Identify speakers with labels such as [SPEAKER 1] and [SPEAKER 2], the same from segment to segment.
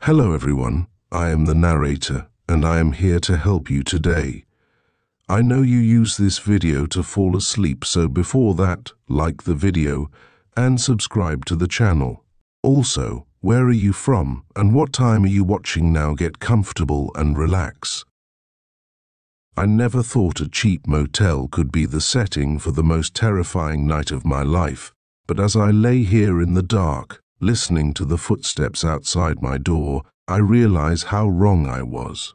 [SPEAKER 1] Hello everyone, I am the narrator and I am here to help you today. I know you use this video to fall asleep, so before that, like the video and subscribe to the channel. Also, where are you from and what time are you watching now? Get comfortable and relax. I never thought a cheap motel could be the setting for the most terrifying night of my life, but as I lay here in the dark, listening to the footsteps outside my door, I realize how wrong I was.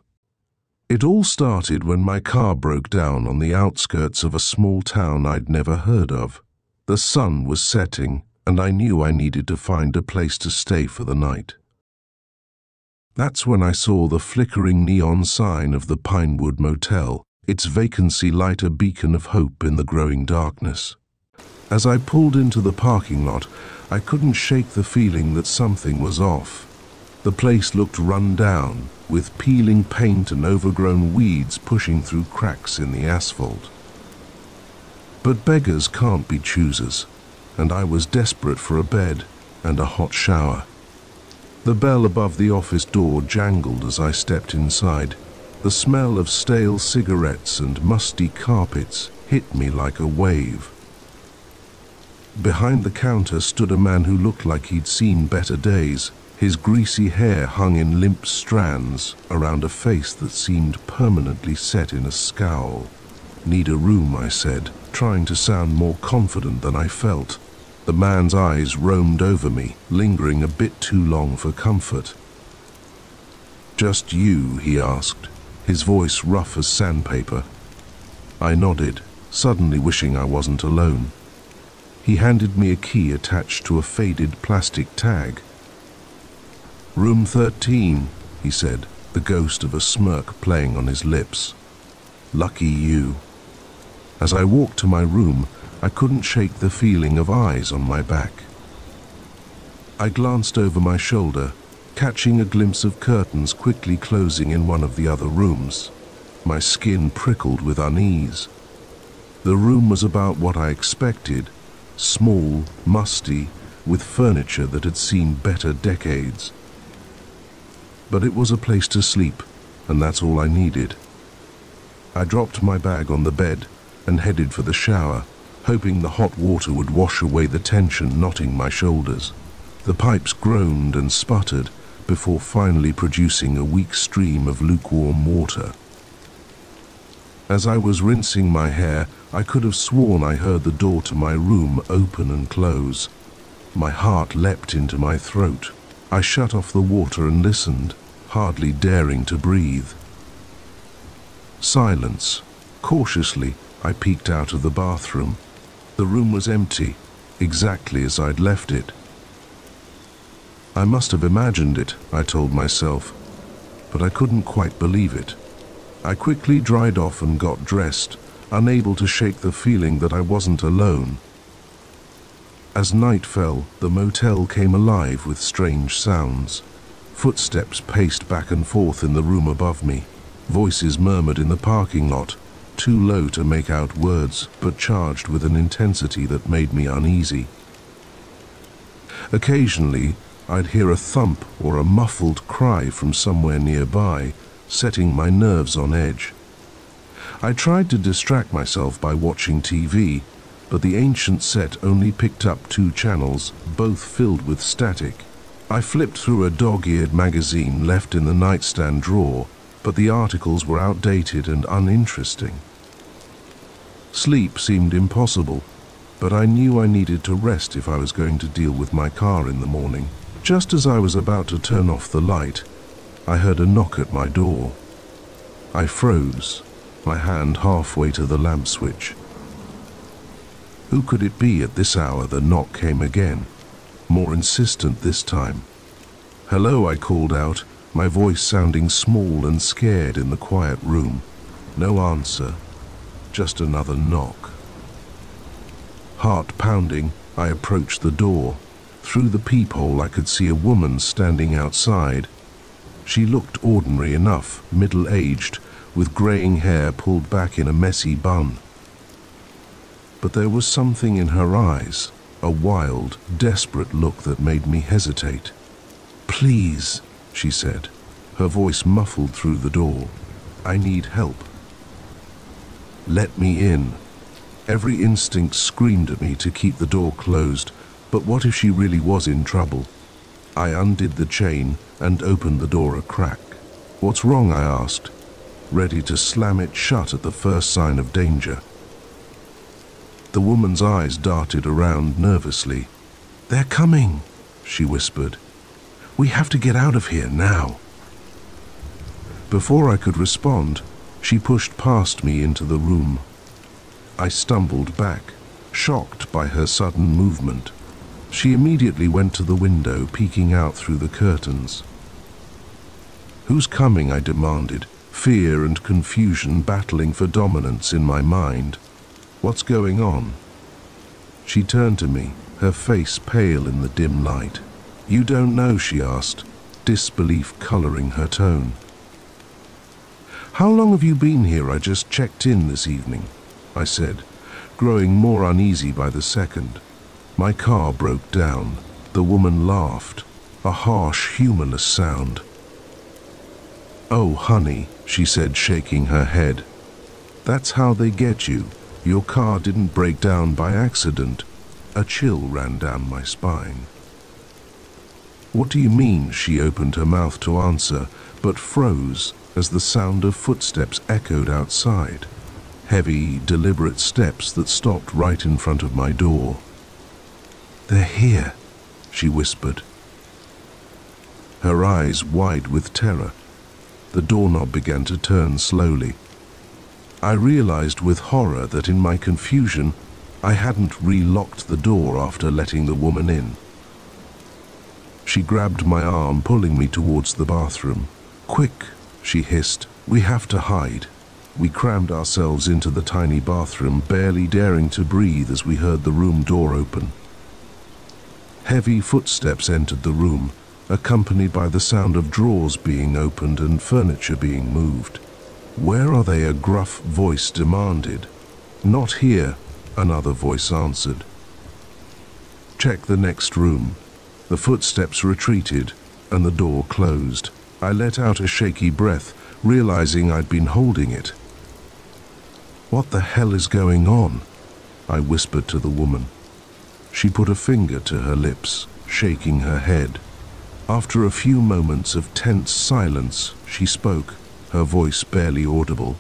[SPEAKER 1] It all started when my car broke down on the outskirts of a small town I'd never heard of. The sun was setting, and I knew I needed to find a place to stay for the night. That's when I saw the flickering neon sign of the Pinewood Motel, its vacancy light a beacon of hope in the growing darkness. As I pulled into the parking lot, I couldn't shake the feeling that something was off. The place looked run down, with peeling paint and overgrown weeds pushing through cracks in the asphalt. But beggars can't be choosers, and I was desperate for a bed and a hot shower. The bell above the office door jangled as I stepped inside. The smell of stale cigarettes and musty carpets hit me like a wave. Behind the counter stood a man who looked like he'd seen better days. His greasy hair hung in limp strands around a face that seemed permanently set in a scowl. "Need a room," I said, trying to sound more confident than I felt. The man's eyes roamed over me, lingering a bit too long for comfort. "Just you?" he asked, his voice rough as sandpaper. I nodded, suddenly wishing I wasn't alone. He handed me a key attached to a faded plastic tag. "Room 13, he said, the ghost of a smirk playing on his lips. "Lucky you." As I walked to my room, I couldn't shake the feeling of eyes on my back. I glanced over my shoulder, catching a glimpse of curtains quickly closing in one of the other rooms. My skin prickled with unease. The room was about what I expected, small, musty, with furniture that had seen better decades. But it was a place to sleep, and that's all I needed. I dropped my bag on the bed and headed for the shower, hoping the hot water would wash away the tension knotting my shoulders. The pipes groaned and sputtered before finally producing a weak stream of lukewarm water. As I was rinsing my hair, I could have sworn I heard the door to my room open and close. My heart leapt into my throat. I shut off the water and listened, hardly daring to breathe. Silence. Cautiously, I peeked out of the bathroom. The room was empty, exactly as I'd left it. I must have imagined it, I told myself, but I couldn't quite believe it. I quickly dried off and got dressed, unable to shake the feeling that I wasn't alone. As night fell, the motel came alive with strange sounds. Footsteps paced back and forth in the room above me. Voices murmured in the parking lot, too low to make out words, but charged with an intensity that made me uneasy. Occasionally, I'd hear a thump or a muffled cry from somewhere nearby, setting my nerves on edge. I tried to distract myself by watching TV, but the ancient set only picked up 2 channels, both filled with static. I flipped through a dog-eared magazine left in the nightstand drawer, but the articles were outdated and uninteresting. Sleep seemed impossible, but I knew I needed to rest if I was going to deal with my car in the morning. Just as I was about to turn off the light, I heard a knock at my door. I froze, my hand halfway to the lamp switch. Who could it be at this hour? The knock came again, more insistent this time. "Hello," I called out, my voice sounding small and scared in the quiet room. No answer, just another knock. Heart pounding, I approached the door. Through the peephole I could see a woman standing outside. She looked ordinary enough, middle-aged, with greying hair pulled back in a messy bun. But there was something in her eyes, a wild, desperate look that made me hesitate. "Please," she said, her voice muffled through the door. "I need help." "Let me in." Every instinct screamed at me to keep the door closed, but what if she really was in trouble? I undid the chain and opened the door a crack. "What's wrong?" I asked, ready to slam it shut at the first sign of danger. The woman's eyes darted around nervously. "They're coming," she whispered. "We have to get out of here now." Before I could respond, she pushed past me into the room. I stumbled back, shocked by her sudden movement. She immediately went to the window, peeking out through the curtains. "Who's coming?" I demanded, fear and confusion battling for dominance in my mind. "What's going on?" She turned to me, her face pale in the dim light. "You don't know?" she asked, disbelief coloring her tone. "How long have you been here? I just checked in this evening," I said, growing more uneasy by the second. My car broke down. The woman laughed, a harsh, humorless sound. "Oh, honey," she said, shaking her head. "That's how they get you. Your car didn't break down by accident." A chill ran down my spine. "What do you mean?" She opened her mouth to answer, but froze as the sound of footsteps echoed outside. Heavy, deliberate steps that stopped right in front of my door. "They're here," she whispered, her eyes wide with terror. The doorknob began to turn slowly. I realized with horror that in my confusion, I hadn't re-locked the door after letting the woman in. She grabbed my arm, pulling me towards the bathroom. "Quick," she hissed, "we have to hide." We crammed ourselves into the tiny bathroom, barely daring to breathe as we heard the room door open. Heavy footsteps entered the room, accompanied by the sound of drawers being opened and furniture being moved. "Where are they?" a gruff voice demanded. "Not here," another voice answered. "Check the next room." The footsteps retreated and the door closed. I let out a shaky breath, realizing I'd been holding it. "What the hell is going on?" I whispered to the woman. She put a finger to her lips, shaking her head. After a few moments of tense silence, she spoke, her voice barely audible.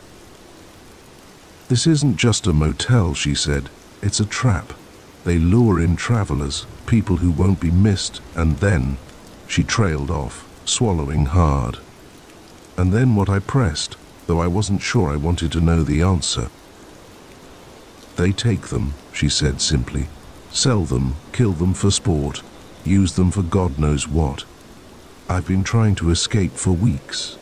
[SPEAKER 1] "This isn't just a motel," she said. "It's a trap. They lure in travelers, people who won't be missed, and then..." She trailed off, swallowing hard. And then what I pressed, though I wasn't sure I wanted to know the answer. "They take them," she said simply. "Sell them, kill them for sport, use them for God knows what. I've been trying to escape for weeks."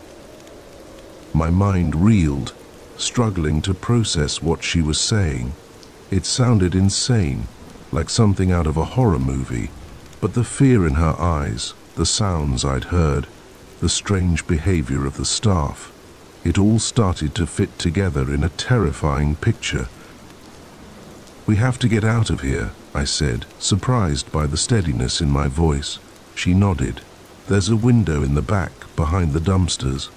[SPEAKER 1] My mind reeled, struggling to process what she was saying. It sounded insane, like something out of a horror movie, but the fear in her eyes, the sounds I'd heard, the strange behavior of the staff, it all started to fit together in a terrifying picture. "We have to get out of here," I said, surprised by the steadiness in my voice. She nodded. "There's a window in the back, behind the dumpsters.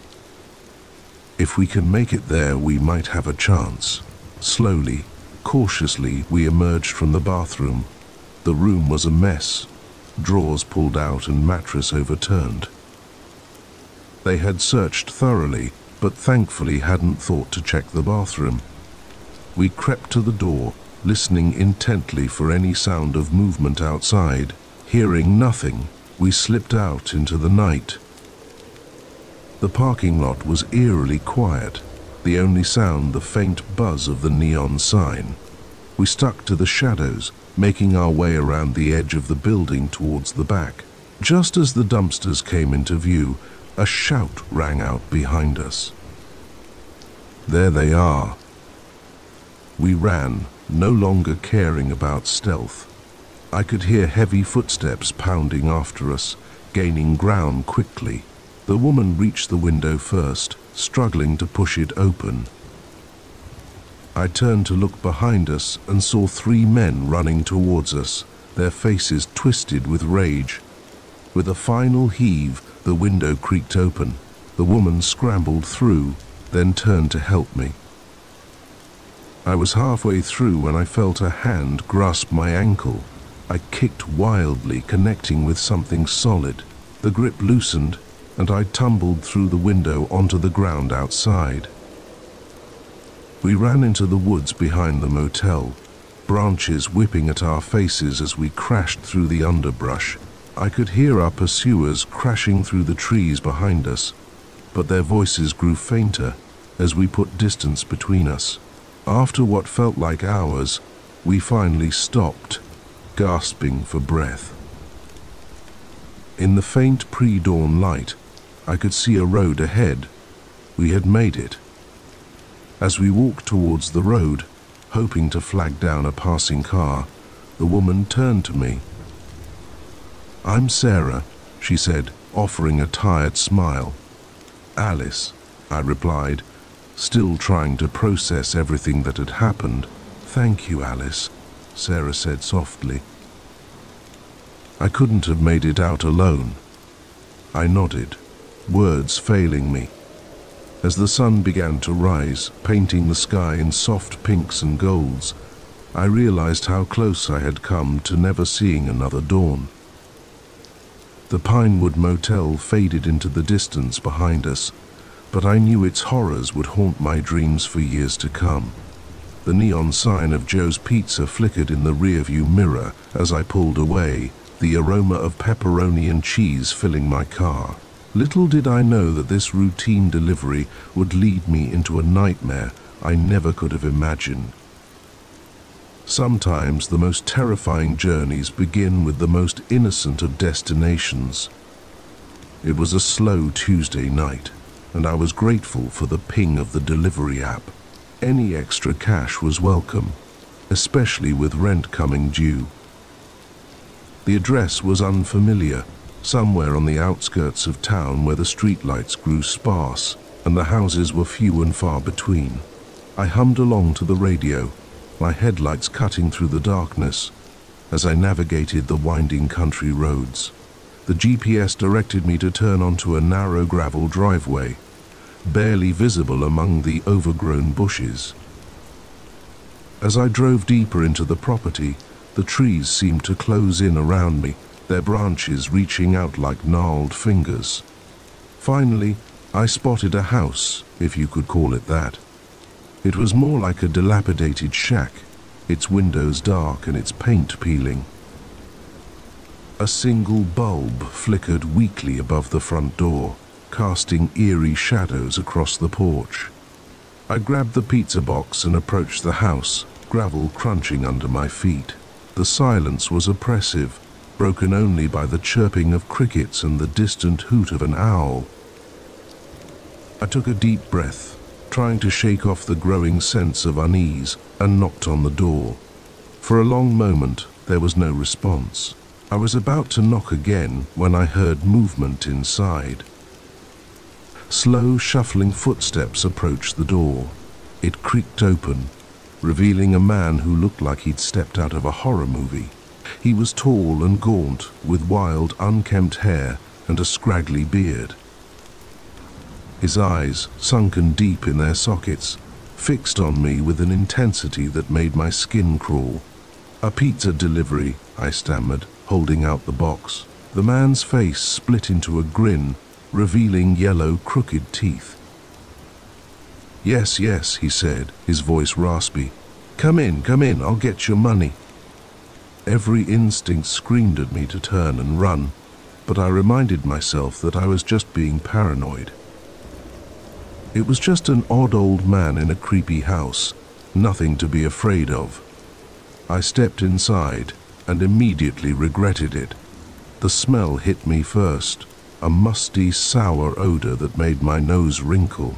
[SPEAKER 1] If we can make it there, we might have a chance." Slowly, cautiously, we emerged from the bathroom. The room was a mess, drawers pulled out and mattress overturned. They had searched thoroughly, but thankfully hadn't thought to check the bathroom. We crept to the door, listening intently for any sound of movement outside. Hearing nothing, we slipped out into the night. The parking lot was eerily quiet, the only sound the faint buzz of the neon sign. We stuck to the shadows, making our way around the edge of the building towards the back. Just as the dumpsters came into view, a shout rang out behind us. "There they are!" We ran, no longer caring about stealth. I could hear heavy footsteps pounding after us, gaining ground quickly. The woman reached the window first, struggling to push it open. I turned to look behind us and saw 3 men running towards us, their faces twisted with rage. With a final heave, The window creaked open. The woman scrambled through, then turned to help me. I was halfway through when I felt a hand grasp my ankle. I kicked wildly, connecting with something solid. The grip loosened, and I tumbled through the window onto the ground outside. We ran into the woods behind the motel, branches whipping at our faces as we crashed through the underbrush. I could hear our pursuers crashing through the trees behind us, but their voices grew fainter as we put distance between us. After what felt like hours, we finally stopped, gasping for breath. In the faint pre-dawn light, I could see a road ahead. We had made it. As we walked towards the road, hoping to flag down a passing car, the woman turned to me. "I'm Sarah," she said, offering a tired smile. "Alice," I replied, still trying to process everything that had happened. "Thank you, Alice," Sarah said softly. I couldn't have made it out alone. I nodded, words failing me. As the sun began to rise, painting the sky in soft pinks and golds, I realized how close I had come to never seeing another dawn. The Pinewood Motel faded into the distance behind us, but I knew its horrors would haunt my dreams for years to come. The neon sign of Joe's Pizza flickered in the rearview mirror as I pulled away, the aroma of pepperoni and cheese filling my car. Little did I know that this routine delivery would lead me into a nightmare I never could have imagined. Sometimes the most terrifying journeys begin with the most innocent of destinations. It was a slow Tuesday night, and I was grateful for the ping of the delivery app. Any extra cash was welcome, especially with rent coming due. The address was unfamiliar, somewhere on the outskirts of town where the streetlights grew sparse and the houses were few and far between. I hummed along to the radio, my headlights cutting through the darkness as I navigated the winding country roads. The GPS directed me to turn onto a narrow gravel driveway, barely visible among the overgrown bushes. As I drove deeper into the property, the trees seemed to close in around me, their branches reaching out like gnarled fingers. Finally, I spotted a house, if you could call it that. It was more like a dilapidated shack, its windows dark and its paint peeling. A single bulb flickered weakly above the front door, casting eerie shadows across the porch. I grabbed the pizza box and approached the house, gravel crunching under my feet. The silence was oppressive, broken only by the chirping of crickets and the distant hoot of an owl. I took a deep breath, trying to shake off the growing sense of unease, and knocked on the door. For a long moment, there was no response. I was about to knock again when I heard movement inside. Slow, shuffling footsteps approached the door. It creaked open, revealing a man who looked like he'd stepped out of a horror movie. He was tall and gaunt, with wild, unkempt hair and a scraggly beard. His eyes, sunken deep in their sockets, fixed on me with an intensity that made my skin crawl. "A pizza delivery," I stammered, holding out the box. The man's face split into a grin, revealing yellow, crooked teeth. Yes, yes," he said, his voice raspy. Come in, I'll get your money." Every instinct screamed at me to turn and run, but I reminded myself that I was just being paranoid. It was just an odd old man in a creepy house, nothing to be afraid of. I stepped inside and immediately regretted it. The smell hit me first, a musty, sour odor that made my nose wrinkle.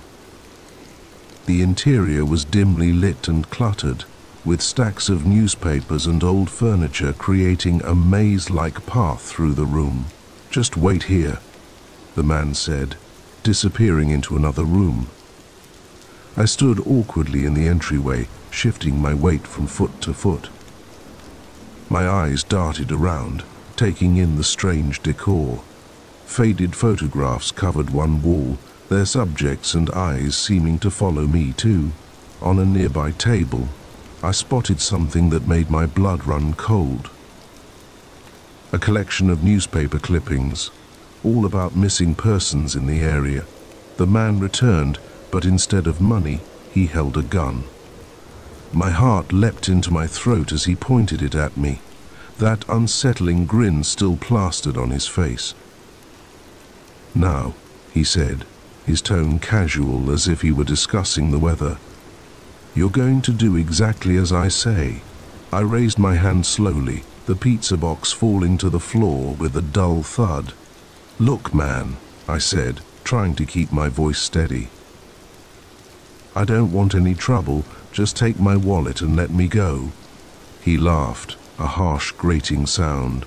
[SPEAKER 1] The interior was dimly lit and cluttered, with stacks of newspapers and old furniture creating a maze-like path through the room. "Just wait here," the man said, disappearing into another room. I stood awkwardly in the entryway, shifting my weight from foot to foot. My eyes darted around, taking in the strange decor. Faded photographs covered one wall, their subjects and eyes seeming to follow me too. On a nearby table, I spotted something that made my blood run cold. A collection of newspaper clippings, all about missing persons in the area. The man returned, but instead of money, he held a gun. My heart leapt into my throat as he pointed it at me, that unsettling grin still plastered on his face. "Now," he said, his tone casual as if he were discussing the weather, "you're going to do exactly as I say." I raised my hand slowly, the pizza box falling to the floor with a dull thud. "Look, man," I said, trying to keep my voice steady. "I don't want any trouble, just take my wallet and let me go." He laughed, a harsh, grating sound.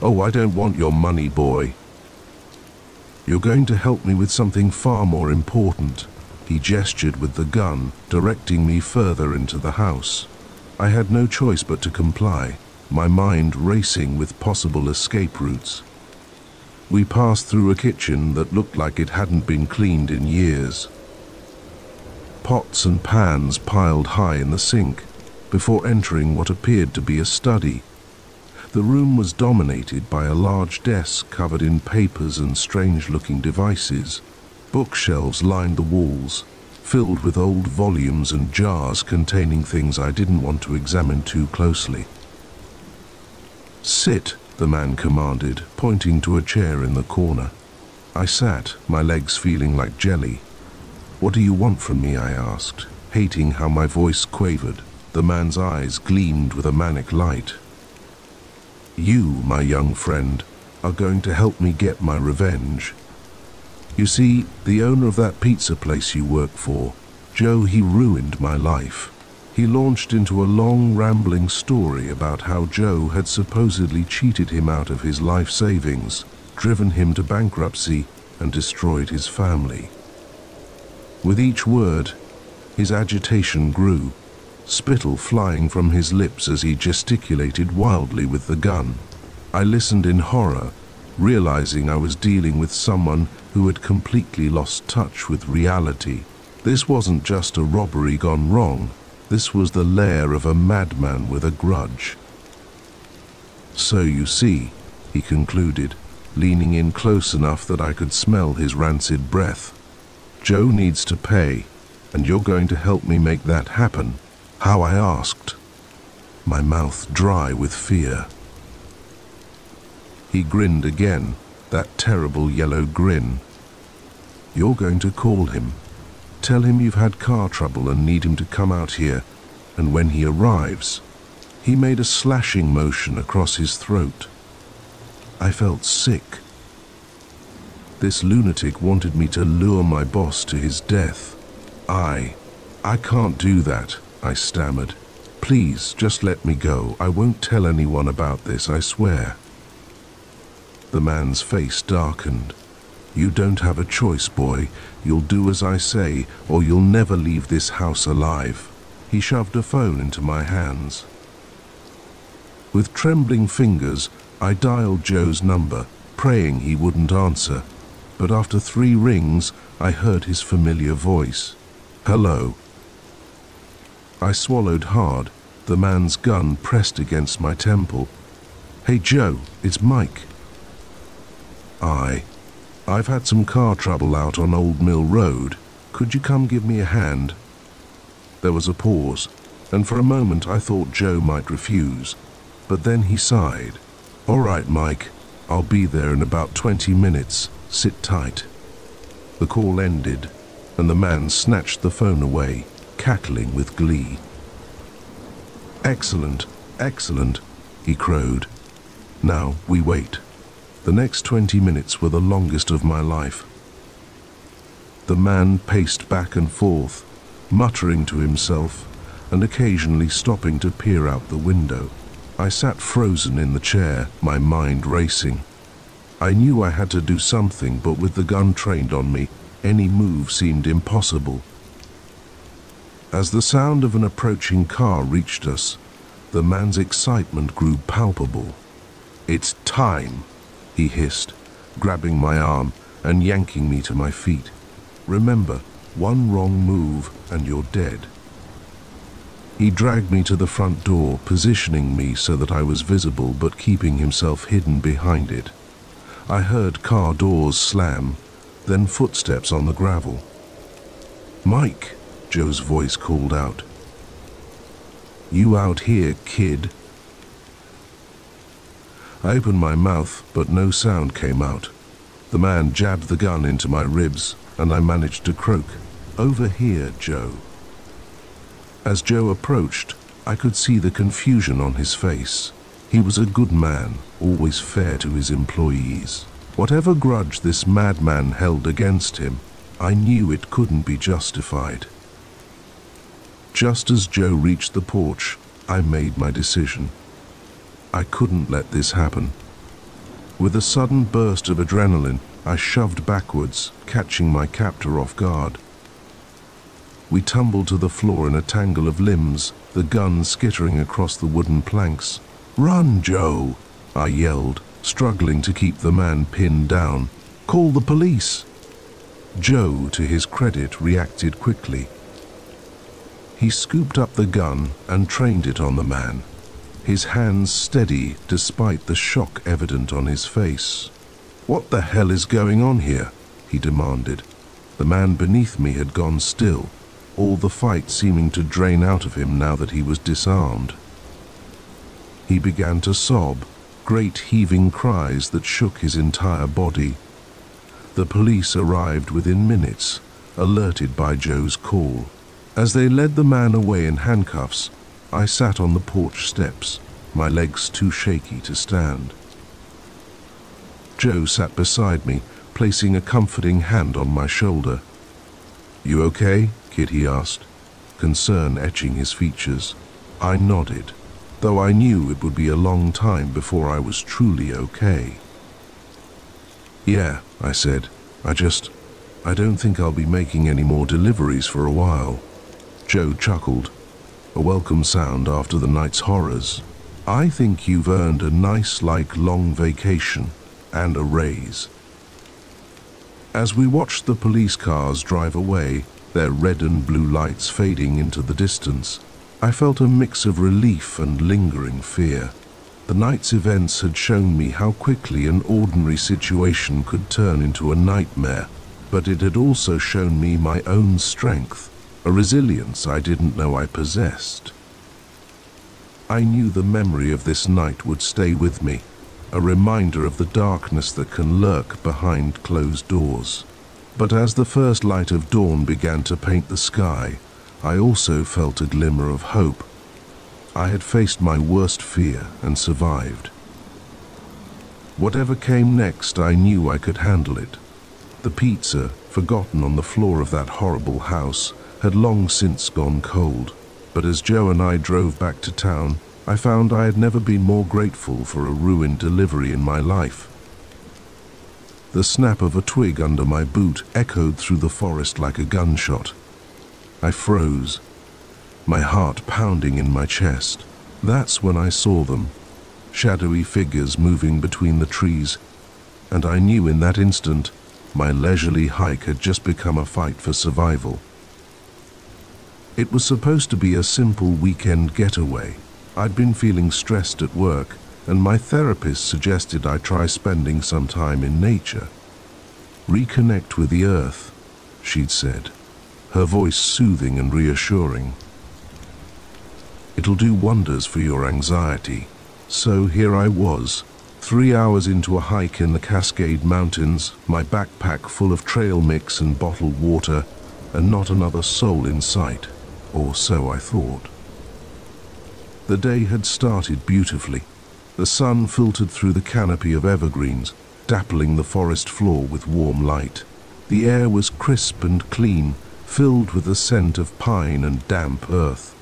[SPEAKER 1] "Oh, I don't want your money, boy. You're going to help me with something far more important." He gestured with the gun, directing me further into the house. I had no choice but to comply, my mind racing with possible escape routes. We passed through a kitchen that looked like it hadn't been cleaned in years. Pots and pans piled high in the sink, before entering what appeared to be a study. The room was dominated by a large desk covered in papers and strange-looking devices. Bookshelves lined the walls, filled with old volumes and jars containing things I didn't want to examine too closely. "Sit," the man commanded, pointing to a chair in the corner. I sat, my legs feeling like jelly. "What do you want from me?" I asked, hating how my voice quavered. The man's eyes gleamed with a manic light. "You, my young friend, are going to help me get my revenge. You see, the owner of that pizza place you work for, Joe, he ruined my life." He launched into a long, rambling story about how Joe had supposedly cheated him out of his life savings, driven him to bankruptcy, and destroyed his family. With each word, his agitation grew, spittle flying from his lips as he gesticulated wildly with the gun. I listened in horror, realizing I was dealing with someone who had completely lost touch with reality. This wasn't just a robbery gone wrong. This was the lair of a madman with a grudge. "So you see," he concluded, leaning in close enough that I could smell his rancid breath, "Joe needs to pay, and you're going to help me make that happen." "How?" I asked, my mouth dry with fear. He grinned again, that terrible yellow grin. "You're going to call him. Tell him you've had car trouble and need him to come out here, and when he arrives..." He made a slashing motion across his throat. I felt sick. This lunatic wanted me to lure my boss to his death. I can't do that," I stammered. "Please, just let me go. I won't tell anyone about this, I swear." The man's face darkened. "You don't have a choice, boy. You'll do as I say, or you'll never leave this house alive." He shoved a phone into my hands. With trembling fingers, I dialed Joe's number, praying he wouldn't answer. But after 3 rings, I heard his familiar voice. "Hello." I swallowed hard, the man's gun pressed against my temple. "Hey Joe, it's Mike." I've had some car trouble out on Old Mill Road. Could you come give me a hand?" There was a pause, and for a moment I thought Joe might refuse, but then he sighed. "All right, Mike, I'll be there in about 20 minutes. Sit tight." The call ended, and the man snatched the phone away, cackling with glee. "Excellent, excellent," he crowed. "Now we wait." The next 20 minutes were the longest of my life. The man paced back and forth, muttering to himself, and occasionally stopping to peer out the window. I sat frozen in the chair, my mind racing. I knew I had to do something, but with the gun trained on me, any move seemed impossible. As the sound of an approaching car reached us, the man's excitement grew palpable. "It's time," he hissed, grabbing my arm and yanking me to my feet. "Remember, one wrong move and you're dead." He dragged me to the front door, positioning me so that I was visible but keeping himself hidden behind it. I heard car doors slam, then footsteps on the gravel. "Mike," Joe's voice called out. "You out here, kid?" I opened my mouth, but no sound came out. The man jabbed the gun into my ribs, and I managed to croak, "Over here, Joe." As Joe approached, I could see the confusion on his face. He was a good man, always fair to his employees. Whatever grudge this madman held against him, I knew it couldn't be justified. Just as Joe reached the porch, I made my decision. I couldn't let this happen. With a sudden burst of adrenaline, I shoved backwards, catching my captor off guard. We tumbled to the floor in a tangle of limbs, the gun skittering across the wooden planks. "Run, Joe!" I yelled, struggling to keep the man pinned down. "Call the police!" Joe, to his credit, reacted quickly. He scooped up the gun and trained it on the man, his hands steady despite the shock evident on his face. "What the hell is going on here?" he demanded. The man beneath me had gone still, all the fight seeming to drain out of him now that he was disarmed. He began to sob, great heaving cries that shook his entire body. The police arrived within minutes, alerted by Joe's call. As they led the man away in handcuffs, I sat on the porch steps, my legs too shaky to stand. Joe sat beside me, placing a comforting hand on my shoulder. "You okay, kid?" he asked, concern etching his features. I nodded, though I knew it would be a long time before I was truly okay. "Yeah," I said, I don't think I'll be making any more deliveries for a while." Joe chuckled, a welcome sound after the night's horrors. "I think you've earned a nice, long vacation and a raise." As we watched the police cars drive away, their red and blue lights fading into the distance, I felt a mix of relief and lingering fear. The night's events had shown me how quickly an ordinary situation could turn into a nightmare, but it had also shown me my own strength, a resilience I didn't know I possessed. I knew the memory of this night would stay with me, a reminder of the darkness that can lurk behind closed doors. But as the first light of dawn began to paint the sky, I also felt a glimmer of hope. I had faced my worst fear and survived. Whatever came next, I knew I could handle it. The pizza, forgotten on the floor of that horrible house, had long since gone cold, but as Joe and I drove back to town, I found I had never been more grateful for a ruined delivery in my life. The snap of a twig under my boot echoed through the forest like a gunshot. I froze, my heart pounding in my chest. That's when I saw them, shadowy figures moving between the trees, and I knew in that instant my leisurely hike had just become a fight for survival. It was supposed to be a simple weekend getaway. I'd been feeling stressed at work, and my therapist suggested I try spending some time in nature. "Reconnect with the earth," she'd said, her voice soothing and reassuring. "It'll do wonders for your anxiety." So here I was, 3 hours into a hike in the Cascade Mountains, my backpack full of trail mix and bottled water, and not another soul in sight, or so I thought. The day had started beautifully. The sun filtered through the canopy of evergreens, dappling the forest floor with warm light. The air was crisp and clean, filled with the scent of pine and damp earth.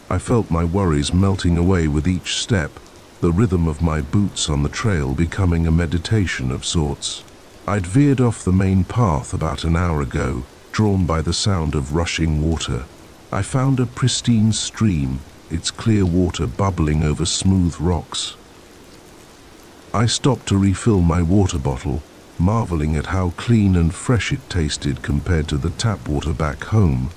[SPEAKER 1] I felt my worries melting away with each step, the rhythm of my boots on the trail becoming a meditation of sorts. I'd veered off the main path about an hour ago, drawn by the sound of rushing water. I found a pristine stream, its clear water bubbling over smooth rocks. I stopped to refill my water bottle, marveling at how clean and fresh it tasted compared to the tap water back home.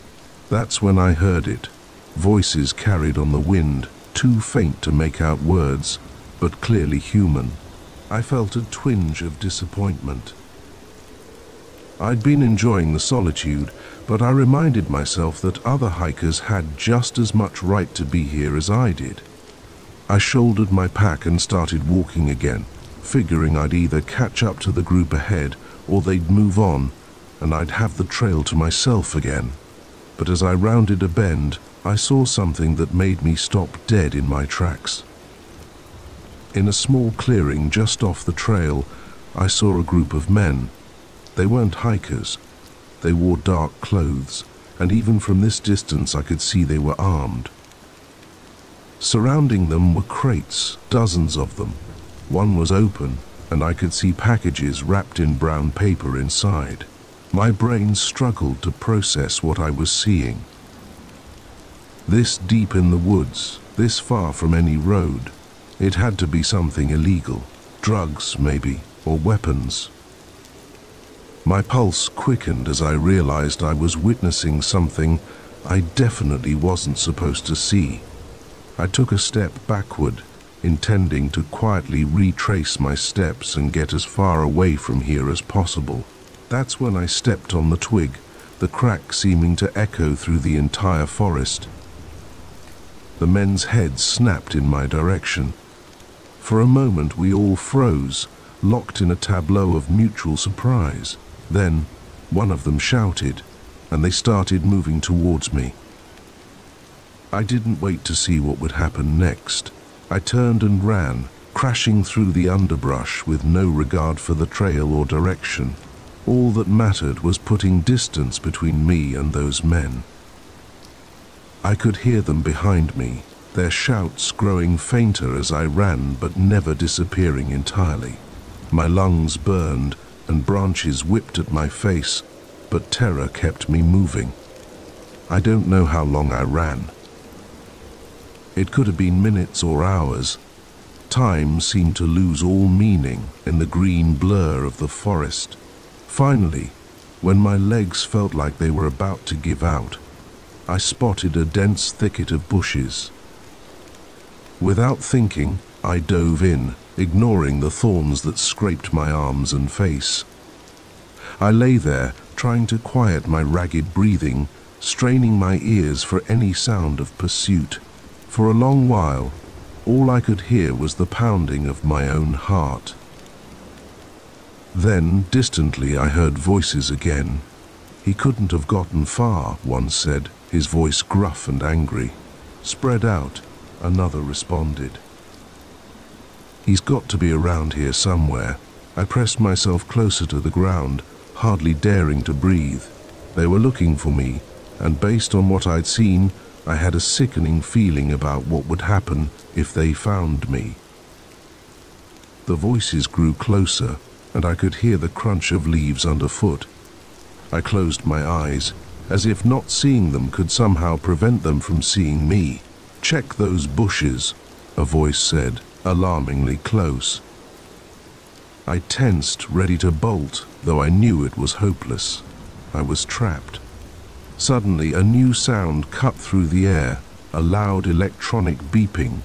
[SPEAKER 1] That's when I heard it. Voices carried on the wind, too faint to make out words, but clearly human. I felt a twinge of disappointment. I'd been enjoying the solitude, but I reminded myself that other hikers had just as much right to be here as I did. I shouldered my pack and started walking again, figuring I'd either catch up to the group ahead or they'd move on, and I'd have the trail to myself again. But as I rounded a bend, I saw something that made me stop dead in my tracks. In a small clearing just off the trail, I saw a group of men. They weren't hikers. They wore dark clothes, and even from this distance I could see they were armed. Surrounding them were crates, dozens of them. One was open, and I could see packages wrapped in brown paper inside. My brain struggled to process what I was seeing. This deep in the woods, this far from any road, it had to be something illegal. Drugs, maybe, or weapons. My pulse quickened as I realized I was witnessing something I definitely wasn't supposed to see. I took a step backward, intending to quietly retrace my steps and get as far away from here as possible. That's when I stepped on the twig, the crack seeming to echo through the entire forest. The men's heads snapped in my direction. For a moment we all froze, locked in a tableau of mutual surprise. Then, one of them shouted, and they started moving towards me. I didn't wait to see what would happen next. I turned and ran, crashing through the underbrush with no regard for the trail or direction. All that mattered was putting distance between me and those men. I could hear them behind me, their shouts growing fainter as I ran but never disappearing entirely. My lungs burned, and branches whipped at my face, but terror kept me moving. I don't know how long I ran. It could have been minutes or hours. Time seemed to lose all meaning in the green blur of the forest. Finally, when my legs felt like they were about to give out, I spotted a dense thicket of bushes. Without thinking, I dove in, ignoring the thorns that scraped my arms and face. I lay there, trying to quiet my ragged breathing, straining my ears for any sound of pursuit. For a long while, all I could hear was the pounding of my own heart. Then, distantly, I heard voices again. "He couldn't have gotten far," one said, his voice gruff and angry. "Spread out," another responded. "He's got to be around here somewhere." I pressed myself closer to the ground, hardly daring to breathe. They were looking for me, and based on what I'd seen, I had a sickening feeling about what would happen if they found me. The voices grew closer, and I could hear the crunch of leaves underfoot. I closed my eyes, as if not seeing them could somehow prevent them from seeing me. "Check those bushes," a voice said, alarmingly close. I tensed, ready to bolt, though I knew it was hopeless. I was trapped. Suddenly, a new sound cut through the air, a loud electronic beeping.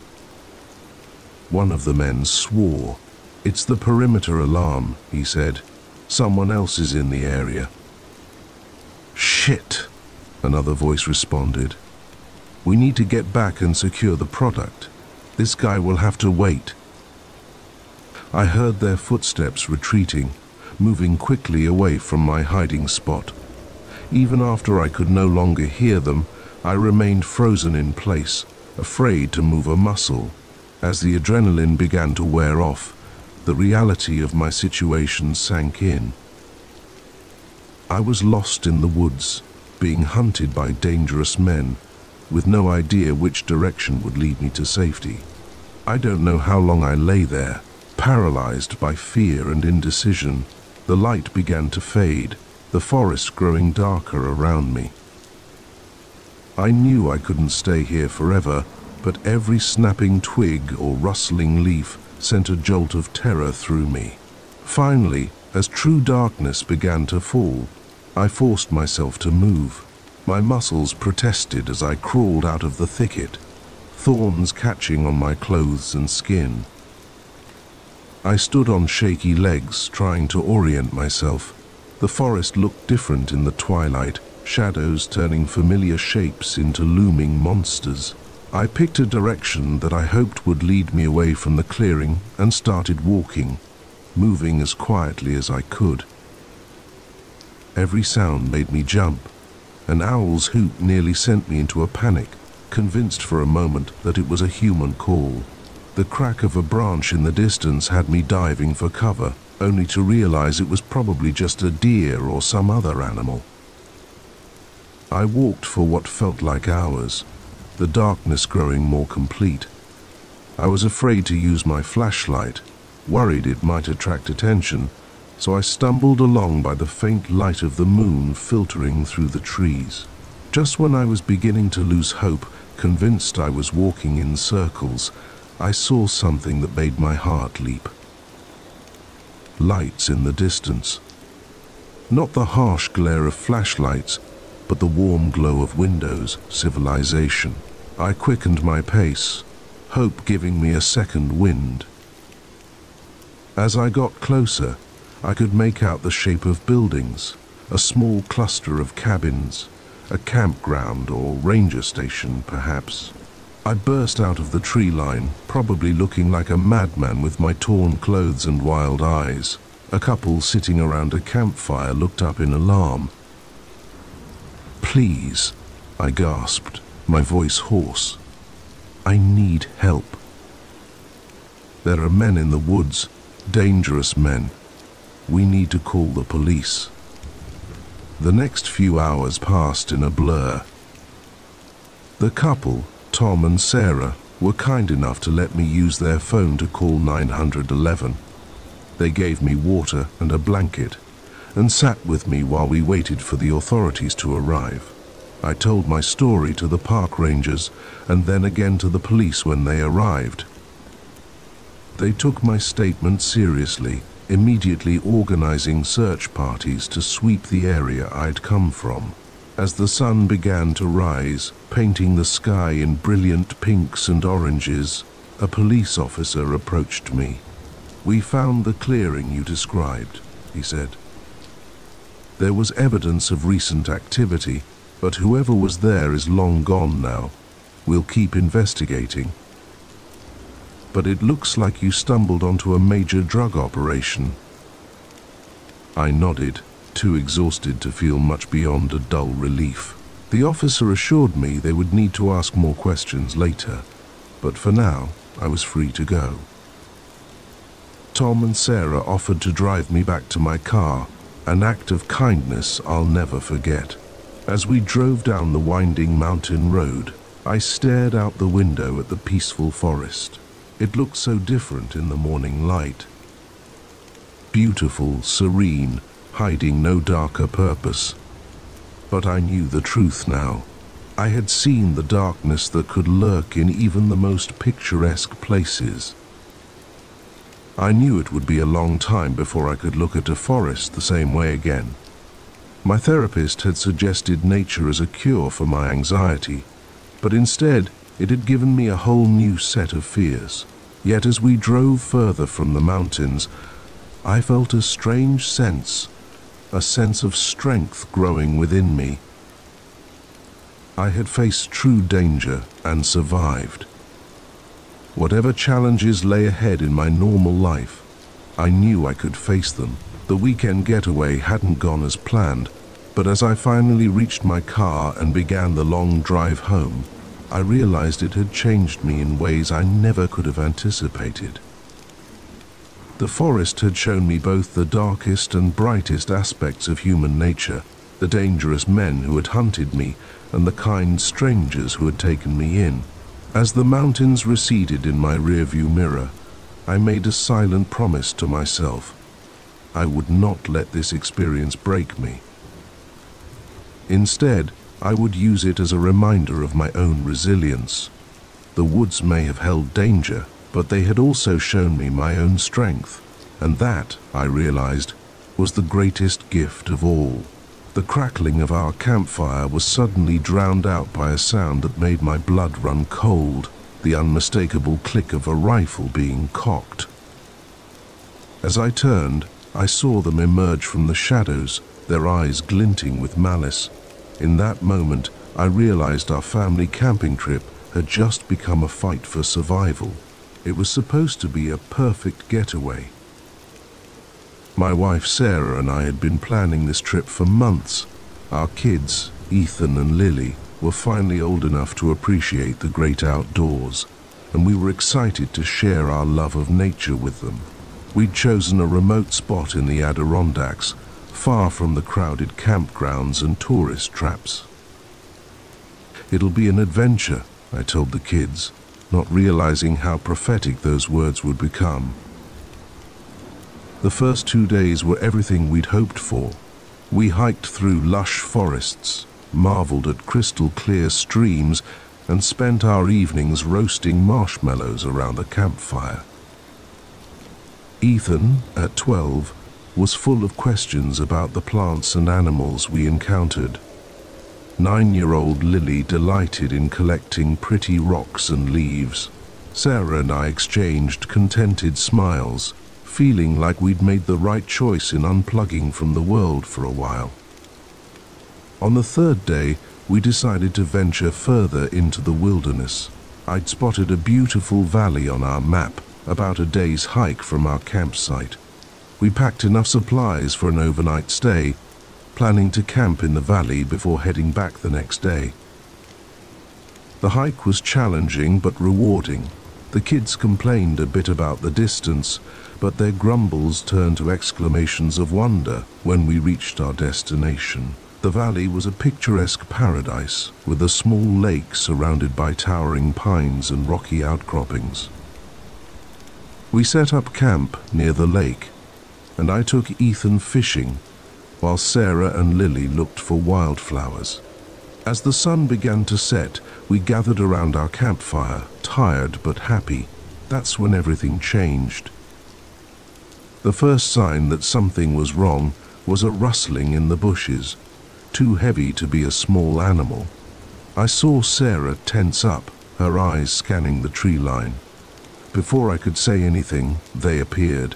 [SPEAKER 1] One of the men swore. "It's the perimeter alarm," he said. "Someone else is in the area." "Shit," another voice responded. "We need to get back and secure the product. This guy will have to wait." I heard their footsteps retreating, moving quickly away from my hiding spot. Even after I could no longer hear them, I remained frozen in place, afraid to move a muscle. As the adrenaline began to wear off, the reality of my situation sank in. I was lost in the woods, being hunted by dangerous men, with no idea which direction would lead me to safety. I don't know how long I lay there, paralyzed by fear and indecision. The light began to fade, the forest growing darker around me. I knew I couldn't stay here forever, but every snapping twig or rustling leaf sent a jolt of terror through me. Finally, as true darkness began to fall, I forced myself to move. My muscles protested as I crawled out of the thicket, thorns catching on my clothes and skin. I stood on shaky legs, trying to orient myself. The forest looked different in the twilight, shadows turning familiar shapes into looming monsters. I picked a direction that I hoped would lead me away from the clearing and started walking, moving as quietly as I could. Every sound made me jump. An owl's hoot nearly sent me into a panic, convinced for a moment that it was a human call. The crack of a branch in the distance had me diving for cover, only to realize it was probably just a deer or some other animal. I walked for what felt like hours, the darkness growing more complete. I was afraid to use my flashlight, worried it might attract attention, so I stumbled along by the faint light of the moon filtering through the trees. Just when I was beginning to lose hope, convinced I was walking in circles, I saw something that made my heart leap. Lights in the distance. Not the harsh glare of flashlights, but the warm glow of windows, civilization. I quickened my pace, hope giving me a second wind. As I got closer, I could make out the shape of buildings, a small cluster of cabins, a campground or ranger station, perhaps. I burst out of the tree line, probably looking like a madman with my torn clothes and wild eyes. A couple sitting around a campfire looked up in alarm. "Please," I gasped, my voice hoarse. "I need help. There are men in the woods, dangerous men. We need to call the police." The next few hours passed in a blur. The couple, Tom and Sarah, were kind enough to let me use their phone to call 911. They gave me water and a blanket and sat with me while we waited for the authorities to arrive. I told my story to the park rangers and then again to the police when they arrived. They took my statement seriously, immediately organizing search parties to sweep the area I'd come from. As the sun began to rise, painting the sky in brilliant pinks and oranges, a police officer approached me. "We found the clearing you described," he said. "There was evidence of recent activity, but whoever was there is long gone now. We'll keep investigating. But it looks like you stumbled onto a major drug operation." I nodded, too exhausted to feel much beyond a dull relief. The officer assured me they would need to ask more questions later, but for now, I was free to go. Tom and Sarah offered to drive me back to my car, an act of kindness I'll never forget. As we drove down the winding mountain road, I stared out the window at the peaceful forest. It looked so different in the morning light. Beautiful, serene, hiding no darker purpose. But I knew the truth now. I had seen the darkness that could lurk in even the most picturesque places. I knew it would be a long time before I could look at a forest the same way again. My therapist had suggested nature as a cure for my anxiety, but instead it had given me a whole new set of fears. Yet as we drove further from the mountains, I felt a strange sense, a sense of strength growing within me. I had faced true danger and survived. Whatever challenges lay ahead in my normal life, I knew I could face them. The weekend getaway hadn't gone as planned, but as I finally reached my car and began the long drive home, I realized it had changed me in ways I never could have anticipated. The forest had shown me both the darkest and brightest aspects of human nature, the dangerous men who had hunted me and the kind strangers who had taken me in. As the mountains receded in my rearview mirror, I made a silent promise to myself. I would not let this experience break me. Instead, I would use it as a reminder of my own resilience. The woods may have held danger, but they had also shown me my own strength, and that, I realized, was the greatest gift of all. The crackling of our campfire was suddenly drowned out by a sound that made my blood run cold, the unmistakable click of a rifle being cocked. As I turned, I saw them emerge from the shadows, their eyes glinting with malice. In that moment, I realized our family camping trip had just become a fight for survival. It was supposed to be a perfect getaway. My wife Sarah and I had been planning this trip for months. Our kids, Ethan and Lily, were finally old enough to appreciate the great outdoors, and we were excited to share our love of nature with them. We'd chosen a remote spot in the Adirondacks, far from the crowded campgrounds and tourist traps. "It'll be an adventure," I told the kids, not realizing how prophetic those words would become. The first 2 days were everything we'd hoped for. We hiked through lush forests, marveled at crystal-clear streams, and spent our evenings roasting marshmallows around a campfire. Ethan, at 12, was full of questions about the plants and animals we encountered. 9-year-old Lily delighted in collecting pretty rocks and leaves. Sarah and I exchanged contented smiles, feeling like we'd made the right choice in unplugging from the world for a while. On the third day, we decided to venture further into the wilderness. I'd spotted a beautiful valley on our map, about a day's hike from our campsite. We packed enough supplies for an overnight stay, planning to camp in the valley before heading back the next day. The hike was challenging but rewarding. The kids complained a bit about the distance, but their grumbles turned to exclamations of wonder when we reached our destination. The valley was a picturesque paradise, with a small lake surrounded by towering pines and rocky outcroppings. We set up camp near the lake, and I took Ethan fishing, while Sarah and Lily looked for wildflowers. As the sun began to set, we gathered around our campfire, tired but happy. That's when everything changed. The first sign that something was wrong was a rustling in the bushes, too heavy to be a small animal. I saw Sarah tense up, her eyes scanning the tree line. Before I could say anything, they appeared.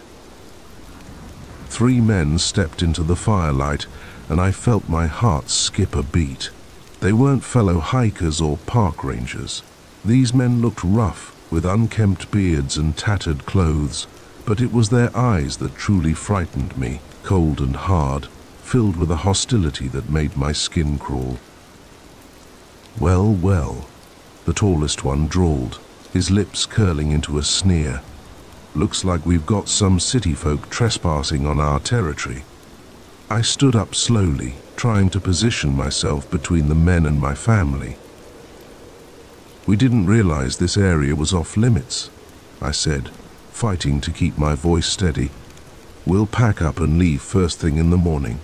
[SPEAKER 1] 3 men stepped into the firelight, and I felt my heart skip a beat. They weren't fellow hikers or park rangers. These men looked rough, with unkempt beards and tattered clothes, but it was their eyes that truly frightened me, cold and hard, filled with a hostility that made my skin crawl. "Well, well," the tallest one drawled, his lips curling into a sneer. "Looks like we've got some city folk trespassing on our territory." I stood up slowly, trying to position myself between the men and my family. "We didn't realize this area was off limits," I said, fighting to keep my voice steady. "We'll pack up and leave first thing in the morning."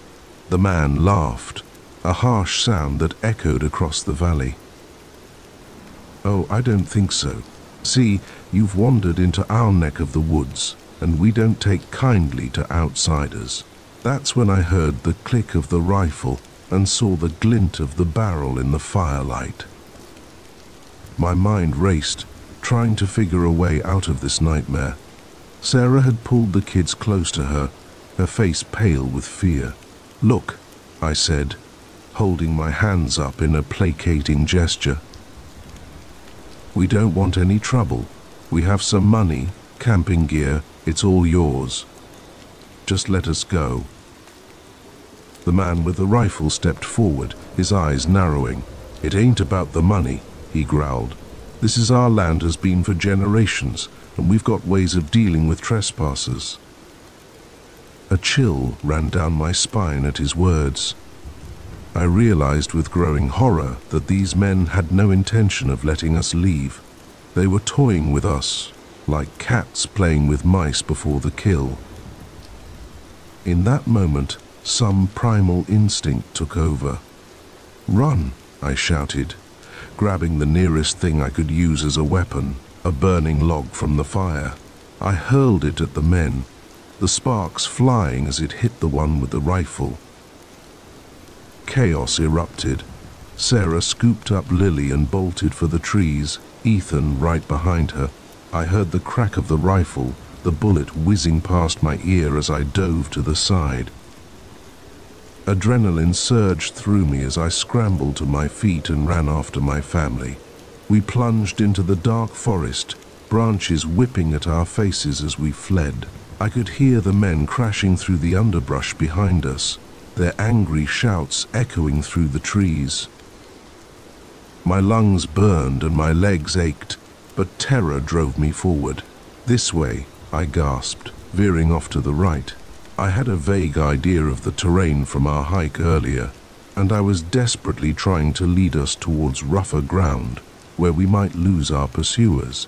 [SPEAKER 1] The man laughed, a harsh sound that echoed across the valley. "Oh, I don't think so. See, you've wandered into our neck of the woods, and we don't take kindly to outsiders." That's when I heard the click of the rifle and saw the glint of the barrel in the firelight. My mind raced, trying to figure a way out of this nightmare. Sarah had pulled the kids close to her, her face pale with fear. "Look," I said, holding my hands up in a placating gesture. "We don't want any trouble. We have some money, camping gear, it's all yours. Just let us go." The man with the rifle stepped forward, his eyes narrowing. "It ain't about the money," he growled. "This is our land, has been for generations, and we've got ways of dealing with trespassers." A chill ran down my spine at his words. I realized with growing horror that these men had no intention of letting us leave. They were toying with us, like cats playing with mice before the kill. In that moment, some primal instinct took over. "Run!" I shouted, grabbing the nearest thing I could use as a weapon, a burning log from the fire. I hurled it at the men, the sparks flying as it hit the one with the rifle. Chaos erupted. Sarah scooped up Lily and bolted for the trees, Ethan right behind her. I heard the crack of the rifle, the bullet whizzing past my ear as I dove to the side. Adrenaline surged through me as I scrambled to my feet and ran after my family. We plunged into the dark forest, branches whipping at our faces as we fled. I could hear the men crashing through the underbrush behind us, their angry shouts echoing through the trees. My lungs burned and my legs ached, but terror drove me forward. "This way," I gasped, veering off to the right. I had a vague idea of the terrain from our hike earlier, and I was desperately trying to lead us towards rougher ground, where we might lose our pursuers.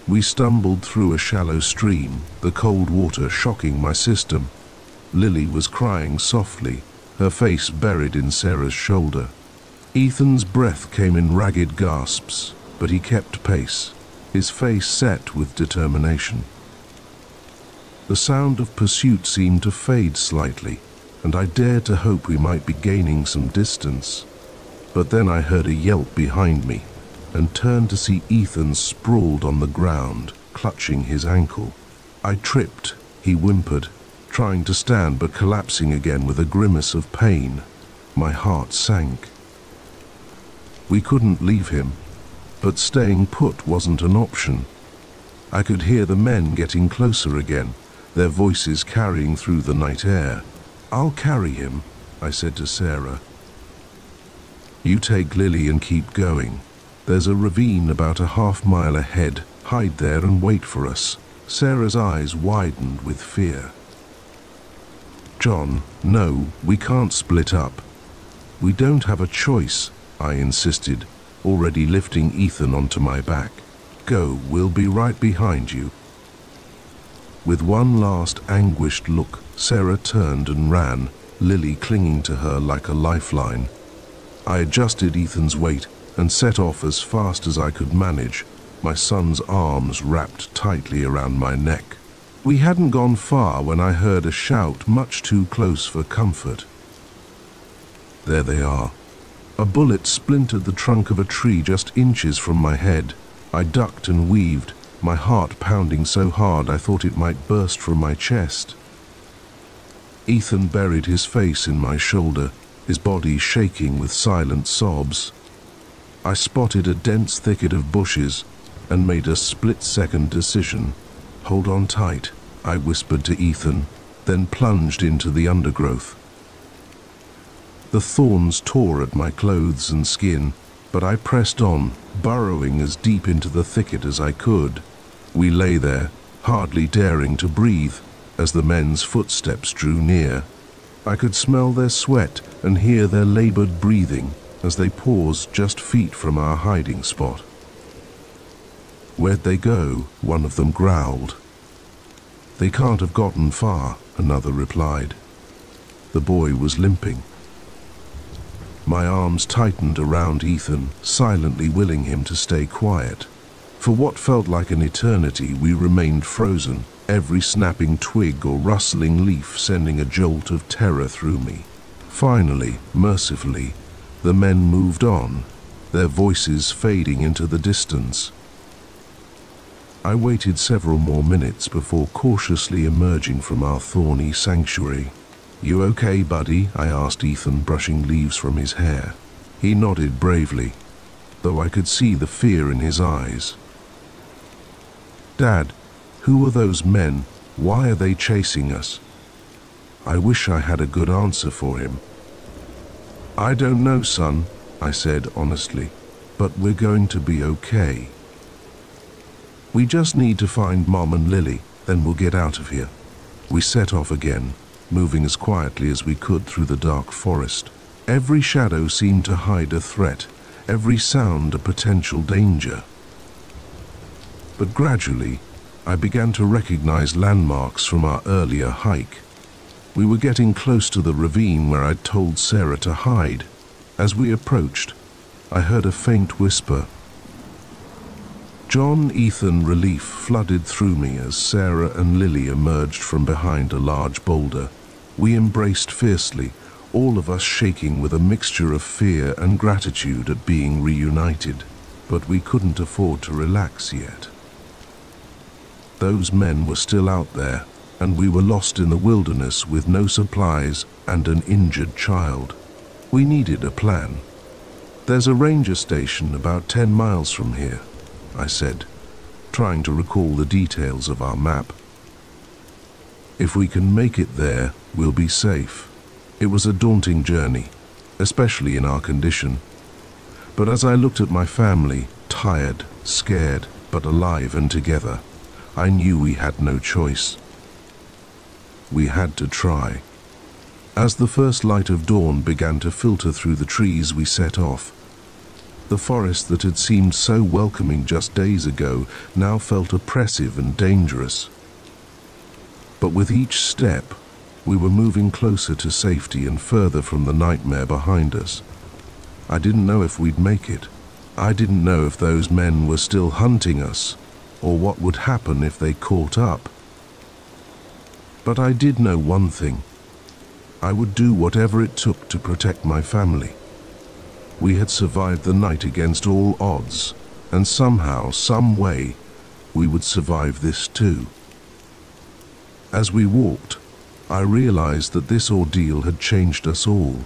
[SPEAKER 1] We stumbled through a shallow stream, the cold water shocking my system. Lily was crying softly, her face buried in Sarah's shoulder. Ethan's breath came in ragged gasps, but he kept pace, his face set with determination. The sound of pursuit seemed to fade slightly, and I dared to hope we might be gaining some distance. But then I heard a yelp behind me, and turned to see Ethan sprawled on the ground, clutching his ankle. I tripped, he whimpered, trying to stand but collapsing again with a grimace of pain. My heart sank. We couldn't leave him, but staying put wasn't an option. I could hear the men getting closer again, their voices carrying through the night air. "I'll carry him," I said to Sarah. "You take Lily and keep going. There's a ravine about a half-mile ahead. Hide there and wait for us." Sarah's eyes widened with fear. "John, no, we can't split up." "We don't have a choice," I insisted, already lifting Ethan onto my back. "Go, we'll be right behind you." With one last anguished look, Sarah turned and ran, Lily clinging to her like a lifeline. I adjusted Ethan's weight and set off as fast as I could manage, my son's arms wrapped tightly around my neck. We hadn't gone far when I heard a shout much too close for comfort. There they are. A bullet splintered the trunk of a tree just inches from my head. I ducked and weaved, my heart pounding so hard I thought it might burst from my chest. Ethan buried his face in my shoulder, his body shaking with silent sobs. I spotted a dense thicket of bushes and made a split-second decision. "Hold on tight," I whispered to Ethan, then plunged into the undergrowth. The thorns tore at my clothes and skin, but I pressed on, burrowing as deep into the thicket as I could. We lay there, hardly daring to breathe, as the men's footsteps drew near. I could smell their sweat and hear their labored breathing as they paused just feet from our hiding spot. "Where'd they go?" one of them growled. "They can't have gotten far," another replied. The boy was limping. My arms tightened around Ethan, silently willing him to stay quiet. For what felt like an eternity, we remained frozen, every snapping twig or rustling leaf sending a jolt of terror through me. Finally, mercifully, the men moved on, their voices fading into the distance. I waited several more minutes before cautiously emerging from our thorny sanctuary. "You okay, buddy?" I asked Ethan, brushing leaves from his hair. He nodded bravely, though I could see the fear in his eyes. "Dad, who are those men? Why are they chasing us?" I wish I had a good answer for him. "I don't know, son," I said honestly, "but we're going to be okay. We just need to find Mom and Lily, then we'll get out of here." We set off again, moving as quietly as we could through the dark forest. Every shadow seemed to hide a threat, every sound a potential danger. But gradually, I began to recognize landmarks from our earlier hike. We were getting close to the ravine where I'd told Sarah to hide. As we approached, I heard a faint whisper. John, Ethan, relief flooded through me as Sarah and Lily emerged from behind a large boulder. We embraced fiercely, all of us shaking with a mixture of fear and gratitude at being reunited. But we couldn't afford to relax yet. Those men were still out there, and we were lost in the wilderness with no supplies and an injured child. We needed a plan. "There's a ranger station about 10 miles from here," I said, trying to recall the details of our map. "If we can make it there, we'll be safe." It was a daunting journey, especially in our condition. But as I looked at my family, tired, scared, but alive and together, I knew we had no choice. We had to try. As the first light of dawn began to filter through the trees, we set off. The forest that had seemed so welcoming just days ago now felt oppressive and dangerous. But with each step, we were moving closer to safety and further from the nightmare behind us. I didn't know if we'd make it. I didn't know if those men were still hunting us, or what would happen if they caught up. But I did know one thing. I would do whatever it took to protect my family. We had survived the night against all odds, and somehow, some way, we would survive this too. As we walked, I realized that this ordeal had changed us all.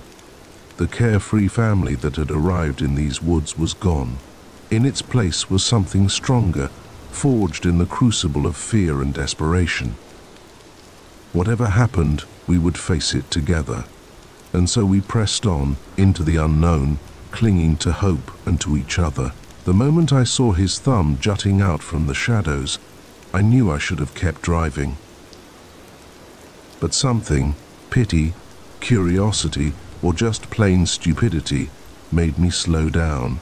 [SPEAKER 1] The carefree family that had arrived in these woods was gone. In its place was something stronger, forged in the crucible of fear and desperation. Whatever happened, we would face it together. And so we pressed on, into the unknown, clinging to hope and to each other. The moment I saw his thumb jutting out from the shadows, I knew I should have kept driving. But something, pity, curiosity, or just plain stupidity, made me slow down.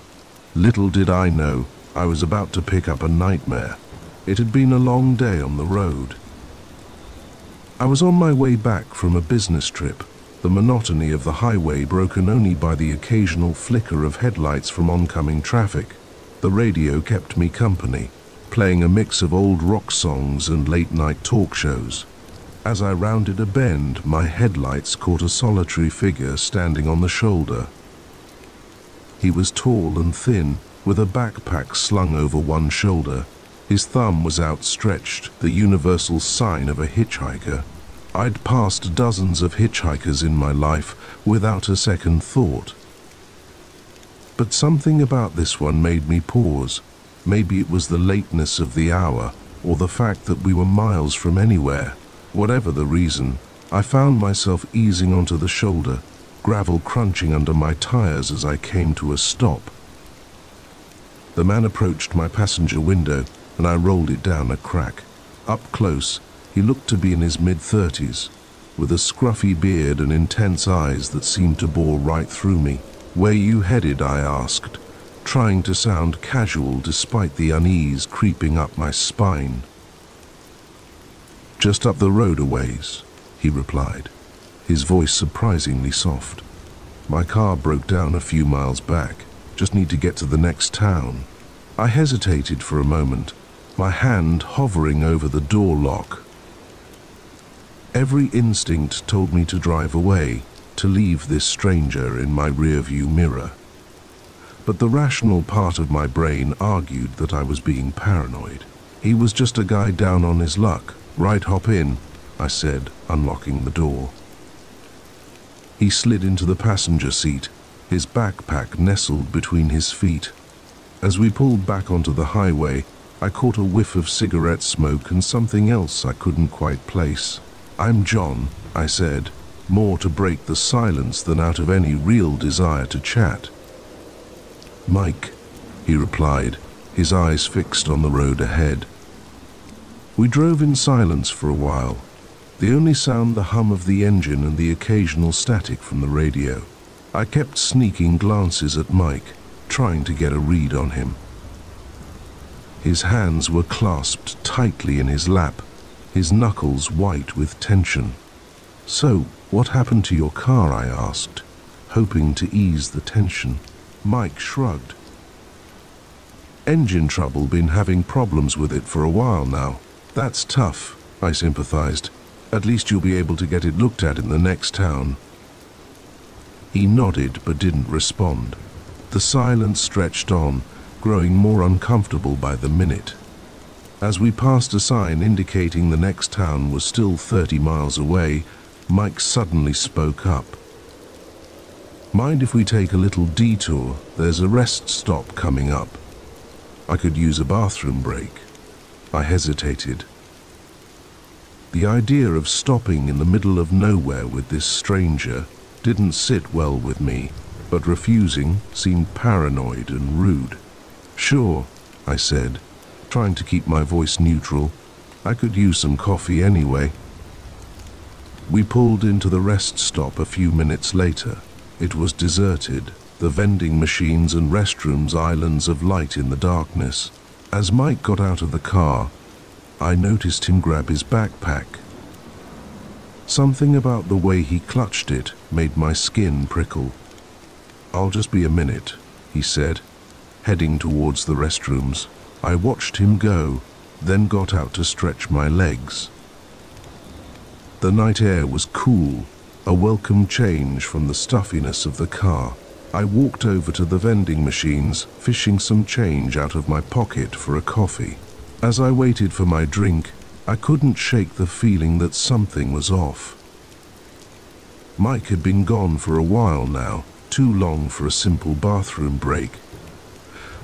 [SPEAKER 1] Little did I know, I was about to pick up a nightmare. It had been a long day on the road. I was on my way back from a business trip, the monotony of the highway broken only by the occasional flicker of headlights from oncoming traffic. The radio kept me company, playing a mix of old rock songs and late-night talk shows. As I rounded a bend, my headlights caught a solitary figure standing on the shoulder. He was tall and thin, with a backpack slung over one shoulder. His thumb was outstretched, the universal sign of a hitchhiker. I'd passed dozens of hitchhikers in my life without a second thought. But something about this one made me pause. Maybe it was the lateness of the hour, or the fact that we were miles from anywhere. Whatever the reason, I found myself easing onto the shoulder, gravel crunching under my tires as I came to a stop. The man approached my passenger window, and I rolled it down a crack. Up close, he looked to be in his mid-30s, with a scruffy beard and intense eyes that seemed to bore right through me. "Where you headed?" I asked, trying to sound casual despite the unease creeping up my spine. "Just up the road a ways," he replied, his voice surprisingly soft. "My car broke down a few miles back. Just need to get to the next town." I hesitated for a moment, my hand hovering over the door lock. Every instinct told me to drive away, to leave this stranger in my rearview mirror. But the rational part of my brain argued that I was being paranoid. "He was just a guy down on his luck. Right, hop in," I said, unlocking the door. He slid into the passenger seat, his backpack nestled between his feet. As we pulled back onto the highway, I caught a whiff of cigarette smoke and something else I couldn't quite place. "I'm John," I said, more to break the silence than out of any real desire to chat. "Mike," he replied, his eyes fixed on the road ahead. We drove in silence for a while, the only sound the hum of the engine and the occasional static from the radio. I kept sneaking glances at Mike, trying to get a read on him. His hands were clasped tightly in his lap, his knuckles white with tension. "So, what happened to your car?" I asked, hoping to ease the tension. Mike shrugged. Engine trouble, been having problems with it for a while now. That's tough, I sympathized. At least you'll be able to get it looked at in the next town. He nodded but didn't respond. The silence stretched on, growing more uncomfortable by the minute. As we passed a sign indicating the next town was still 30 miles away, Mike suddenly spoke up. Mind if we take a little detour? There's a rest stop coming up. I could use a bathroom break. I hesitated. The idea of stopping in the middle of nowhere with this stranger didn't sit well with me, but refusing seemed paranoid and rude. Sure, I said, trying to keep my voice neutral. I could use some coffee anyway. We pulled into the rest stop a few minutes later. It was deserted, the vending machines and restrooms islands of light in the darkness. As Mike got out of the car, I noticed him grab his backpack. Something about the way he clutched it made my skin prickle. "I'll just be a minute," he said, heading towards the restrooms. I watched him go, then got out to stretch my legs. The night air was cool, a welcome change from the stuffiness of the car. I walked over to the vending machines, fishing some change out of my pocket for a coffee. As I waited for my drink, I couldn't shake the feeling that something was off. Mike had been gone for a while now, too long for a simple bathroom break.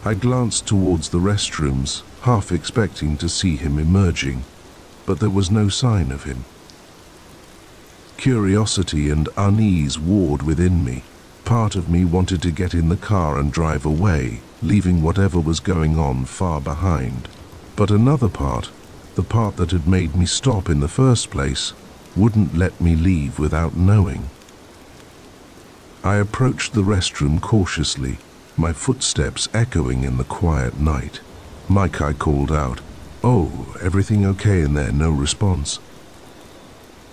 [SPEAKER 1] I glanced towards the restrooms, half expecting to see him emerging, but there was no sign of him. Curiosity and unease warred within me. Part of me wanted to get in the car and drive away, leaving whatever was going on far behind. But another part, the part that had made me stop in the first place, wouldn't let me leave without knowing. I approached the restroom cautiously, my footsteps echoing in the quiet night. "Mike," I called out. "Oh, everything okay in there?" No response.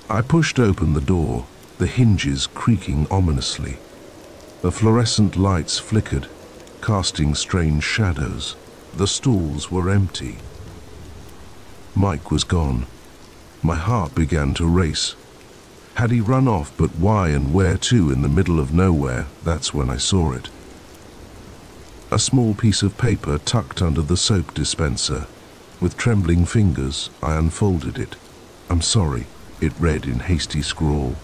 [SPEAKER 1] I pushed open the door, the hinges creaking ominously. The fluorescent lights flickered, casting strange shadows. The stalls were empty. Mike was gone. My heart began to race. Had he run off, but why and where to in the middle of nowhere? That's when I saw it. A small piece of paper tucked under the soap dispenser. With trembling fingers, I unfolded it. "I'm sorry," it read in hasty scrawl.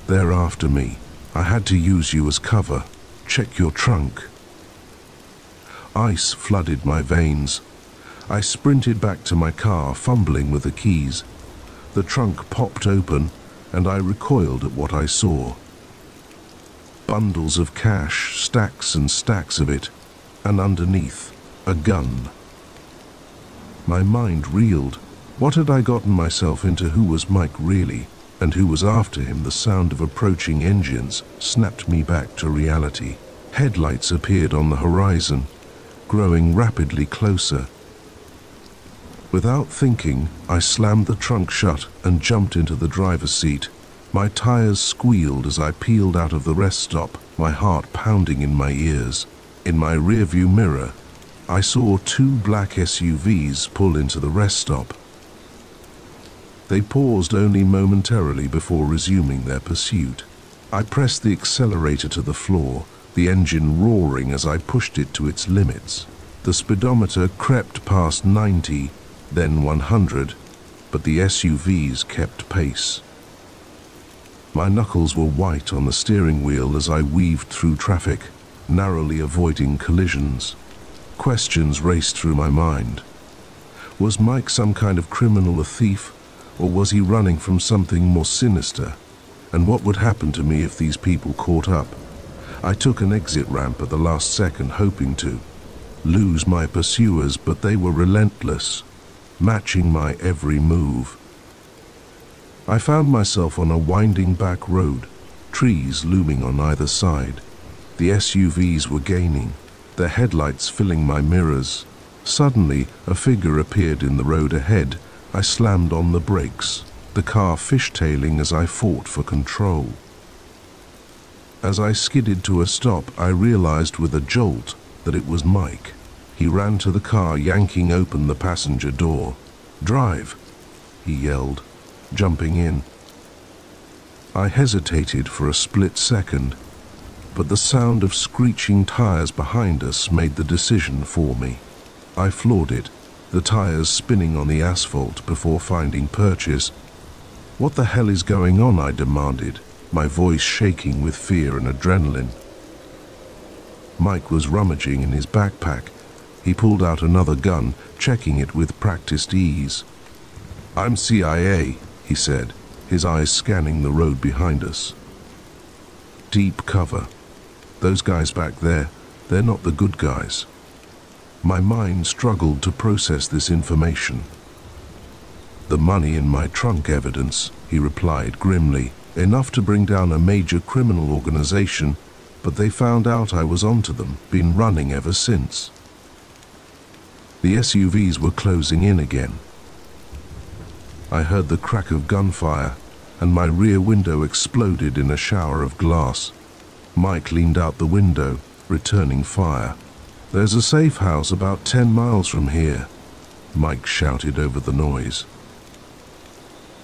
[SPEAKER 1] "They're after me. I had to use you as cover. Check your trunk." Ice flooded my veins. I sprinted back to my car, fumbling with the keys. The trunk popped open, and I recoiled at what I saw. Bundles of cash, stacks and stacks of it, and underneath, a gun. My mind reeled. What had I gotten myself into? Who was Mike really? And who was after him? The sound of approaching engines snapped me back to reality. Headlights appeared on the horizon, growing rapidly closer. Without thinking, I slammed the trunk shut and jumped into the driver's seat. My tires squealed as I peeled out of the rest stop, my heart pounding in my ears. In my rearview mirror, I saw two black SUVs pull into the rest stop. They paused only momentarily before resuming their pursuit. I pressed the accelerator to the floor, the engine roaring as I pushed it to its limits. The speedometer crept past 90, then 100, but the SUVs kept pace. My knuckles were white on the steering wheel as I weaved through traffic, narrowly avoiding collisions. Questions raced through my mind. Was Mike some kind of criminal, a thief? Or was he running from something more sinister? And what would happen to me if these people caught up? I took an exit ramp at the last second, hoping to lose my pursuers, but they were relentless, matching my every move. I found myself on a winding back road, trees looming on either side. The SUVs were gaining, their headlights filling my mirrors. Suddenly, a figure appeared in the road ahead. I slammed on the brakes, the car fishtailing as I fought for control. As I skidded to a stop, I realized with a jolt that it was Mike. He ran to the car, yanking open the passenger door. "Drive," he yelled, jumping in. I hesitated for a split second, but the sound of screeching tires behind us made the decision for me. I floored it, the tires spinning on the asphalt before finding purchase. "What the hell is going on?" I demanded, my voice shaking with fear and adrenaline. Mike was rummaging in his backpack. He pulled out another gun, checking it with practiced ease. "I'm CIA," he said, his eyes scanning the road behind us. "Deep cover. Those guys back there, they're not the good guys." My mind struggled to process this information. "The money in my trunk evidence," he replied grimly, "enough to bring down a major criminal organization, but they found out I was onto them, been running ever since." The SUVs were closing in again. I heard the crack of gunfire, and my rear window exploded in a shower of glass. Mike leaned out the window, returning fire. "There's a safe house about 10 miles from here," Mike shouted over the noise.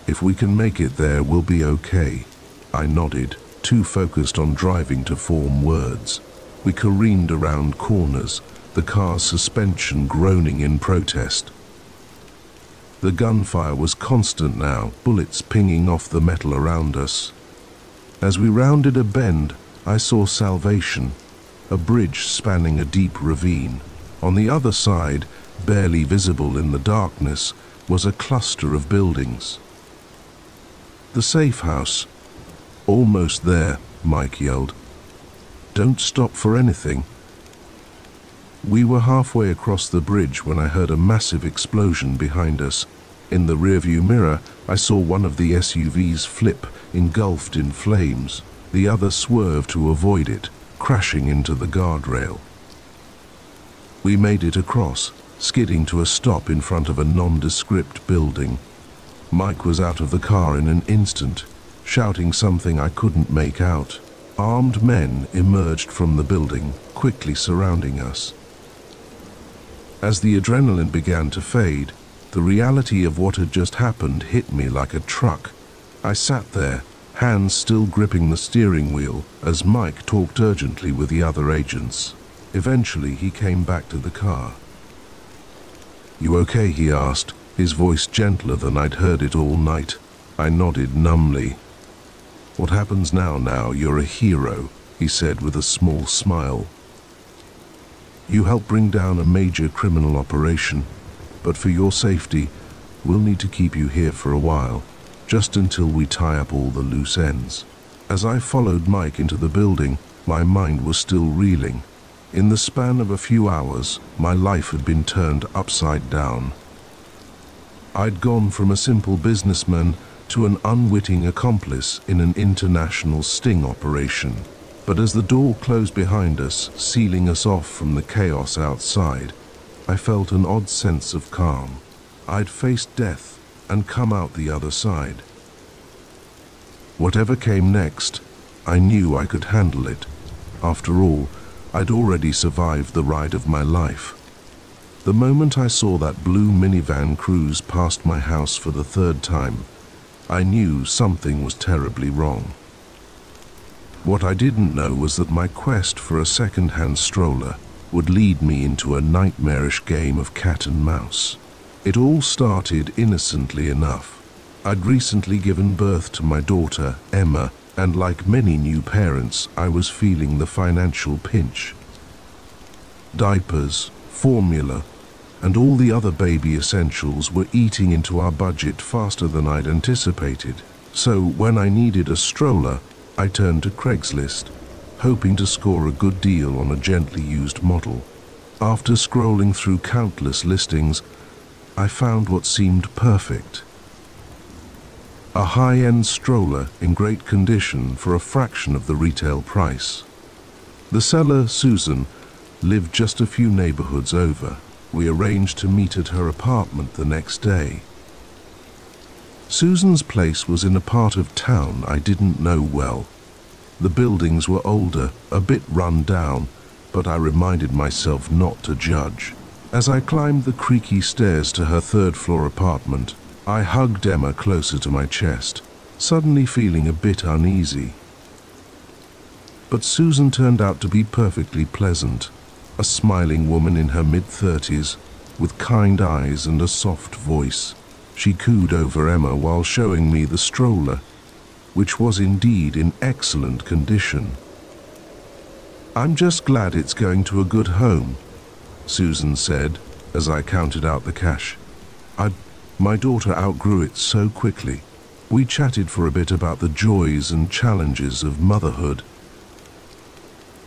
[SPEAKER 1] "If we can make it there, we'll be okay." I nodded, too focused on driving to form words. We careened around corners, the car's suspension groaning in protest. The gunfire was constant now, bullets pinging off the metal around us. As we rounded a bend, I saw salvation, a bridge spanning a deep ravine. On the other side, barely visible in the darkness, was a cluster of buildings. "The safe house." "Almost there," Mike yelled. "Don't stop for anything." We were halfway across the bridge when I heard a massive explosion behind us. In the rearview mirror, I saw one of the SUVs flip, engulfed in flames. The other swerved to avoid it, crashing into the guardrail. We made it across, skidding to a stop in front of a nondescript building. Mike was out of the car in an instant, shouting something I couldn't make out. Armed men emerged from the building, quickly surrounding us. As the adrenaline began to fade, the reality of what had just happened hit me like a truck. I sat there, hands still gripping the steering wheel, as Mike talked urgently with the other agents. Eventually, he came back to the car. "You okay?" he asked, his voice gentler than I'd heard it all night. I nodded numbly. "What happens now? You're a hero," he said with a small smile. "You helped bring down a major criminal operation, but for your safety, we'll need to keep you here for a while, just until we tie up all the loose ends." As I followed Mike into the building, my mind was still reeling. In the span of a few hours, my life had been turned upside down. I'd gone from a simple businessman to an unwitting accomplice in an international sting operation. But as the door closed behind us, sealing us off from the chaos outside, I felt an odd sense of calm. I'd faced death and come out the other side. Whatever came next, I knew I could handle it. After all, I'd already survived the ride of my life. The moment I saw that blue minivan cruise past my house for the third time, I knew something was terribly wrong. What I didn't know was that my quest for a second-hand stroller would lead me into a nightmarish game of cat and mouse. It all started innocently enough. I'd recently given birth to my daughter, Emma, and like many new parents, I was feeling the financial pinch. Diapers, formula, and all the other baby essentials were eating into our budget faster than I'd anticipated. So when I needed a stroller, I turned to Craigslist, hoping to score a good deal on a gently used model. After scrolling through countless listings, I found what seemed perfect. A high-end stroller in great condition for a fraction of the retail price. The seller, Susan, lived just a few neighborhoods over. We arranged to meet at her apartment the next day. Susan's place was in a part of town I didn't know well. The buildings were older, a bit run down, but I reminded myself not to judge. As I climbed the creaky stairs to her third-floor apartment, I hugged Emma closer to my chest, suddenly feeling a bit uneasy. But Susan turned out to be perfectly pleasant, a smiling woman in her mid-30s, with kind eyes and a soft voice. She cooed over Emma while showing me the stroller, which was indeed in excellent condition. "I'm just glad it's going to a good home," Susan said as I counted out the cash. My daughter outgrew it so quickly. We chatted for a bit about the joys and challenges of motherhood.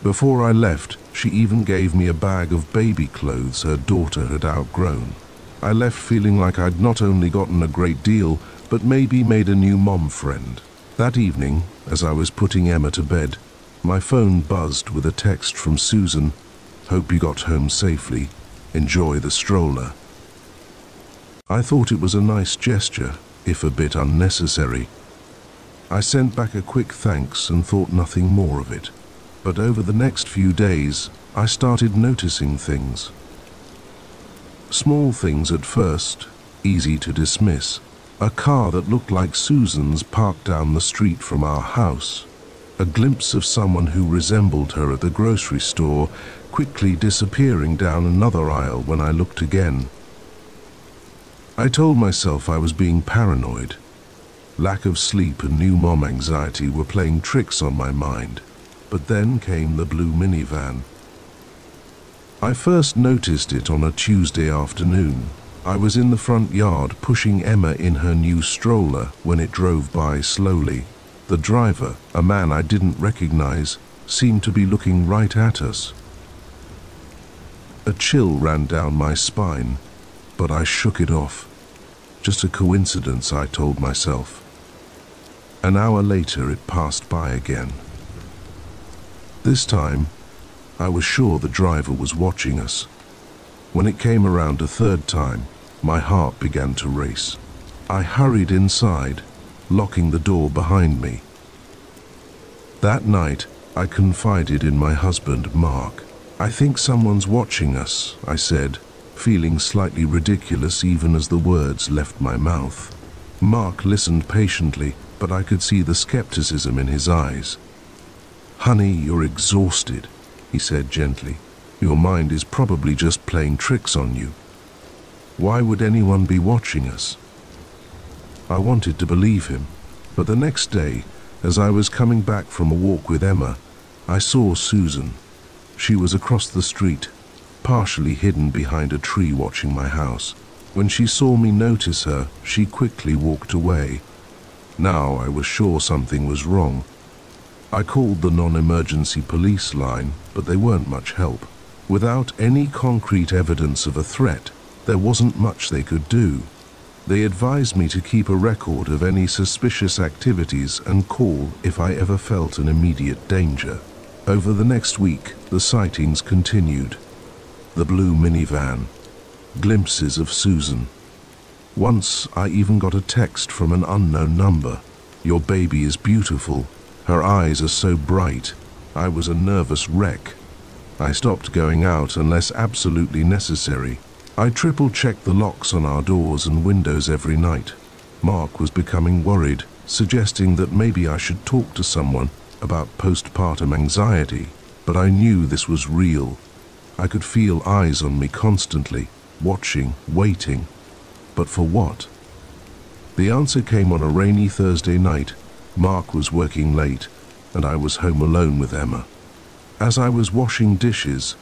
[SPEAKER 1] Before I left, she even gave me a bag of baby clothes her daughter had outgrown. I left feeling like I'd not only gotten a great deal, but maybe made a new mom friend. That evening, as I was putting Emma to bed, my phone buzzed with a text from Susan. "Hope you got home safely. Enjoy the stroller." I thought it was a nice gesture, if a bit unnecessary. I sent back a quick thanks and thought nothing more of it. But over the next few days, I started noticing things. Small things at first, easy to dismiss. A car that looked like Susan's parked down the street from our house. A glimpse of someone who resembled her at the grocery store, quickly disappearing down another aisle when I looked again. I told myself I was being paranoid. Lack of sleep and new mom anxiety were playing tricks on my mind. But then came the blue minivan. I first noticed it on a Tuesday afternoon. I was in the front yard pushing Emma in her new stroller when it drove by slowly. The driver, a man I didn't recognize, seemed to be looking right at us. A chill ran down my spine, but I shook it off. Just a coincidence, I told myself. An hour later, it passed by again. This time, I was sure the driver was watching us. When it came around a third time, my heart began to race. I hurried inside, locking the door behind me. That night, I confided in my husband, Mark. "I think someone's watching us," I said, feeling slightly ridiculous even as the words left my mouth. Mark listened patiently, but I could see the skepticism in his eyes. "Honey, you're exhausted," he said gently. "Your mind is probably just playing tricks on you. Why would anyone be watching us?" I wanted to believe him, but the next day, as I was coming back from a walk with Emma, I saw Susan. She was across the street, partially hidden behind a tree watching my house. When she saw me notice her, she quickly walked away. Now I was sure something was wrong. I called the non-emergency police line, but they weren't much help. Without any concrete evidence of a threat, there wasn't much they could do. They advised me to keep a record of any suspicious activities and call if I ever felt an immediate danger. Over the next week, the sightings continued. The blue minivan, glimpses of Susan. Once, I even got a text from an unknown number. "Your baby is beautiful. Her eyes are so bright." I was a nervous wreck. I stopped going out unless absolutely necessary. I triple-checked the locks on our doors and windows every night. Mark was becoming worried, suggesting that maybe I should talk to someone about postpartum anxiety, but I knew this was real. I could feel eyes on me constantly, watching, waiting. But for what? The answer came on a rainy Thursday night. Mark was working late, and I was home alone with Emma. As I was washing dishes,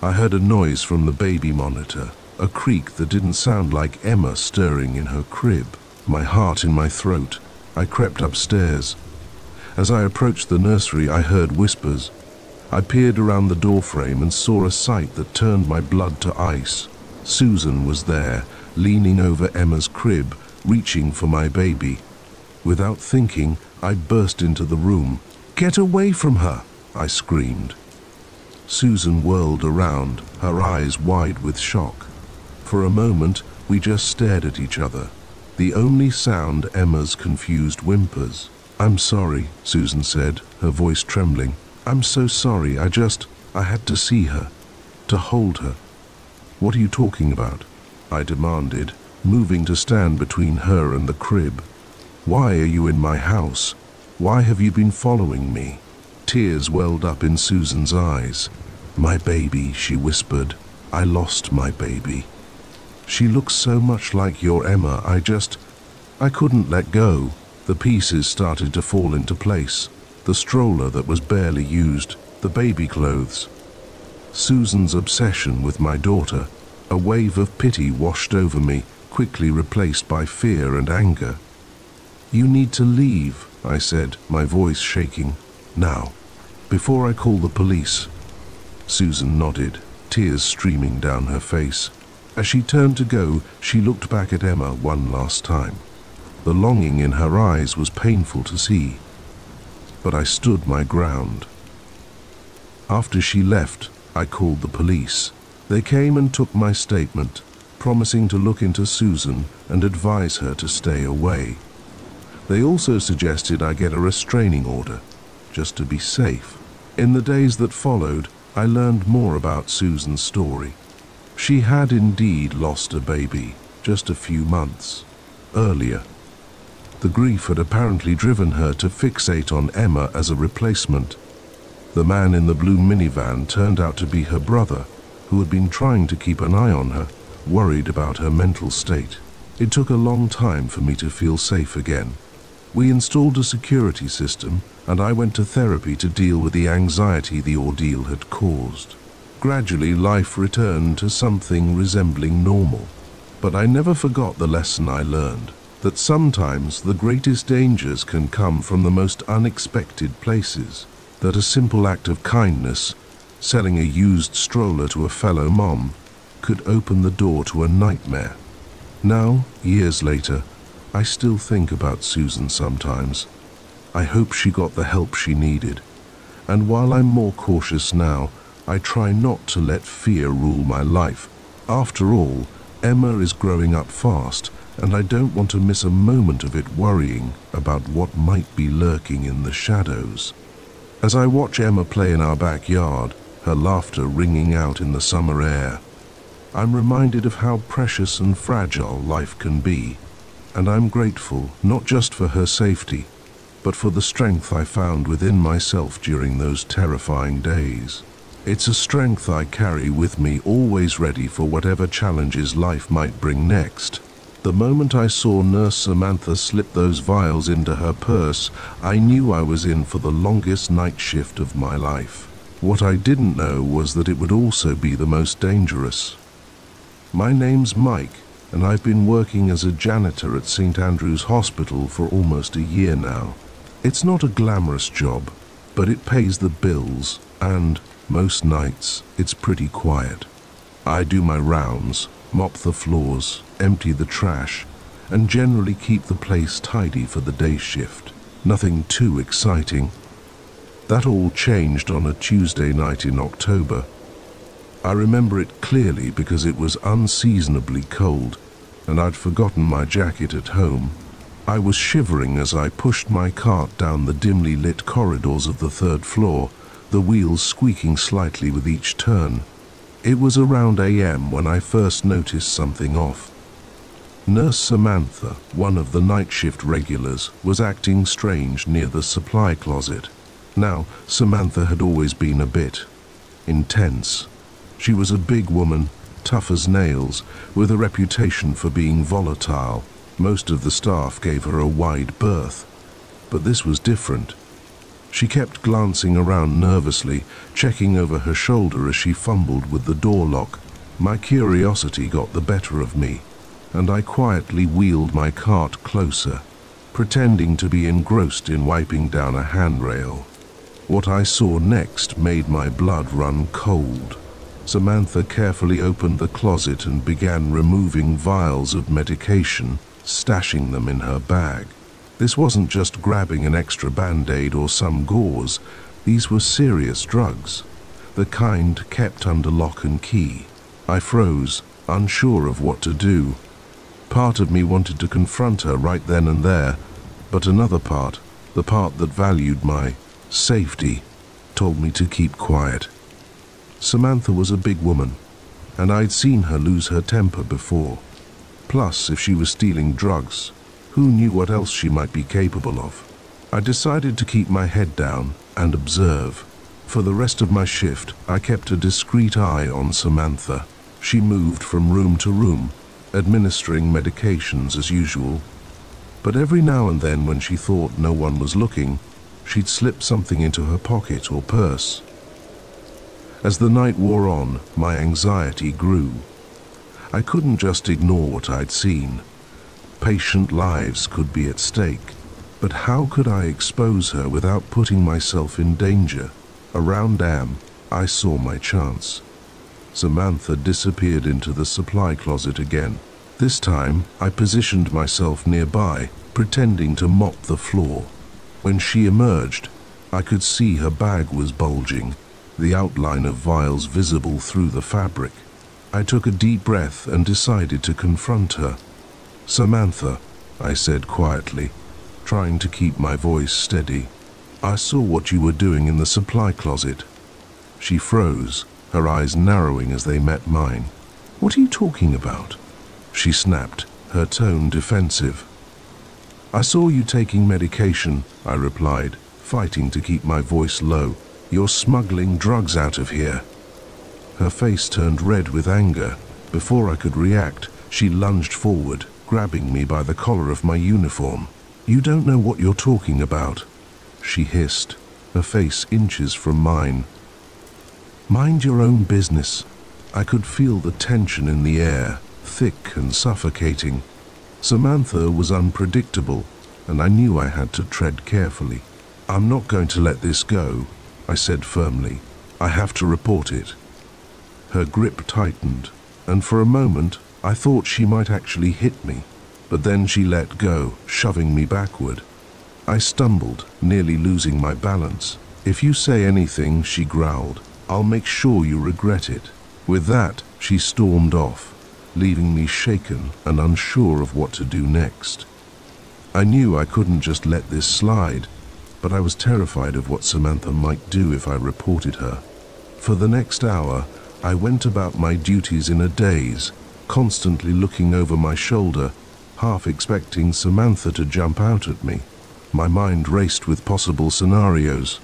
[SPEAKER 1] I heard a noise from the baby monitor, a creak that didn't sound like Emma stirring in her crib. My heart in my throat, I crept upstairs. As I approached the nursery, I heard whispers. I peered around the doorframe and saw a sight that turned my blood to ice. Susan was there, leaning over Emma's crib, reaching for my baby. Without thinking, I burst into the room. "Get away from her!" I screamed. Susan whirled around, her eyes wide with shock. For a moment, we just stared at each other. The only sound Emma's confused whimpers. "I'm sorry," Susan said, her voice trembling. "I'm so sorry, I had to see her, to hold her." "What are you talking about?" I demanded, moving to stand between her and the crib. "Why are you in my house? Why have you been following me?" Tears welled up in Susan's eyes. "My baby," she whispered. "I lost my baby. She looks so much like your Emma. I couldn't let go." The pieces started to fall into place. The stroller that was barely used, the baby clothes. Susan's obsession with my daughter. A wave of pity washed over me, quickly replaced by fear and anger. "You need to leave," I said, my voice shaking. "Now, before I call the police." Susan nodded, tears streaming down her face. As she turned to go, she looked back at Emma one last time. The longing in her eyes was painful to see. But I stood my ground. After she left, I called the police. They came and took my statement, promising to look into Susan and advise her to stay away. They also suggested I get a restraining order, just to be safe. In the days that followed, I learned more about Susan's story. She had indeed lost a baby, just a few months earlier. The grief had apparently driven her to fixate on Emma as a replacement. The man in the blue minivan turned out to be her brother, who had been trying to keep an eye on her, worried about her mental state. It took a long time for me to feel safe again. We installed a security system, and I went to therapy to deal with the anxiety the ordeal had caused. Gradually, life returned to something resembling normal. But I never forgot the lesson I learned, that sometimes the greatest dangers can come from the most unexpected places, that a simple act of kindness, selling a used stroller to a fellow mom, could open the door to a nightmare. Now, years later, I still think about Susan sometimes. I hope she got the help she needed. And while I'm more cautious now, I try not to let fear rule my life. After all, Emma is growing up fast, and I don't want to miss a moment of it worrying about what might be lurking in the shadows. As I watch Emma play in our backyard, her laughter ringing out in the summer air, I'm reminded of how precious and fragile life can be, and I'm grateful not just for her safety, but for the strength I found within myself during those terrifying days. It's a strength I carry with me, always ready for whatever challenges life might bring next. The moment I saw Nurse Samantha slip those vials into her purse, I knew I was in for the longest night shift of my life. What I didn't know was that it would also be the most dangerous. My name's Mike, and I've been working as a janitor at St. Andrew's Hospital for almost a year now. It's not a glamorous job, but it pays the bills, and most nights it's pretty quiet. I do my rounds, mop the floors, empty the trash, and generally keep the place tidy for the day shift. Nothing too exciting. That all changed on a Tuesday night in October. I remember it clearly because it was unseasonably cold, and I'd forgotten my jacket at home. I was shivering as I pushed my cart down the dimly lit corridors of the third floor, the wheels squeaking slightly with each turn. It was around AM when I first noticed something off. Nurse Samantha, one of the night shift regulars, was acting strange near the supply closet. Now, Samantha had always been a bit intense. She was a big woman, tough as nails, with a reputation for being volatile. Most of the staff gave her a wide berth, but this was different. She kept glancing around nervously, checking over her shoulder as she fumbled with the door lock. My curiosity got the better of me, and I quietly wheeled my cart closer, pretending to be engrossed in wiping down a handrail. What I saw next made my blood run cold. Samantha carefully opened the closet and began removing vials of medication, stashing them in her bag. This wasn't just grabbing an extra band-aid or some gauze. These were serious drugs, the kind kept under lock and key. I froze, unsure of what to do. Part of me wanted to confront her right then and there, but another part, the part that valued my safety, told me to keep quiet. Samantha was a big woman, and I'd seen her lose her temper before. Plus, if she was stealing drugs, who knew what else she might be capable of? I decided to keep my head down and observe. For the rest of my shift, I kept a discreet eye on Samantha. She moved from room to room, administering medications as usual. But every now and then, when she thought no one was looking, she'd slip something into her pocket or purse. As the night wore on, my anxiety grew. I couldn't just ignore what I'd seen. Patient lives could be at stake. But how could I expose her without putting myself in danger? Around Am, I saw my chance. Samantha disappeared into the supply closet again. This time, I positioned myself nearby, pretending to mop the floor. When she emerged, I could see her bag was bulging, the outline of vials visible through the fabric. I took a deep breath and decided to confront her. "Samantha," I said quietly, trying to keep my voice steady, "I saw what you were doing in the supply closet." She froze, her eyes narrowing as they met mine. "What are you talking about?" she snapped, her tone defensive. "I saw you taking medication," I replied, fighting to keep my voice low. "You're smuggling drugs out of here." Her face turned red with anger. Before I could react, she lunged forward, grabbing me by the collar of my uniform. "You don't know what you're talking about," she hissed, her face inches from mine. "Mind your own business." I could feel the tension in the air, thick and suffocating. Samantha was unpredictable, and I knew I had to tread carefully. "I'm not going to let this go," I said firmly. "I have to report it." Her grip tightened, and for a moment I thought she might actually hit me. But then she let go, shoving me backward. I stumbled, nearly losing my balance. "If you say anything," she growled, "I'll make sure you regret it." With that, she stormed off, leaving me shaken and unsure of what to do next. I knew I couldn't just let this slide, but I was terrified of what Samantha might do if I reported her. For the next hour, I went about my duties in a daze, constantly looking over my shoulder, half expecting Samantha to jump out at me. My mind raced with possible scenarios.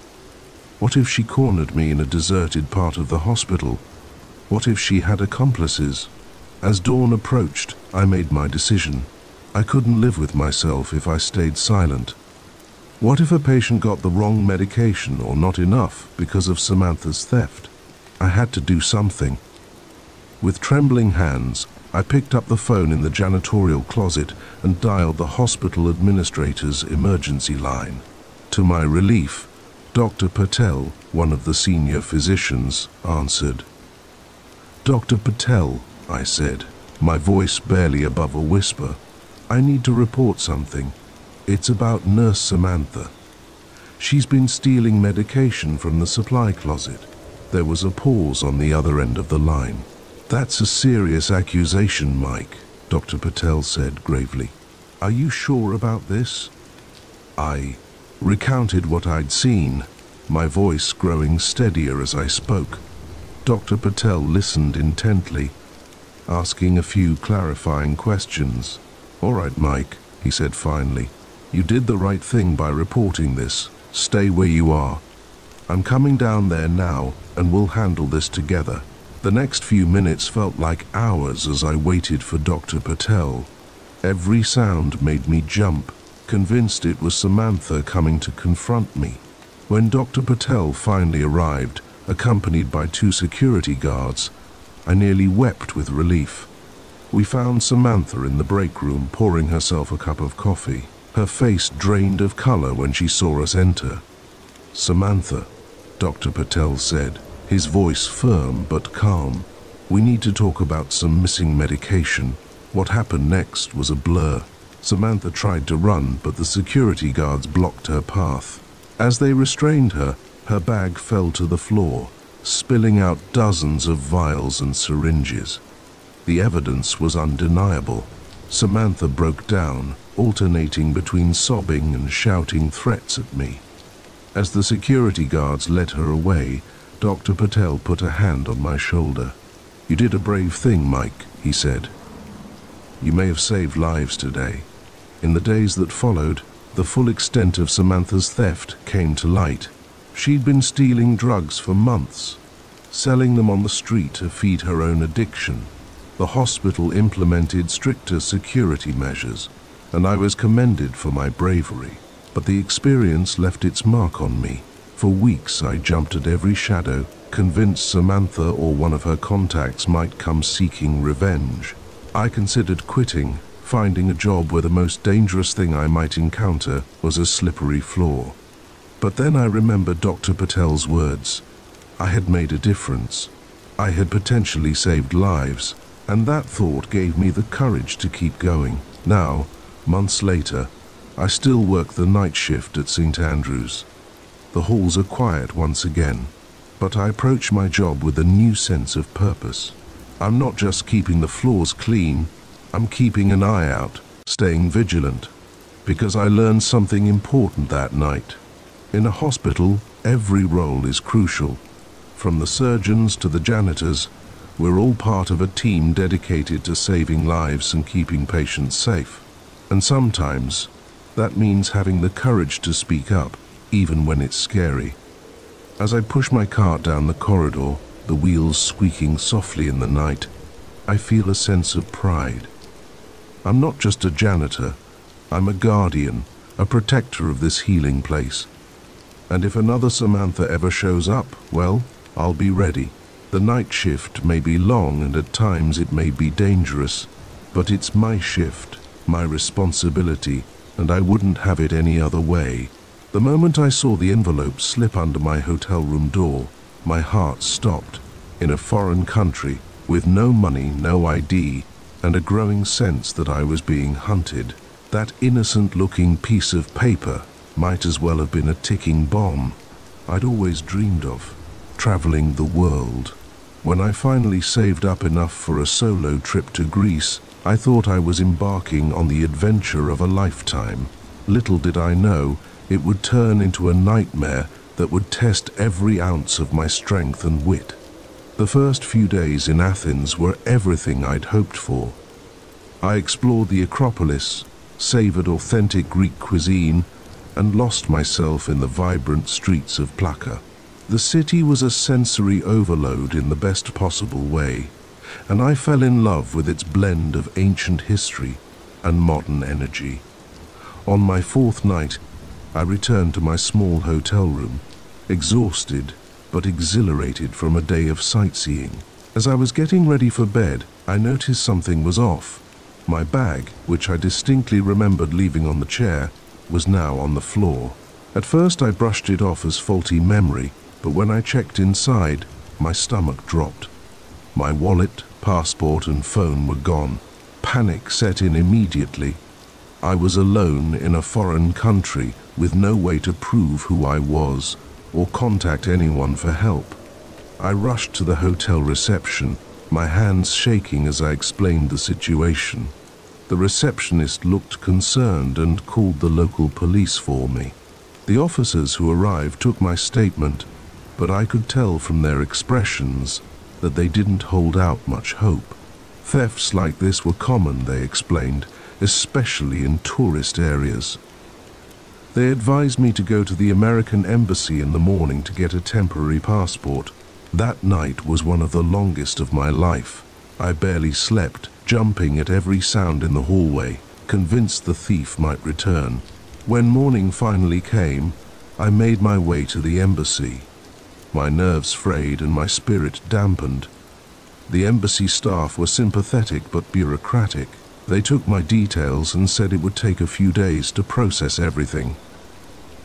[SPEAKER 1] What if she cornered me in a deserted part of the hospital? What if she had accomplices? As dawn approached, I made my decision. I couldn't live with myself if I stayed silent. What if a patient got the wrong medication or not enough because of Samantha's theft? I had to do something. With trembling hands, I picked up the phone in the janitorial closet and dialed the hospital administrator's emergency line. To my relief, Dr. Patel, one of the senior physicians, answered. "Dr. Patel," I said, my voice barely above a whisper, "I need to report something. It's about Nurse Samantha. She's been stealing medication from the supply closet." There was a pause on the other end of the line. "That's a serious accusation, Mike," Dr. Patel said gravely. "Are you sure about this?" I recounted what I'd seen, my voice growing steadier as I spoke. Dr. Patel listened intently, asking a few clarifying questions. "All right, Mike," he said finally. "You did the right thing by reporting this. Stay where you are. I'm coming down there now, and we'll handle this together." The next few minutes felt like hours as I waited for Dr. Patel. Every sound made me jump, convinced it was Samantha coming to confront me. When Dr. Patel finally arrived, accompanied by 2 security guards, I nearly wept with relief. We found Samantha in the break room pouring herself a cup of coffee. Her face drained of color when she saw us enter. "Samantha," Dr. Patel said, his voice firm but calm, "we need to talk about some missing medication." What happened next was a blur. Samantha tried to run, but the security guards blocked her path. As they restrained her, her bag fell to the floor, spilling out dozens of vials and syringes. The evidence was undeniable. Samantha broke down, alternating between sobbing and shouting threats at me. As the security guards led her away, Dr. Patel put a hand on my shoulder. "You did a brave thing, Mike," he said. "You may have saved lives today." In the days that followed, the full extent of Samantha's theft came to light. She'd been stealing drugs for months, selling them on the street to feed her own addiction. The hospital implemented stricter security measures, and I was commended for my bravery. But the experience left its mark on me. For weeks I jumped at every shadow, convinced Samantha or one of her contacts might come seeking revenge. I considered quitting, finding a job where the most dangerous thing I might encounter was a slippery floor. But then I remembered Dr. Patel's words. I had made a difference. I had potentially saved lives, and that thought gave me the courage to keep going. Now, months later, I still work the night shift at St. Andrews. The halls are quiet once again, but I approach my job with a new sense of purpose. I'm not just keeping the floors clean, I'm keeping an eye out, staying vigilant, because I learned something important that night. In a hospital, every role is crucial. From the surgeons to the janitors, we're all part of a team dedicated to saving lives and keeping patients safe. And sometimes, that means having the courage to speak up, even when it's scary. As I push my cart down the corridor, the wheels squeaking softly in the night, I feel a sense of pride. I'm not just a janitor, I'm a guardian, a protector of this healing place. And if another Samantha ever shows up, well, I'll be ready. The night shift may be long and at times it may be dangerous, but it's my shift, my responsibility, and I wouldn't have it any other way. The moment I saw the envelope slip under my hotel room door, my heart stopped. In a foreign country, with no money, no ID, and a growing sense that I was being hunted, that innocent-looking piece of paper might as well have been a ticking bomb I'd always dreamed of, traveling the world. When I finally saved up enough for a solo trip to Greece, I thought I was embarking on the adventure of a lifetime. Little did I know it would turn into a nightmare that would test every ounce of my strength and wit. The first few days in Athens were everything I'd hoped for. I explored the Acropolis, savored authentic Greek cuisine, and lost myself in the vibrant streets of Plaka. The city was a sensory overload in the best possible way, and I fell in love with its blend of ancient history and modern energy. On my fourth night, I returned to my small hotel room, exhausted but exhilarated from a day of sightseeing. As I was getting ready for bed, I noticed something was off. My bag, which I distinctly remembered leaving on the chair, was now on the floor. At first I brushed it off as faulty memory, but when I checked inside, my stomach dropped. My wallet, passport, and phone were gone. Panic set in immediately. I was alone in a foreign country with no way to prove who I was or contact anyone for help. I rushed to the hotel reception, my hands shaking as I explained the situation. The receptionist looked concerned and called the local police for me. The officers who arrived took my statement, but I could tell from their expressions that they didn't hold out much hope. Thefts like this were common, they explained, especially in tourist areas. They advised me to go to the American embassy in the morning to get a temporary passport. That night was one of the longest of my life. I barely slept, jumping at every sound in the hallway, convinced the thief might return. When morning finally came, I made my way to the embassy. My nerves frayed and my spirit dampened. The embassy staff were sympathetic but bureaucratic. They took my details and said it would take a few days to process everything.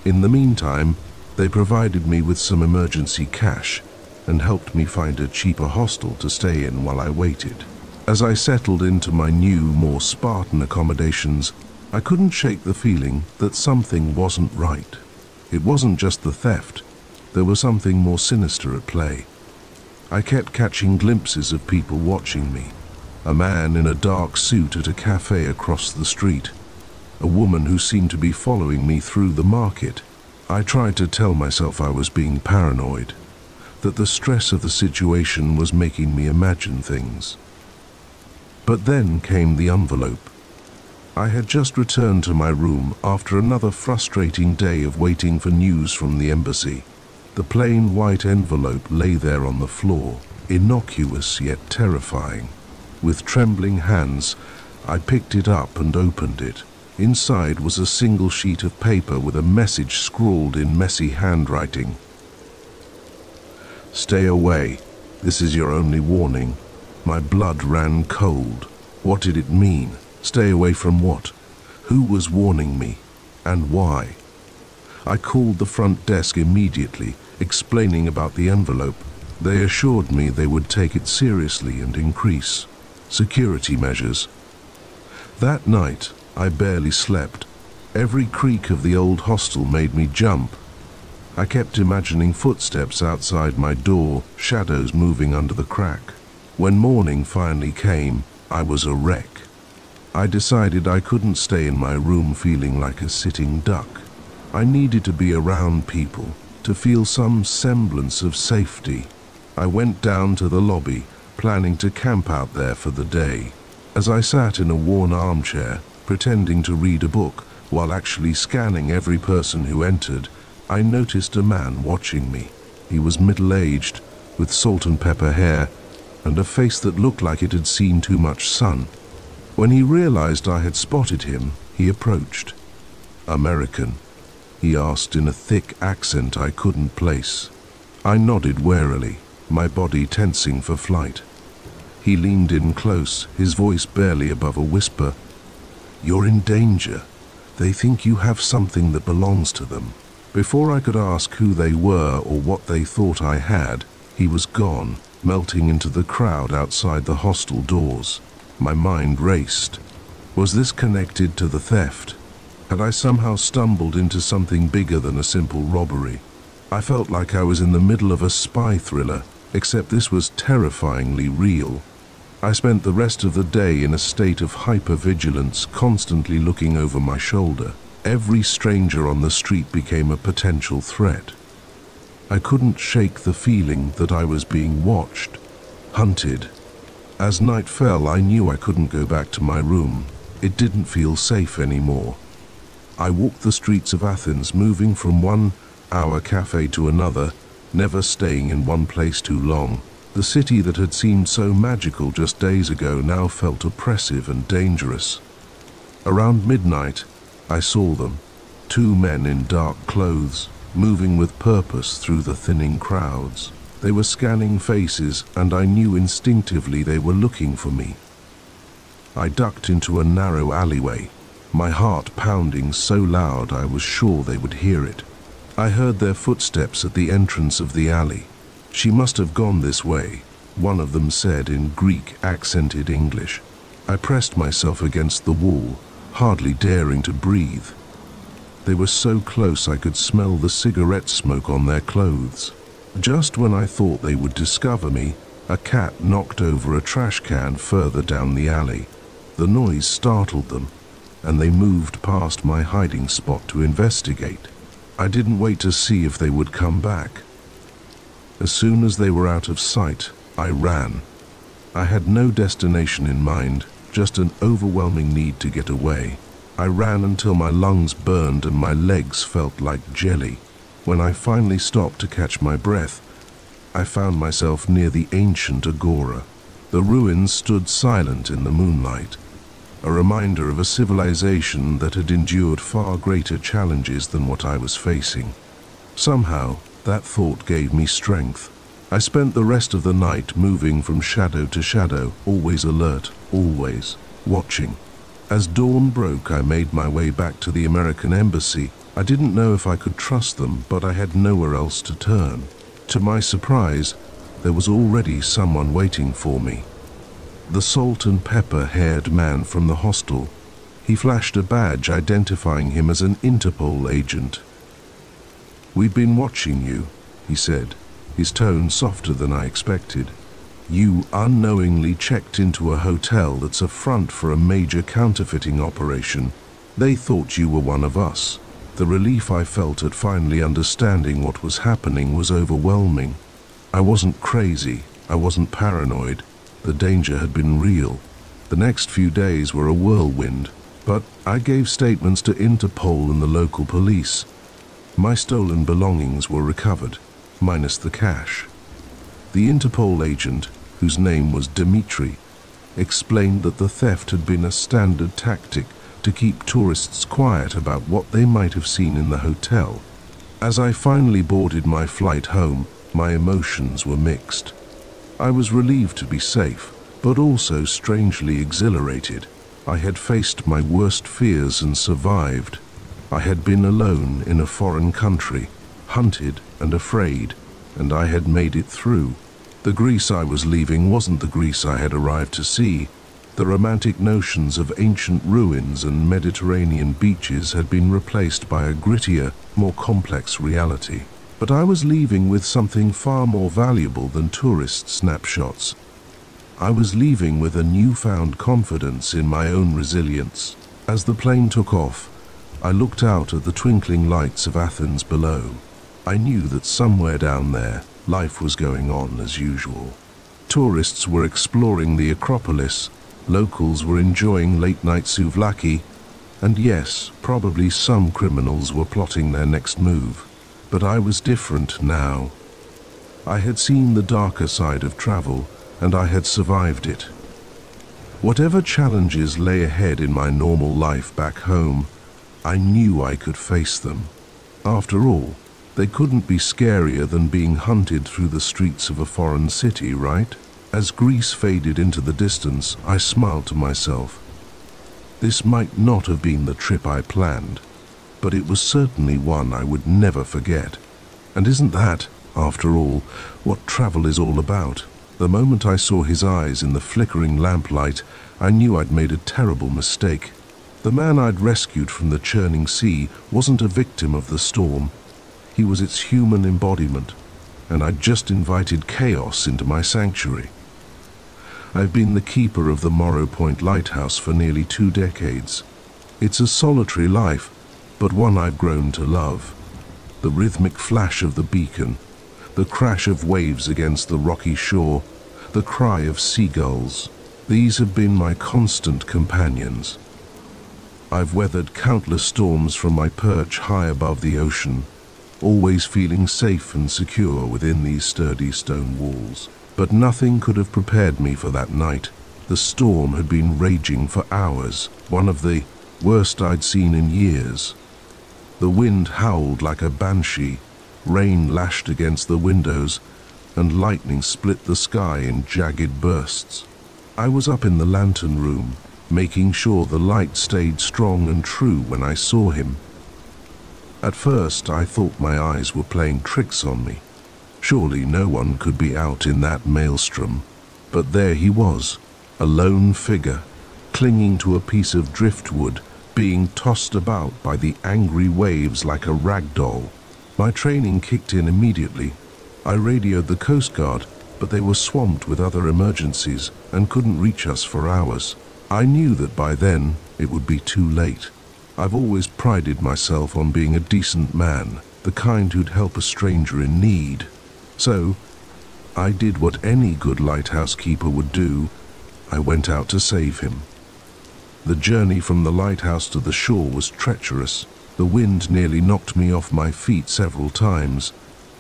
[SPEAKER 1] In the meantime, they provided me with some emergency cash and helped me find a cheaper hostel to stay in while I waited. As I settled into my new, more Spartan accommodations, I couldn't shake the feeling that something wasn't right. It wasn't just the theft. There was something more sinister at play. I kept catching glimpses of people watching me. A man in a dark suit at a cafe across the street. A woman who seemed to be following me through the market. I tried to tell myself I was being paranoid. that the stress of the situation was making me imagine things. But then came the envelope. I had just returned to my room after another frustrating day of waiting for news from the embassy. The plain white envelope lay there on the floor, innocuous yet terrifying. With trembling hands, I picked it up and opened it. Inside was a single sheet of paper with a message scrawled in messy handwriting. "Stay away. This is your only warning." My blood ran cold. What did it mean? Stay away from what? Who was warning me? And why? I called the front desk immediately, explaining about the envelope. They assured me they would take it seriously and increase security measures. That night, I barely slept. Every creak of the old hostel made me jump. I kept imagining footsteps outside my door, shadows moving under the crack. When morning finally came, I was a wreck. I decided I couldn't stay in my room feeling like a sitting duck. I needed to be around people, to feel some semblance of safety. I went down to the lobby, planning to camp out there for the day. As I sat in a worn armchair, pretending to read a book while actually scanning every person who entered, I noticed a man watching me. He was middle-aged, with salt and pepper hair, and a face that looked like it had seen too much sun. When he realized I had spotted him, he approached. "American?" he asked in a thick accent I couldn't place. I nodded warily, my body tensing for flight. He leaned in close, his voice barely above a whisper. "You're in danger. They think you have something that belongs to them." Before I could ask who they were or what they thought I had, he was gone, melting into the crowd outside the hostel doors. My mind raced. Was this connected to the theft? Had I somehow stumbled into something bigger than a simple robbery? I felt like I was in the middle of a spy thriller, except this was terrifyingly real. I spent the rest of the day in a state of hypervigilance, constantly looking over my shoulder. Every stranger on the street became a potential threat. I couldn't shake the feeling that I was being watched, hunted. As night fell, I knew I couldn't go back to my room. It didn't feel safe anymore. I walked the streets of Athens, moving from one-hour cafe to another, never staying in one place too long. The city that had seemed so magical just days ago now felt oppressive and dangerous. Around midnight, I saw them, two men in dark clothes, moving with purpose through the thinning crowds. They were scanning faces, and I knew instinctively they were looking for me. I ducked into a narrow alleyway, my heart pounding so loud I was sure they would hear it. I heard their footsteps at the entrance of the alley. "She must have gone this way," one of them said in Greek accented English. I pressed myself against the wall, hardly daring to breathe. They were so close I could smell the cigarette smoke on their clothes. Just when I thought they would discover me, a cat knocked over a trash can further down the alley. The noise startled them, and they moved past my hiding spot to investigate. I didn't wait to see if they would come back. As soon as they were out of sight, I ran. I had no destination in mind, just an overwhelming need to get away. I ran until my lungs burned and my legs felt like jelly. When I finally stopped to catch my breath, I found myself near the ancient agora. The ruins stood silent in the moonlight, a reminder of a civilization that had endured far greater challenges than what I was facing. Somehow, that thought gave me strength. I spent the rest of the night moving from shadow to shadow, always alert, always watching. As dawn broke, I made my way back to the American embassy. I didn't know if I could trust them, but I had nowhere else to turn. To my surprise, there was already someone waiting for me. The salt and pepper-haired man from the hostel. He flashed a badge identifying him as an Interpol agent. "We've been watching you," he said, his tone softer than I expected. "You unknowingly checked into a hotel that's a front for a major counterfeiting operation. They thought you were one of us." The relief I felt at finally understanding what was happening was overwhelming. I wasn't crazy, I wasn't paranoid. The danger had been real. The next few days were a whirlwind, but I gave statements to Interpol and the local police. My stolen belongings were recovered, minus the cash. The Interpol agent, whose name was Dmitri, explained that the theft had been a standard tactic to keep tourists quiet about what they might have seen in the hotel. As I finally boarded my flight home, my emotions were mixed. I was relieved to be safe, but also strangely exhilarated. I had faced my worst fears and survived. I had been alone in a foreign country, hunted and afraid, and I had made it through. The Greece I was leaving wasn't the Greece I had arrived to see. The romantic notions of ancient ruins and Mediterranean beaches had been replaced by a grittier, more complex reality. But I was leaving with something far more valuable than tourist snapshots. I was leaving with a newfound confidence in my own resilience. As the plane took off, I looked out at the twinkling lights of Athens below. I knew that somewhere down there, life was going on as usual. Tourists were exploring the Acropolis, locals were enjoying late-night souvlaki, and yes, probably some criminals were plotting their next move. But I was different now. I had seen the darker side of travel, and I had survived it. Whatever challenges lay ahead in my normal life back home, I knew I could face them. After all, they couldn't be scarier than being hunted through the streets of a foreign city, right? As Greece faded into the distance, I smiled to myself. This might not have been the trip I planned, but it was certainly one I would never forget. And isn't that, after all, what travel is all about? The moment I saw his eyes in the flickering lamplight, I knew I'd made a terrible mistake. The man I'd rescued from the churning sea wasn't a victim of the storm. He was its human embodiment, and I'd just invited chaos into my sanctuary. I've been the keeper of the Morrow Point Lighthouse for nearly 2 decades. It's a solitary life, but one I've grown to love. The rhythmic flash of the beacon, the crash of waves against the rocky shore, the cry of seagulls, these have been my constant companions. I've weathered countless storms from my perch high above the ocean, always feeling safe and secure within these sturdy stone walls. But nothing could have prepared me for that night. The storm had been raging for hours, one of the worst I'd seen in years. The wind howled like a banshee, rain lashed against the windows, and lightning split the sky in jagged bursts. I was up in the lantern room, making sure the light stayed strong and true when I saw him. At first, I thought my eyes were playing tricks on me. Surely no one could be out in that maelstrom. But there he was, a lone figure, clinging to a piece of driftwood, being tossed about by the angry waves like a rag doll. My training kicked in immediately. I radioed the Coast Guard, but they were swamped with other emergencies and couldn't reach us for hours. I knew that by then it would be too late. I've always prided myself on being a decent man, the kind who'd help a stranger in need. So, I did what any good lighthouse keeper would do. I went out to save him. The journey from the lighthouse to the shore was treacherous. The wind nearly knocked me off my feet several times,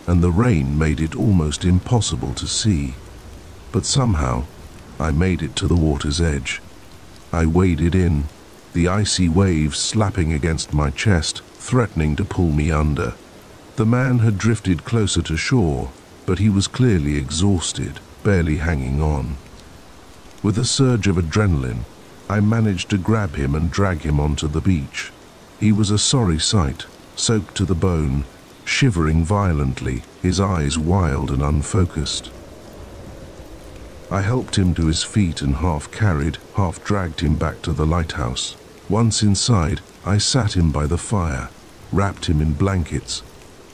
[SPEAKER 1] and the rain made it almost impossible to see. But somehow, I made it to the water's edge. I waded in, the icy waves slapping against my chest, threatening to pull me under. The man had drifted closer to shore, but he was clearly exhausted, barely hanging on. With a surge of adrenaline, I managed to grab him and drag him onto the beach. He was a sorry sight, soaked to the bone, shivering violently, his eyes wild and unfocused. I helped him to his feet and half-carried, half-dragged him back to the lighthouse. Once inside, I sat him by the fire, wrapped him in blankets,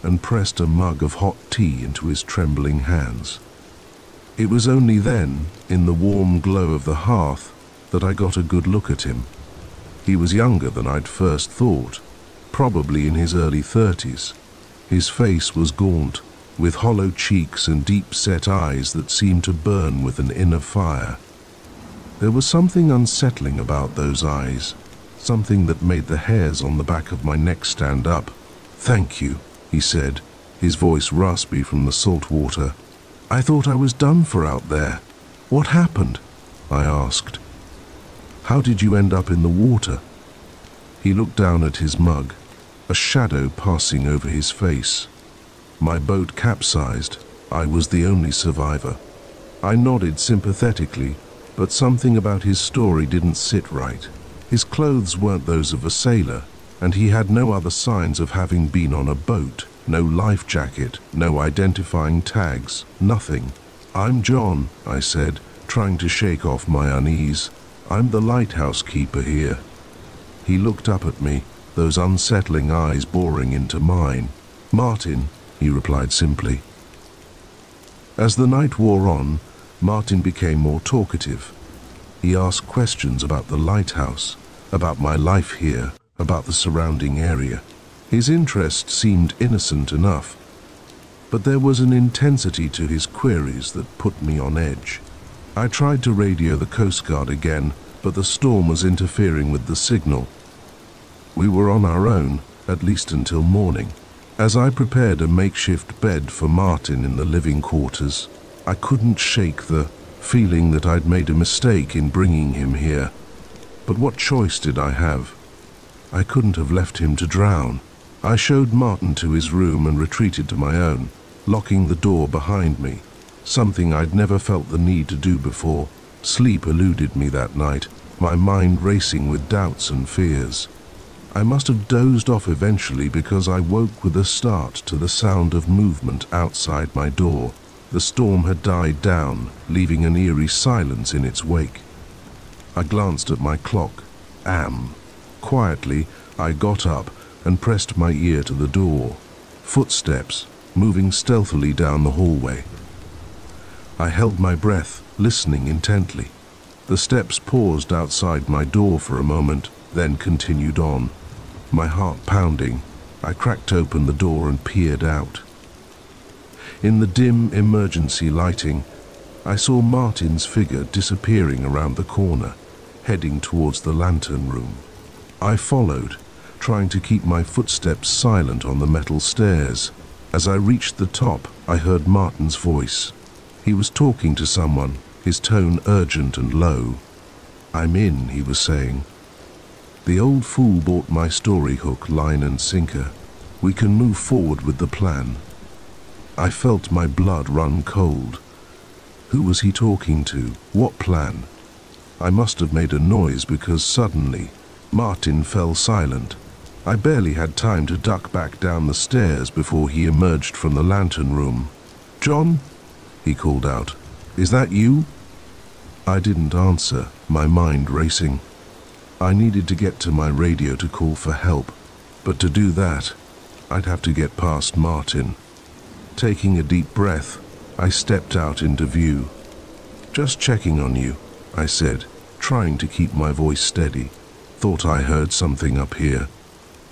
[SPEAKER 1] and pressed a mug of hot tea into his trembling hands. It was only then, in the warm glow of the hearth, that I got a good look at him. He was younger than I'd first thought, probably in his early 30s. His face was gaunt, with hollow cheeks and deep-set eyes that seemed to burn with an inner fire. There was something unsettling about those eyes, something that made the hairs on the back of my neck stand up. "Thank you," he said, his voice raspy from the salt water. "I thought I was done for out there. What happened?" I asked. "How did you end up in the water?" He looked down at his mug, a shadow passing over his face. "My boat capsized. I was the only survivor." I nodded sympathetically, but something about his story didn't sit right. His clothes weren't those of a sailor, and he had no other signs of having been on a boat. No life jacket, no identifying tags, nothing. "I'm John," I said, trying to shake off my unease. "I'm the lighthouse keeper here." He looked up at me, those unsettling eyes boring into mine. "Martin," he replied simply. As the night wore on, Martin became more talkative. He asked questions about the lighthouse, about my life here, about the surrounding area. His interest seemed innocent enough, but there was an intensity to his queries that put me on edge. I tried to radio the Coast Guard again, but the storm was interfering with the signal. We were on our own, at least until morning. As I prepared a makeshift bed for Martin in the living quarters, I couldn't shake the feeling that I'd made a mistake in bringing him here. But what choice did I have? I couldn't have left him to drown. I showed Martin to his room and retreated to my own, locking the door behind me, something I'd never felt the need to do before. Sleep eluded me that night, my mind racing with doubts and fears. I must have dozed off eventually because I woke with a start to the sound of movement outside my door. The storm had died down, leaving an eerie silence in its wake. I glanced at my clock. Quietly, I got up and pressed my ear to the door. Footsteps, moving stealthily down the hallway. I held my breath, listening intently. The steps paused outside my door for a moment, then continued on. My heart pounding, I cracked open the door and peered out. In the dim emergency lighting, I saw Martin's figure disappearing around the corner, heading towards the lantern room. I followed, trying to keep my footsteps silent on the metal stairs. As I reached the top, I heard Martin's voice. He was talking to someone, his tone urgent and low. "I'm in," he was saying. "The old fool bought my story hook, line and sinker. We can move forward with the plan." I felt my blood run cold. Who was he talking to? What plan? I must have made a noise because suddenly, Martin fell silent. I barely had time to duck back down the stairs before he emerged from the lantern room. "John?" he called out. "Is that you?" I didn't answer, my mind racing. I needed to get to my radio to call for help, but to do that, I'd have to get past Martin. Taking a deep breath, I stepped out into view. "Just checking on you," I said, trying to keep my voice steady. "Thought I heard something up here."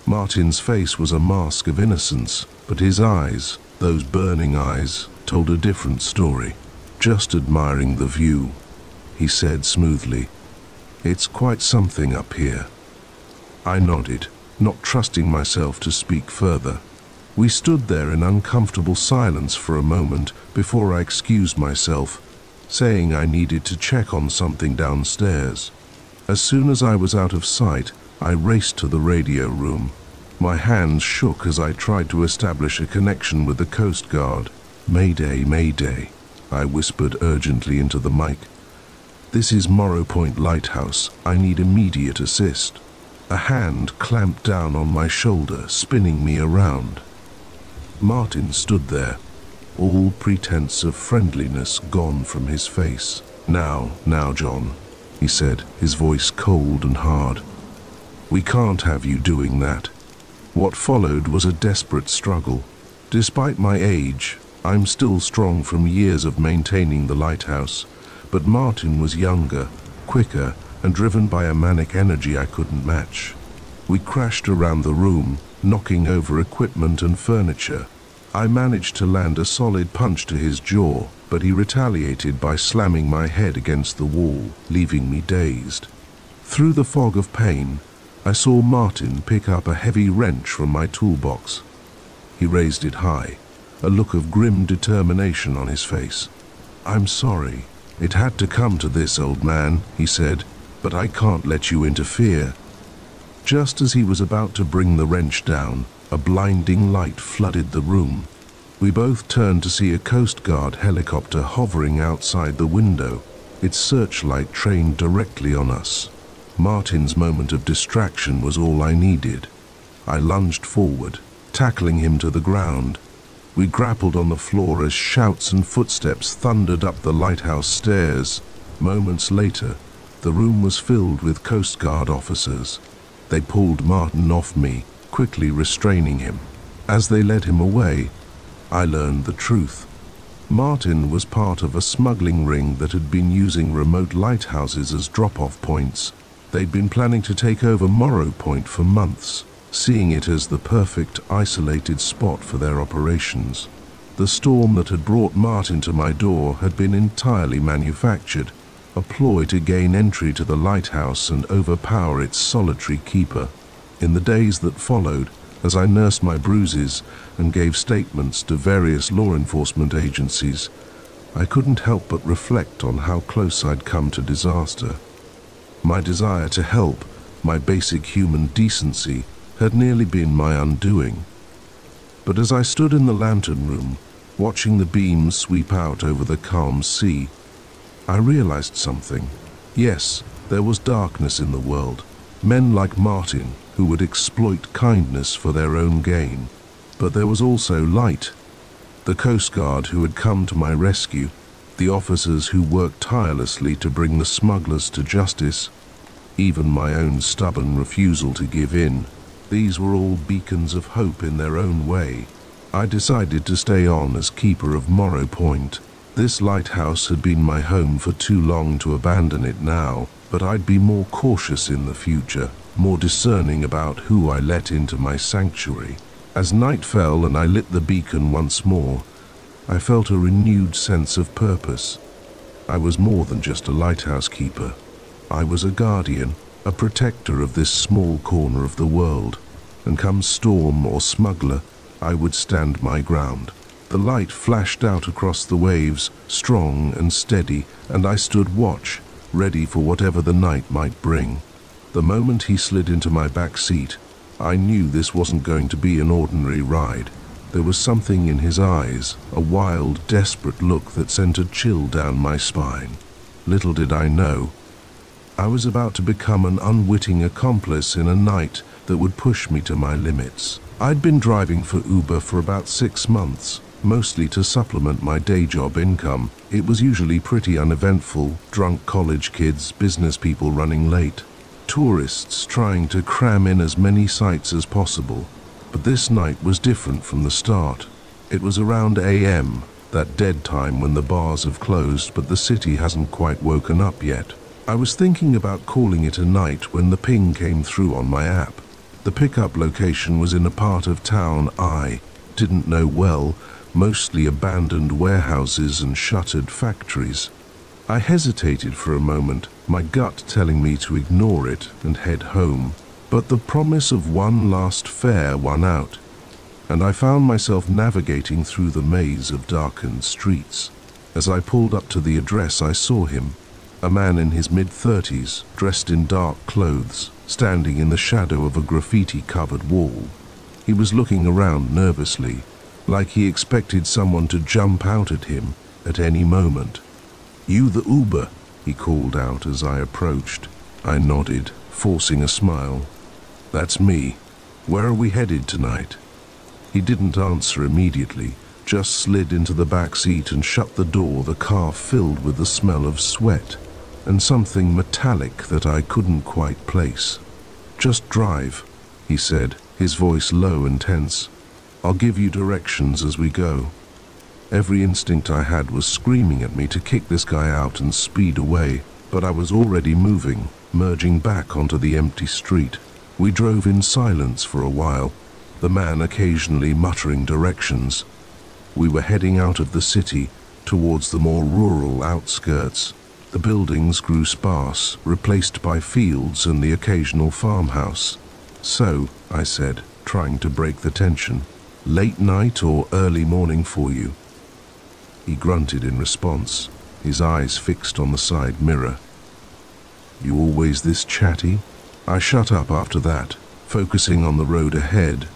[SPEAKER 1] Martin's face was a mask of innocence, but his eyes, those burning eyes, told a different story. "Just admiring the view," he said smoothly. "It's quite something up here." I nodded, not trusting myself to speak further. We stood there in uncomfortable silence for a moment before I excused myself, saying I needed to check on something downstairs. As soon as I was out of sight, I raced to the radio room. My hands shook as I tried to establish a connection with the Coast Guard. "Mayday, Mayday," I whispered urgently into the mic. "This is Morrow Point Lighthouse. I need immediate assist." A hand clamped down on my shoulder, spinning me around. Martin stood there, all pretense of friendliness gone from his face. Now, John," he said, his voice cold and hard. "We can't have you doing that." What followed was a desperate struggle. Despite my age, I'm still strong from years of maintaining the lighthouse, but Martin was younger, quicker, and driven by a manic energy I couldn't match. We crashed around the room, knocking over equipment and furniture. I managed to land a solid punch to his jaw, but he retaliated by slamming my head against the wall, leaving me dazed. Through the fog of pain, I saw Martin pick up a heavy wrench from my toolbox. He raised it high, a look of grim determination on his face. "I'm sorry. It had to come to this, old man," he said, "but I can't let you interfere." Just as he was about to bring the wrench down, a blinding light flooded the room. We both turned to see a Coast Guard helicopter hovering outside the window, its searchlight trained directly on us. Martin's moment of distraction was all I needed. I lunged forward, tackling him to the ground. We grappled on the floor as shouts and footsteps thundered up the lighthouse stairs. Moments later, the room was filled with Coast Guard officers. They pulled Martin off me, quickly restraining him. As they led him away, I learned the truth. Martin was part of a smuggling ring that had been using remote lighthouses as drop-off points. They'd been planning to take over Morrow Point for months, seeing it as the perfect isolated spot for their operations. The storm that had brought Martin to my door had been entirely manufactured, a ploy to gain entry to the lighthouse and overpower its solitary keeper. In the days that followed, as I nursed my bruises and gave statements to various law enforcement agencies, I couldn't help but reflect on how close I'd come to disaster. My desire to help, my basic human decency, had nearly been my undoing. But as I stood in the lantern room, watching the beams sweep out over the calm sea, I realized something. Yes, there was darkness in the world, men like Martin who would exploit kindness for their own gain. But there was also light. The Coast Guard who had come to my rescue, the officers who worked tirelessly to bring the smugglers to justice, even my own stubborn refusal to give in. These were all beacons of hope in their own way. I decided to stay on as keeper of Morrow Point. This lighthouse had been my home for too long to abandon it now, but I'd be more cautious in the future, more discerning about who I let into my sanctuary. As night fell and I lit the beacon once more, I felt a renewed sense of purpose. I was more than just a lighthouse keeper. I was a guardian, a protector of this small corner of the world, and come storm or smuggler, I would stand my ground. The light flashed out across the waves, strong and steady, and I stood watch, ready for whatever the night might bring. The moment he slid into my back seat, I knew this wasn't going to be an ordinary ride. There was something in his eyes, a wild, desperate look that sent a chill down my spine. Little did I know, I was about to become an unwitting accomplice in a night that would push me to my limits. I'd been driving for Uber for about 6 months, mostly to supplement my day job income. It was usually pretty uneventful, drunk college kids, business people running late, tourists trying to cram in as many sights as possible. But this night was different from the start. It was around AM, that dead time when the bars have closed but the city hasn't quite woken up yet. I was thinking about calling it a night when the ping came through on my app. The pickup location was in a part of town I didn't know well, mostly abandoned warehouses and shuttered factories. I hesitated for a moment, my gut telling me to ignore it and head home. But the promise of one last fare won out, and I found myself navigating through the maze of darkened streets. As I pulled up to the address, I saw him, a man in his mid-30s, dressed in dark clothes, standing in the shadow of a graffiti-covered wall. He was looking around nervously, like he expected someone to jump out at him at any moment. "You the Uber?" he called out as I approached. I nodded, forcing a smile. "That's me. Where are we headed tonight?" He didn't answer immediately, just slid into the back seat and shut the door, the car filled with the smell of sweat and something metallic that I couldn't quite place. "Just drive," he said, his voice low and tense. "I'll give you directions as we go." Every instinct I had was screaming at me to kick this guy out and speed away, but I was already moving, merging back onto the empty street. We drove in silence for a while, the man occasionally muttering directions. We were heading out of the city towards the more rural outskirts. The buildings grew sparse, replaced by fields and the occasional farmhouse. "So," I said, trying to break the tension, "late night or early morning for you?" He grunted in response, his eyes fixed on the side mirror. "You always this chatty?" I shut up after that, focusing on the road ahead.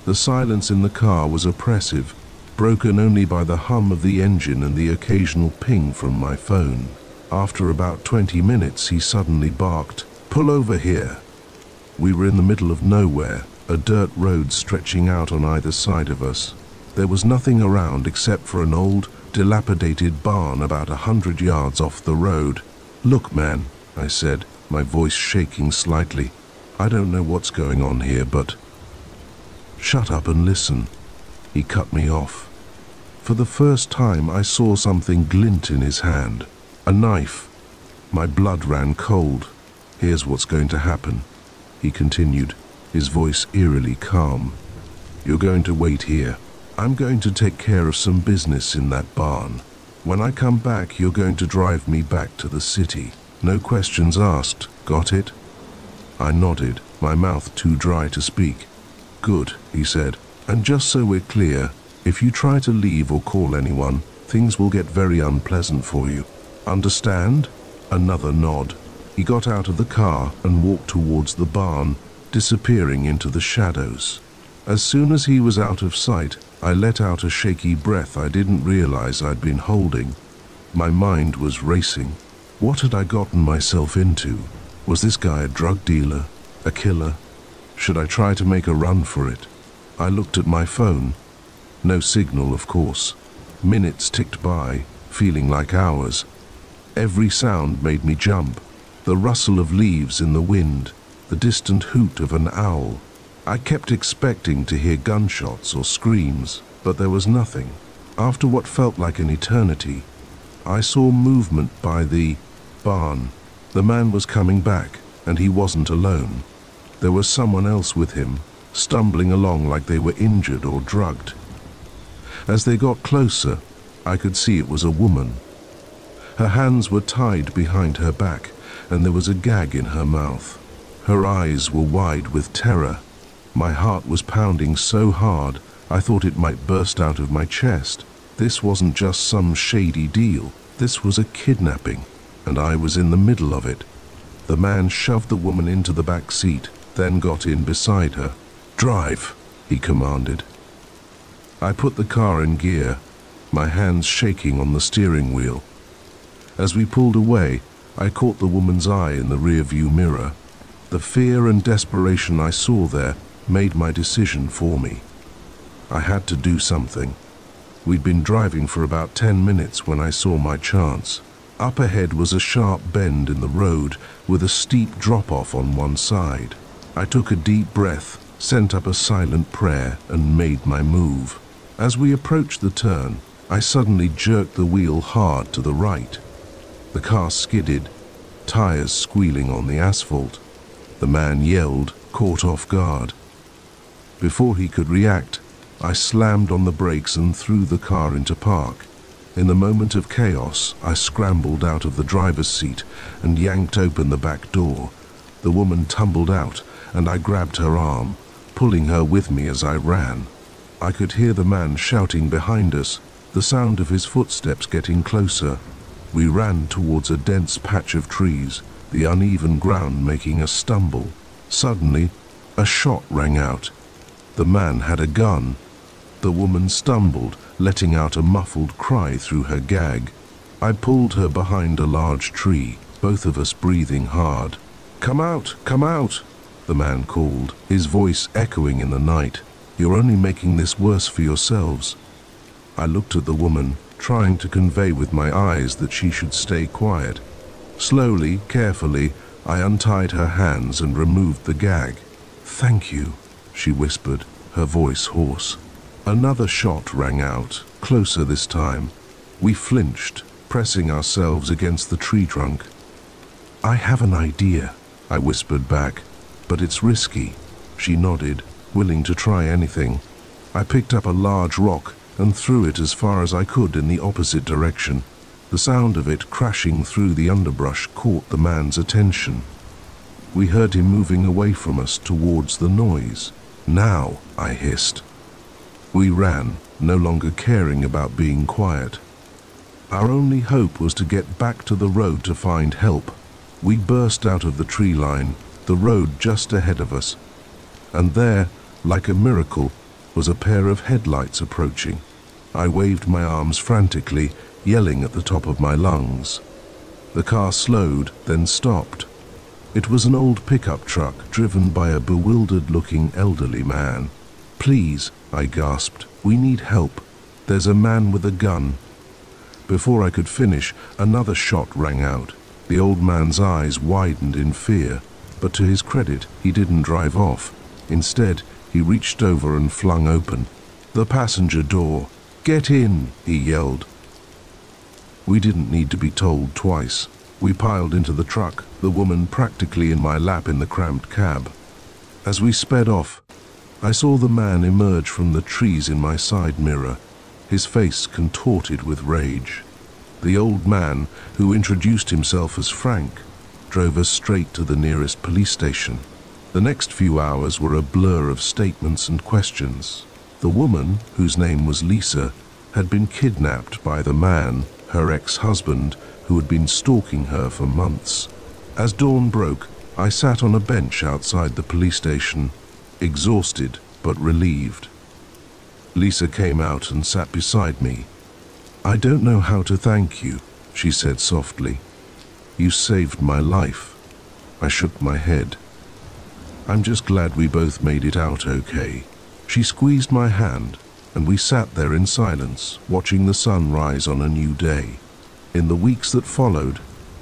[SPEAKER 1] The silence in the car was oppressive, broken only by the hum of the engine and the occasional ping from my phone. After about 20 minutes, he suddenly barked, "Pull over here." We were in the middle of nowhere, a dirt road stretching out on either side of us. There was nothing around except for an old, dilapidated barn about 100 yards off the road. "Look, man," I said, my voice shaking slightly. "I don't know what's going on here, but—" "Shut up and listen." He cut me off. For the first time, I saw something glint in his hand. A knife. My blood ran cold. "Here's what's going to happen," he continued, his voice eerily calm. "You're going to wait here. I'm going to take care of some business in that barn. When I come back, you're going to drive me back to the city. No questions asked. Got it?" I nodded, my mouth too dry to speak. "Good," he said. "And just so we're clear, if you try to leave or call anyone, things will get very unpleasant for you. Understand?" Another nod. He got out of the car and walked towards the barn, disappearing into the shadows. As soon as he was out of sight, I let out a shaky breath I didn't realize I'd been holding. My mind was racing. What had I gotten myself into? Was this guy a drug dealer? A killer? Should I try to make a run for it? I looked at my phone. No signal, of course. Minutes ticked by, feeling like hours. Every sound made me jump. The rustle of leaves in the wind, the distant hoot of an owl. I kept expecting to hear gunshots or screams, but there was nothing. After what felt like an eternity, I saw movement by the barn. The man was coming back, and he wasn't alone. There was someone else with him, stumbling along like they were injured or drugged. As they got closer, I could see it was a woman. Her hands were tied behind her back, and there was a gag in her mouth. Her eyes were wide with terror. My heart was pounding so hard, I thought it might burst out of my chest. This wasn't just some shady deal. This was a kidnapping, and I was in the middle of it. The man shoved the woman into the back seat, then got in beside her. "Drive," he commanded. I put the car in gear, my hands shaking on the steering wheel. As we pulled away, I caught the woman's eye in the rearview mirror. The fear and desperation I saw there made my decision for me. I had to do something. We'd been driving for about 10 minutes when I saw my chance. Up ahead was a sharp bend in the road with a steep drop-off on one side. I took a deep breath, sent up a silent prayer, and made my move. As we approached the turn, I suddenly jerked the wheel hard to the right. The car skidded, tires squealing on the asphalt. The man yelled, caught off guard. Before he could react, I slammed on the brakes and threw the car into park. In the moment of chaos, I scrambled out of the driver's seat and yanked open the back door. The woman tumbled out, and I grabbed her arm, pulling her with me as I ran. I could hear the man shouting behind us, the sound of his footsteps getting closer. We ran towards a dense patch of trees, the uneven ground making us stumble. Suddenly, a shot rang out. The man had a gun. The woman stumbled, letting out a muffled cry through her gag. I pulled her behind a large tree, both of us breathing hard. "Come out! Come out!" the man called, his voice echoing in the night. "You're only making this worse for yourselves." I looked at the woman, trying to convey with my eyes that she should stay quiet. Slowly, carefully, I untied her hands and removed the gag. "Thank you," she whispered, her voice hoarse. Another shot rang out, closer this time. We flinched, pressing ourselves against the tree trunk. "I have an idea," I whispered back, "but it's risky." She nodded, willing to try anything. I picked up a large rock and threw it as far as I could in the opposite direction. The sound of it crashing through the underbrush caught the man's attention. We heard him moving away from us towards the noise. "Now," I hissed. We ran, no longer caring about being quiet. Our only hope was to get back to the road to find help. We burst out of the tree line, the road just ahead of us. And there, like a miracle, was a pair of headlights approaching. I waved my arms frantically, yelling at the top of my lungs. The car slowed, then stopped. It was an old pickup truck driven by a bewildered-looking elderly man. "Please," I gasped, "we need help. There's a man with a gun." Before I could finish, another shot rang out. The old man's eyes widened in fear, but to his credit, he didn't drive off. Instead, he reached over and flung open the passenger door. "Get in," he yelled. We didn't need to be told twice. We piled into the truck, the woman practically in my lap in the cramped cab. As we sped off, I saw the man emerge from the trees in my side mirror, his face contorted with rage. The old man, who introduced himself as Frank, drove us straight to the nearest police station. The next few hours were a blur of statements and questions. The woman, whose name was Lisa, had been kidnapped by the man, her ex-husband, who had been stalking her for months. As dawn broke, I sat on a bench outside the police station, exhausted but relieved. Lisa came out and sat beside me. "I don't know how to thank you," she said softly. "You saved my life." I shook my head. "I'm just glad we both made it out okay." She squeezed my hand, and we sat there in silence, watching the sun rise on a new day. In the weeks that followed,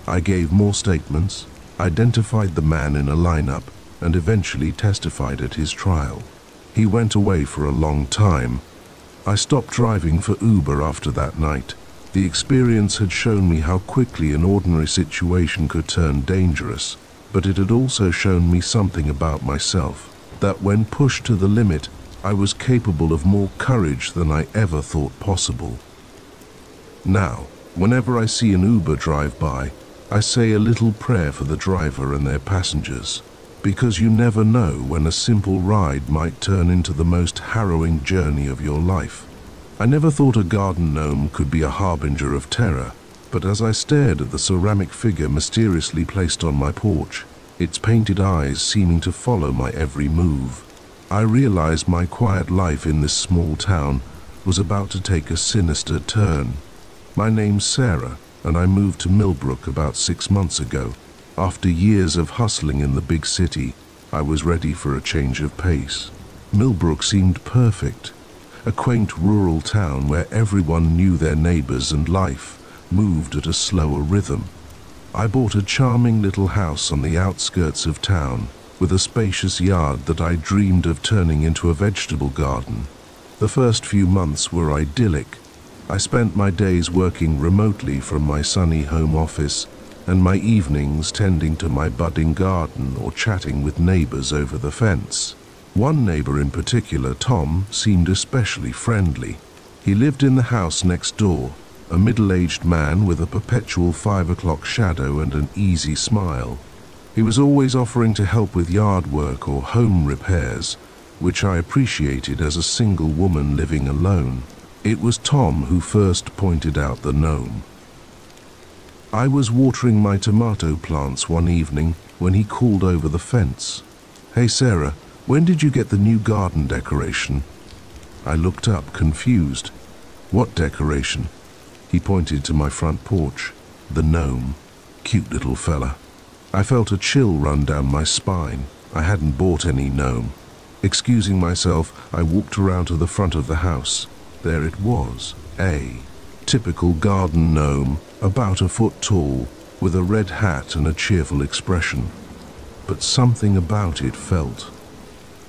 [SPEAKER 1] I gave more statements, identified the man in a lineup, and eventually testified at his trial. He went away for a long time. I stopped driving for Uber after that night. The experience had shown me how quickly an ordinary situation could turn dangerous, but it had also shown me something about myself, that when pushed to the limit, I was capable of more courage than I ever thought possible. Now, whenever I see an Uber drive by, I say a little prayer for the driver and their passengers, because you never know when a simple ride might turn into the most harrowing journey of your life. I never thought a garden gnome could be a harbinger of terror, but as I stared at the ceramic figure mysteriously placed on my porch, its painted eyes seeming to follow my every move, I realized my quiet life in this small town was about to take a sinister turn. My name's Sarah, and I moved to Millbrook about 6 months ago. After years of hustling in the big city, I was ready for a change of pace. Millbrook seemed perfect, a quaint rural town where everyone knew their neighbors and life moved at a slower rhythm. I bought a charming little house on the outskirts of town, with a spacious yard that I dreamed of turning into a vegetable garden. The first few months were idyllic. I spent my days working remotely from my sunny home office, and my evenings tending to my budding garden or chatting with neighbors over the fence. One neighbor in particular, Tom, seemed especially friendly. He lived in the house next door, a middle-aged man with a perpetual 5 o'clock shadow and an easy smile. He was always offering to help with yard work or home repairs, which I appreciated as a single woman living alone. It was Tom who first pointed out the gnome. I was watering my tomato plants one evening when he called over the fence. "Hey Sarah, when did you get the new garden decoration?" I looked up, confused. "What decoration?" He pointed to my front porch. "The gnome. Cute little fella." I felt a chill run down my spine. I hadn't bought any gnome. Excusing myself, I walked around to the front of the house. There it was, a typical garden gnome, about a foot tall, with a red hat and a cheerful expression. But something about it felt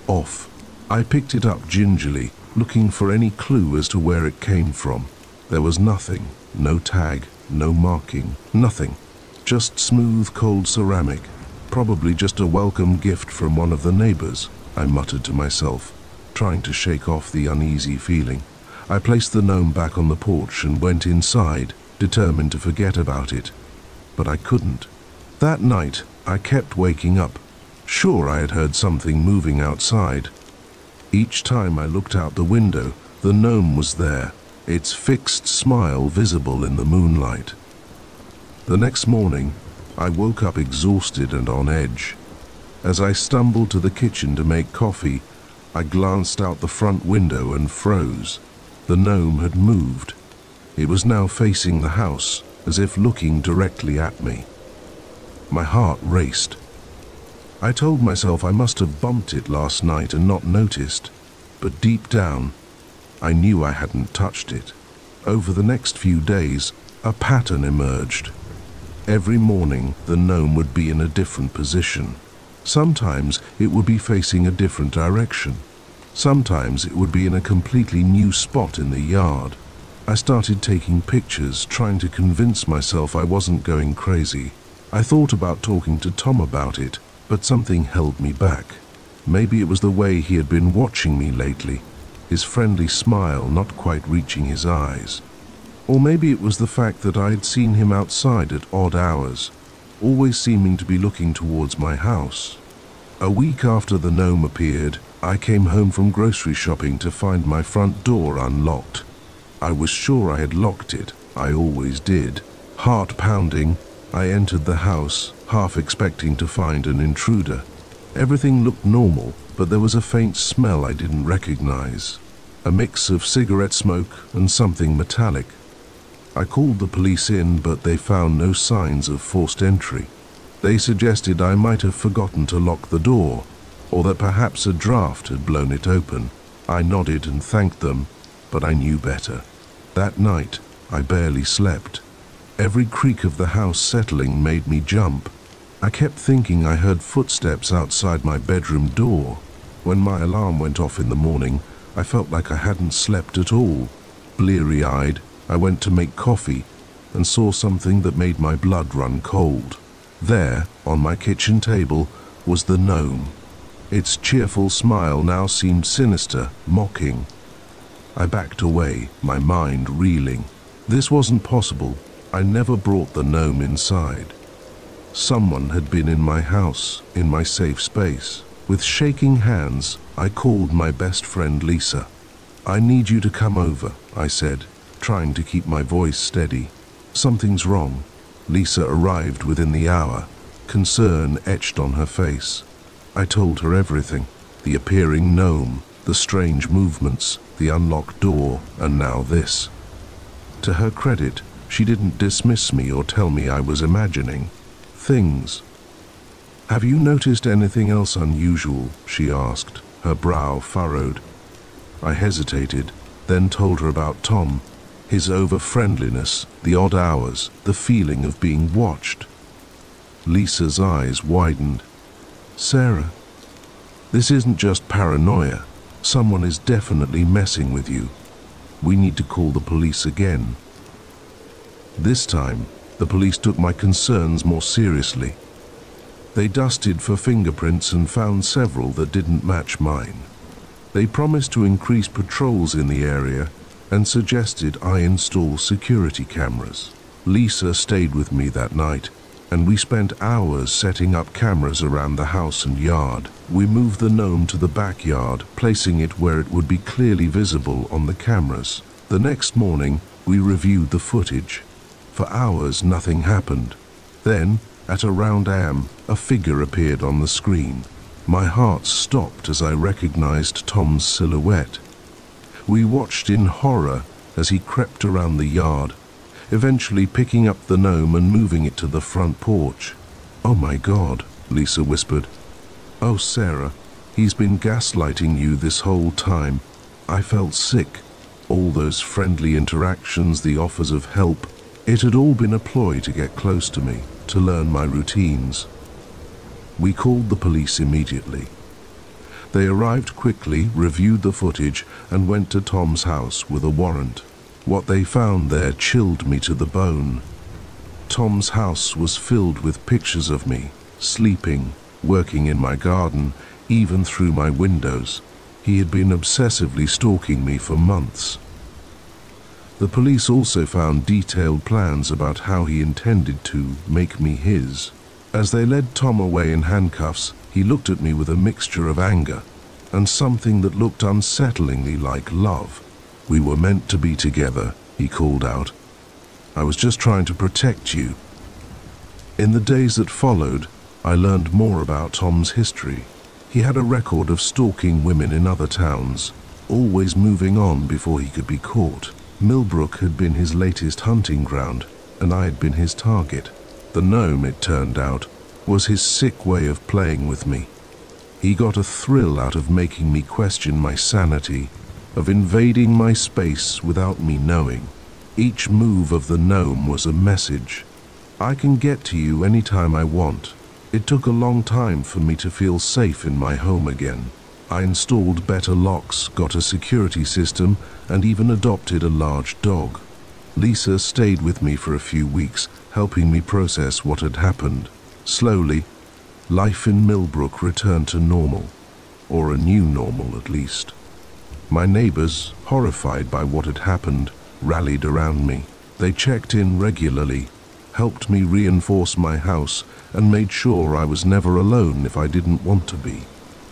[SPEAKER 1] off. I picked it up gingerly, looking for any clue as to where it came from. There was nothing, no tag, no marking, nothing. Just smooth, cold ceramic, probably just a welcome gift from one of the neighbors, I muttered to myself, trying to shake off the uneasy feeling. I placed the gnome back on the porch and went inside, determined to forget about it. But I couldn't. That night, I kept waking up. Sure, I had heard something moving outside. Each time I looked out the window, the gnome was there, its fixed smile visible in the moonlight. The next morning, I woke up exhausted and on edge. As I stumbled to the kitchen to make coffee, I glanced out the front window and froze. The gnome had moved. It was now facing the house, as if looking directly at me. My heart raced. I told myself I must have bumped it last night and not noticed, but deep down, I knew I hadn't touched it. Over the next few days, a pattern emerged. Every morning, the gnome would be in a different position. Sometimes it would be facing a different direction. Sometimes it would be in a completely new spot in the yard. I started taking pictures, trying to convince myself I wasn't going crazy. I thought about talking to Tom about it, but something held me back. Maybe it was the way he had been watching me lately, his friendly smile not quite reaching his eyes. Or maybe it was the fact that I had seen him outside at odd hours, always seeming to be looking towards my house. A week after the gnome appeared, I came home from grocery shopping to find my front door unlocked. I was sure I had locked it. I always did. Heart pounding, I entered the house, half expecting to find an intruder. Everything looked normal, but there was a faint smell I didn't recognize. A mix of cigarette smoke and something metallic. I called the police in, but they found no signs of forced entry. They suggested I might have forgotten to lock the door, or that perhaps a draft had blown it open. I nodded and thanked them, but I knew better. That night, I barely slept. Every creak of the house settling made me jump. I kept thinking I heard footsteps outside my bedroom door. When my alarm went off in the morning, I felt like I hadn't slept at all. Bleary-eyed, I went to make coffee and saw something that made my blood run cold. There, on my kitchen table, was the gnome. Its cheerful smile now seemed sinister, mocking. I backed away, my mind reeling. This wasn't possible. I never brought the gnome inside. Someone had been in my house, in my safe space. With shaking hands, I called my best friend Lisa. "I need you to come over," I said, trying to keep my voice steady. "Something's wrong." Lisa arrived within the hour, concern etched on her face. I told her everything: the appearing gnome, the strange movements, the unlocked door, and now this. To her credit, she didn't dismiss me or tell me I was imagining things. "Have you noticed anything else unusual?" she asked, her brow furrowed. I hesitated, then told her about Tom, his over-friendliness, the odd hours, the feeling of being watched. Lisa's eyes widened. "Sarah, this isn't just paranoia. Someone is definitely messing with you. We need to call the police again." This time, the police took my concerns more seriously. They dusted for fingerprints and found several that didn't match mine. They promised to increase patrols in the area and suggested I install security cameras. Lisa stayed with me that night, and we spent hours setting up cameras around the house and yard. We moved the gnome to the backyard, placing it where it would be clearly visible on the cameras. The next morning, we reviewed the footage. For hours, nothing happened. Then, at around AM, a figure appeared on the screen. My heart stopped as I recognized Tom's silhouette. We watched in horror as he crept around the yard, eventually picking up the gnome and moving it to the front porch. "Oh my God," Lisa whispered. "Oh, Sarah, he's been gaslighting you this whole time." I felt sick. All those friendly interactions, the offers of help, it had all been a ploy to get close to me, to learn my routines. We called the police immediately. They arrived quickly, reviewed the footage, and went to Tom's house with a warrant. What they found there chilled me to the bone. Tom's house was filled with pictures of me, sleeping, working in my garden, even through my windows. He had been obsessively stalking me for months. The police also found detailed plans about how he intended to make me his. As they led Tom away in handcuffs, he looked at me with a mixture of anger and something that looked unsettlingly like love. "We were meant to be together," he called out. "I was just trying to protect you." In the days that followed, I learned more about Tom's history. He had a record of stalking women in other towns, always moving on before he could be caught. Millbrook had been his latest hunting ground, and I had been his target. The gnome, it turned out, was his sick way of playing with me. He got a thrill out of making me question my sanity, of invading my space without me knowing. Each move of the gnome was a message. I can get to you anytime I want. It took a long time for me to feel safe in my home again. I installed better locks, got a security system, and even adopted a large dog. Lisa stayed with me for a few weeks, helping me process what had happened. Slowly, life in Millbrook returned to normal, or a new normal at least. My neighbors, horrified by what had happened, rallied around me. They checked in regularly, helped me reinforce my house, and made sure I was never alone if I didn't want to be.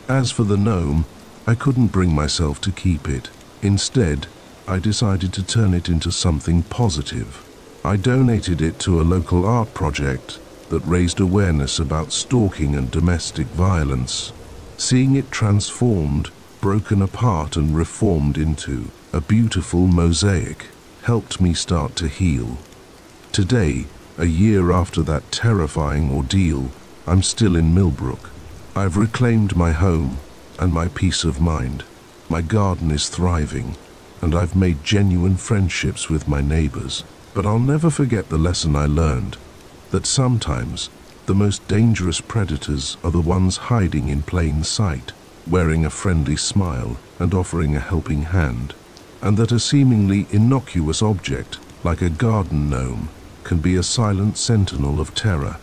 [SPEAKER 1] As for the gnome, I couldn't bring myself to keep it. Instead, I decided to turn it into something positive. I donated it to a local art project that raised awareness about stalking and domestic violence. Seeing it transformed, broken apart and reformed into a beautiful mosaic helped me start to heal. Today, a year after that terrifying ordeal, I'm still in Millbrook. I've reclaimed my home and my peace of mind. My garden is thriving, and I've made genuine friendships with my neighbors. But I'll never forget the lesson I learned, that sometimes the most dangerous predators are the ones hiding in plain sight, wearing a friendly smile and offering a helping hand, and that a seemingly innocuous object, like a garden gnome, can be a silent sentinel of terror.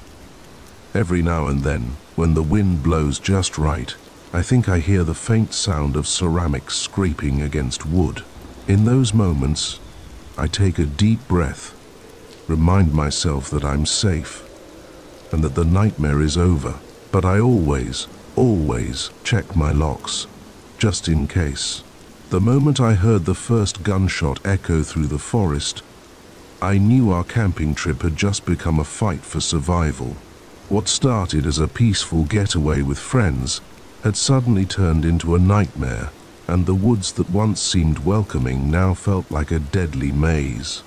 [SPEAKER 1] Every now and then, when the wind blows just right, I think I hear the faint sound of ceramics scraping against wood. In those moments, I take a deep breath, remind myself that I'm safe, and that the nightmare is over. But I always check my locks, just in case. The moment I heard the first gunshot echo through the forest, I knew our camping trip had just become a fight for survival. What started as a peaceful getaway with friends had suddenly turned into a nightmare, and the woods that once seemed welcoming now felt like a deadly maze.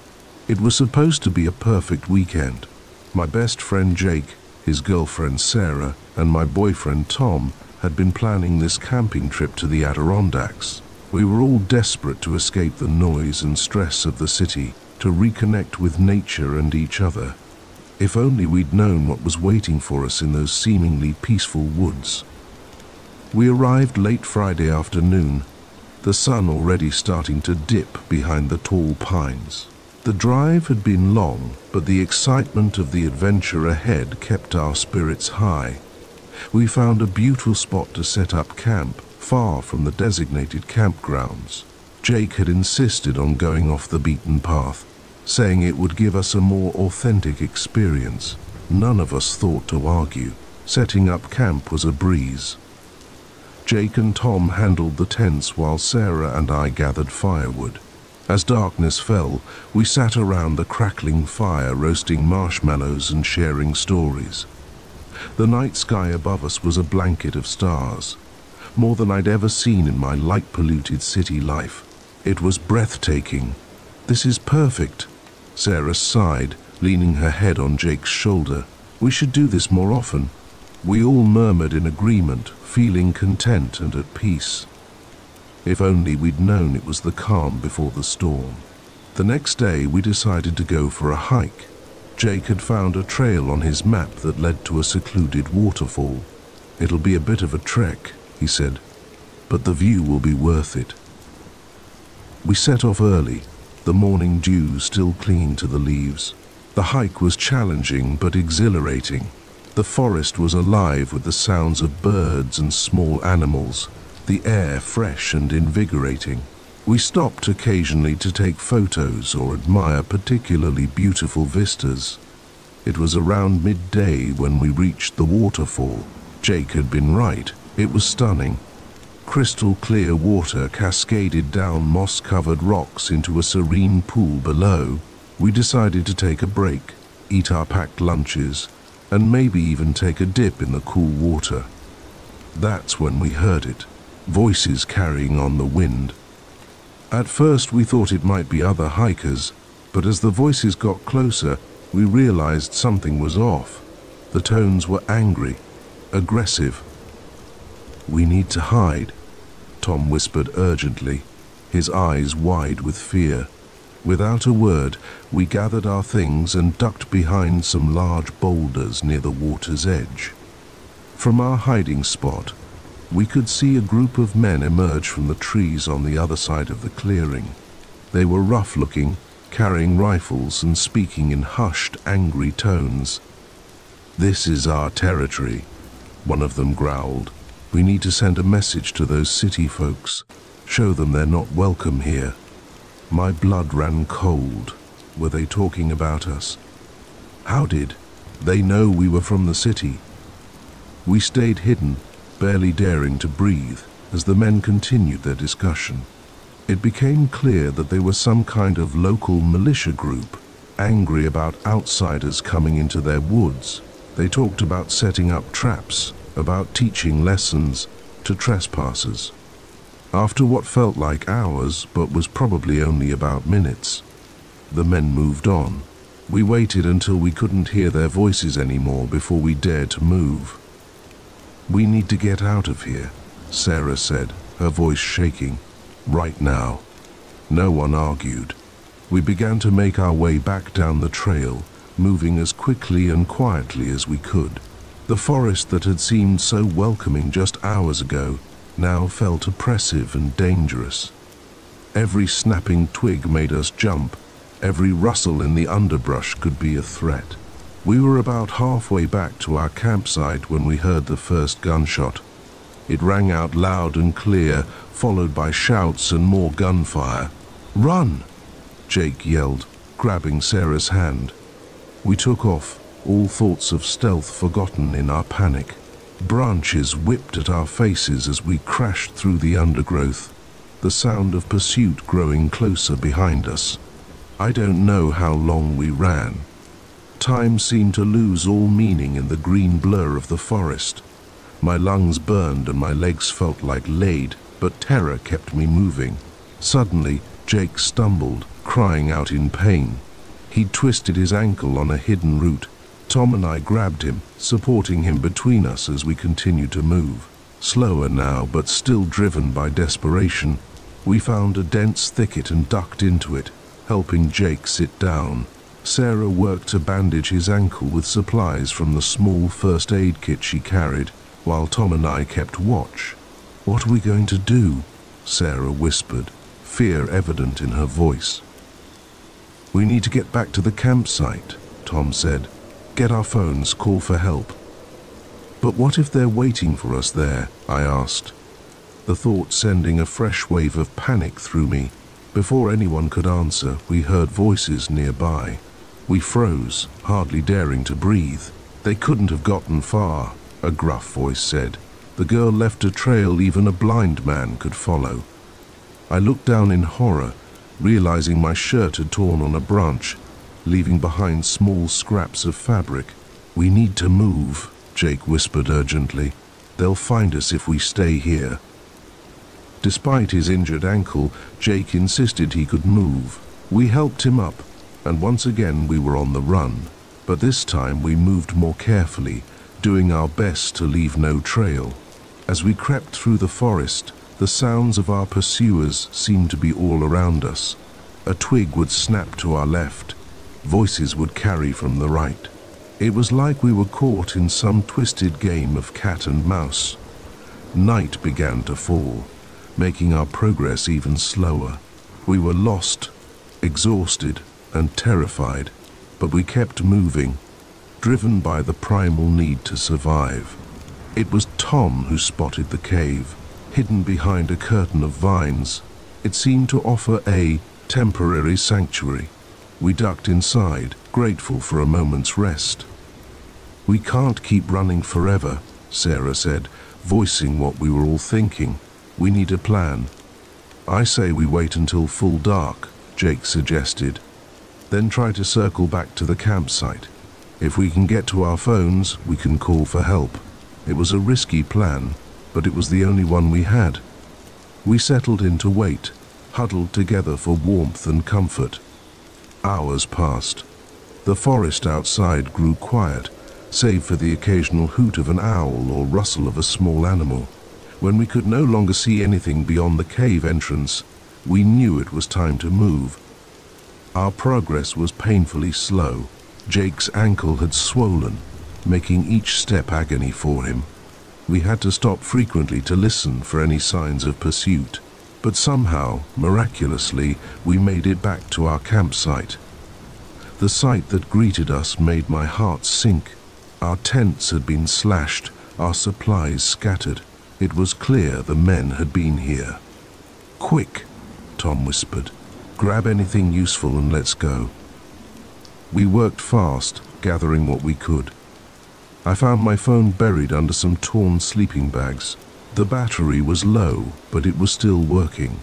[SPEAKER 1] It was supposed to be a perfect weekend. My best friend Jake, his girlfriend Sarah, and my boyfriend Tom had been planning this camping trip to the Adirondacks. We were all desperate to escape the noise and stress of the city, to reconnect with nature and each other. If only we'd known what was waiting for us in those seemingly peaceful woods. We arrived late Friday afternoon, the sun already starting to dip behind the tall pines. The drive had been long, but the excitement of the adventure ahead kept our spirits high. We found a beautiful spot to set up camp, far from the designated campgrounds. Jake had insisted on going off the beaten path, saying it would give us a more authentic experience. None of us thought to argue. Setting up camp was a breeze. Jake and Tom handled the tents while Sarah and I gathered firewood. As darkness fell, we sat around the crackling fire, roasting marshmallows and sharing stories. The night sky above us was a blanket of stars, more than I'd ever seen in my light-polluted city life. It was breathtaking. "This is perfect," Sarah sighed, leaning her head on Jake's shoulder. "We should do this more often." We all murmured in agreement, feeling content and at peace. If only we'd known it was the calm before the storm. The next day we decided to go for a hike. Jake had found a trail on his map that led to a secluded waterfall. "It'll be a bit of a trek," he said, "but the view will be worth it." We set off early, the morning dew still clinging to the leaves. The hike was challenging but exhilarating. The forest was alive with the sounds of birds and small animals, the air fresh and invigorating. We stopped occasionally to take photos or admire particularly beautiful vistas. It was around midday when we reached the waterfall. Jake had been right. It was stunning. Crystal clear water cascaded down moss-covered rocks into a serene pool below. We decided to take a break, eat our packed lunches, and maybe even take a dip in the cool water. That's when we heard it, voices carrying on the wind. At first we thought it might be other hikers, but as the voices got closer, we realized something was off. The tones were angry, aggressive. "We need to hide," Tom whispered urgently, his eyes wide with fear. Without a word, we gathered our things and ducked behind some large boulders near the water's edge. From our hiding spot, we could see a group of men emerge from the trees on the other side of the clearing. They were rough-looking, carrying rifles and speaking in hushed, angry tones. "This is our territory," one of them growled. "We need to send a message to those city folks, show them they're not welcome here." My blood ran cold. Were they talking about us? How did they know we were from the city? We stayed hidden, barely daring to breathe, as the men continued their discussion. It became clear that they were some kind of local militia group, angry about outsiders coming into their woods. They talked about setting up traps, about teaching lessons to trespassers. After what felt like hours, but was probably only about minutes, the men moved on. We waited until we couldn't hear their voices anymore before we dared to move. "We need to get out of here," Sarah said, her voice shaking. "Right now." No one argued. We began to make our way back down the trail, moving as quickly and quietly as we could. The forest that had seemed so welcoming just hours ago now felt oppressive and dangerous. Every snapping twig made us jump. Every rustle in the underbrush could be a threat. We were about halfway back to our campsite when we heard the first gunshot. It rang out loud and clear, followed by shouts and more gunfire. "Run!" Jake yelled, grabbing Sarah's hand. We took off, all thoughts of stealth forgotten in our panic. Branches whipped at our faces as we crashed through the undergrowth, the sound of pursuit growing closer behind us. I don't know how long we ran. Time seemed to lose all meaning in the green blur of the forest. My lungs burned and my legs felt like lead, but terror kept me moving. Suddenly, Jake stumbled, crying out in pain. He'd twisted his ankle on a hidden root. Tom and I grabbed him, supporting him between us as we continued to move. Slower now, but still driven by desperation, we found a dense thicket and ducked into it, helping Jake sit down. Sarah worked to bandage his ankle with supplies from the small first aid kit she carried, while Tom and I kept watch. "What are we going to do?" Sarah whispered, fear evident in her voice. "We need to get back to the campsite," Tom said. "Get our phones, call for help." "But what if they're waiting for us there?" I asked, the thought sending a fresh wave of panic through me. Before anyone could answer, we heard voices nearby. We froze, hardly daring to breathe. "They couldn't have gotten far," a gruff voice said. "The girl left a trail even a blind man could follow." I looked down in horror, realizing my shirt had torn on a branch, leaving behind small scraps of fabric. "We need to move," Jake whispered urgently. "They'll find us if we stay here." Despite his injured ankle, Jake insisted he could move. We helped him up, and once again we were on the run. But this time we moved more carefully, doing our best to leave no trail. As we crept through the forest, the sounds of our pursuers seemed to be all around us. A twig would snap to our left. Voices would carry from the right. It was like we were caught in some twisted game of cat and mouse. Night began to fall, making our progress even slower. We were lost, exhausted, and terrified, but we kept moving, driven by the primal need to survive. It was Tom who spotted the cave, hidden behind a curtain of vines. It seemed to offer a temporary sanctuary. We ducked inside, grateful for a moment's rest. "We can't keep running forever," Sarah said, voicing what we were all thinking. "We need a plan." "I say we wait until full dark," Jake suggested. "Then try to circle back to the campsite. If we can get to our phones, we can call for help." It was a risky plan, but it was the only one we had. We settled in to wait, huddled together for warmth and comfort. Hours passed. The forest outside grew quiet, save for the occasional hoot of an owl or rustle of a small animal. When we could no longer see anything beyond the cave entrance, we knew it was time to move. Our progress was painfully slow. Jake's ankle had swollen, making each step agony for him. We had to stop frequently to listen for any signs of pursuit. But somehow, miraculously, we made it back to our campsite. The sight that greeted us made my heart sink. Our tents had been slashed, our supplies scattered. It was clear the men had been here. "Quick," Tom whispered. "Grab anything useful and let's go." We worked fast, gathering what we could. I found my phone buried under some torn sleeping bags. The battery was low, but it was still working.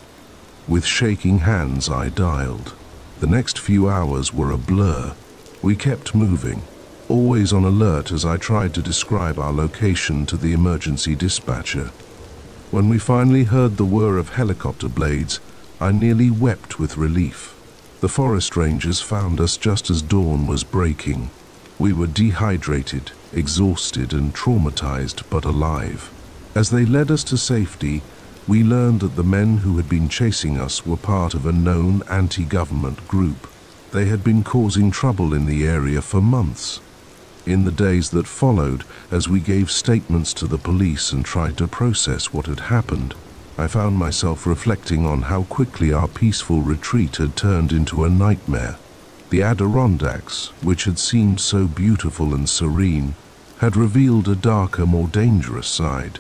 [SPEAKER 1] With shaking hands, I dialed. The next few hours were a blur. We kept moving, always on alert as I tried to describe our location to the emergency dispatcher. When we finally heard the whir of helicopter blades, I nearly wept with relief. The forest rangers found us just as dawn was breaking. We were dehydrated, exhausted and traumatized, but alive. As they led us to safety, we learned that the men who had been chasing us were part of a known anti-government group. They had been causing trouble in the area for months. In the days that followed, as we gave statements to the police and tried to process what had happened, I found myself reflecting on how quickly our peaceful retreat had turned into a nightmare. The Adirondacks, which had seemed so beautiful and serene, had revealed a darker, more dangerous side.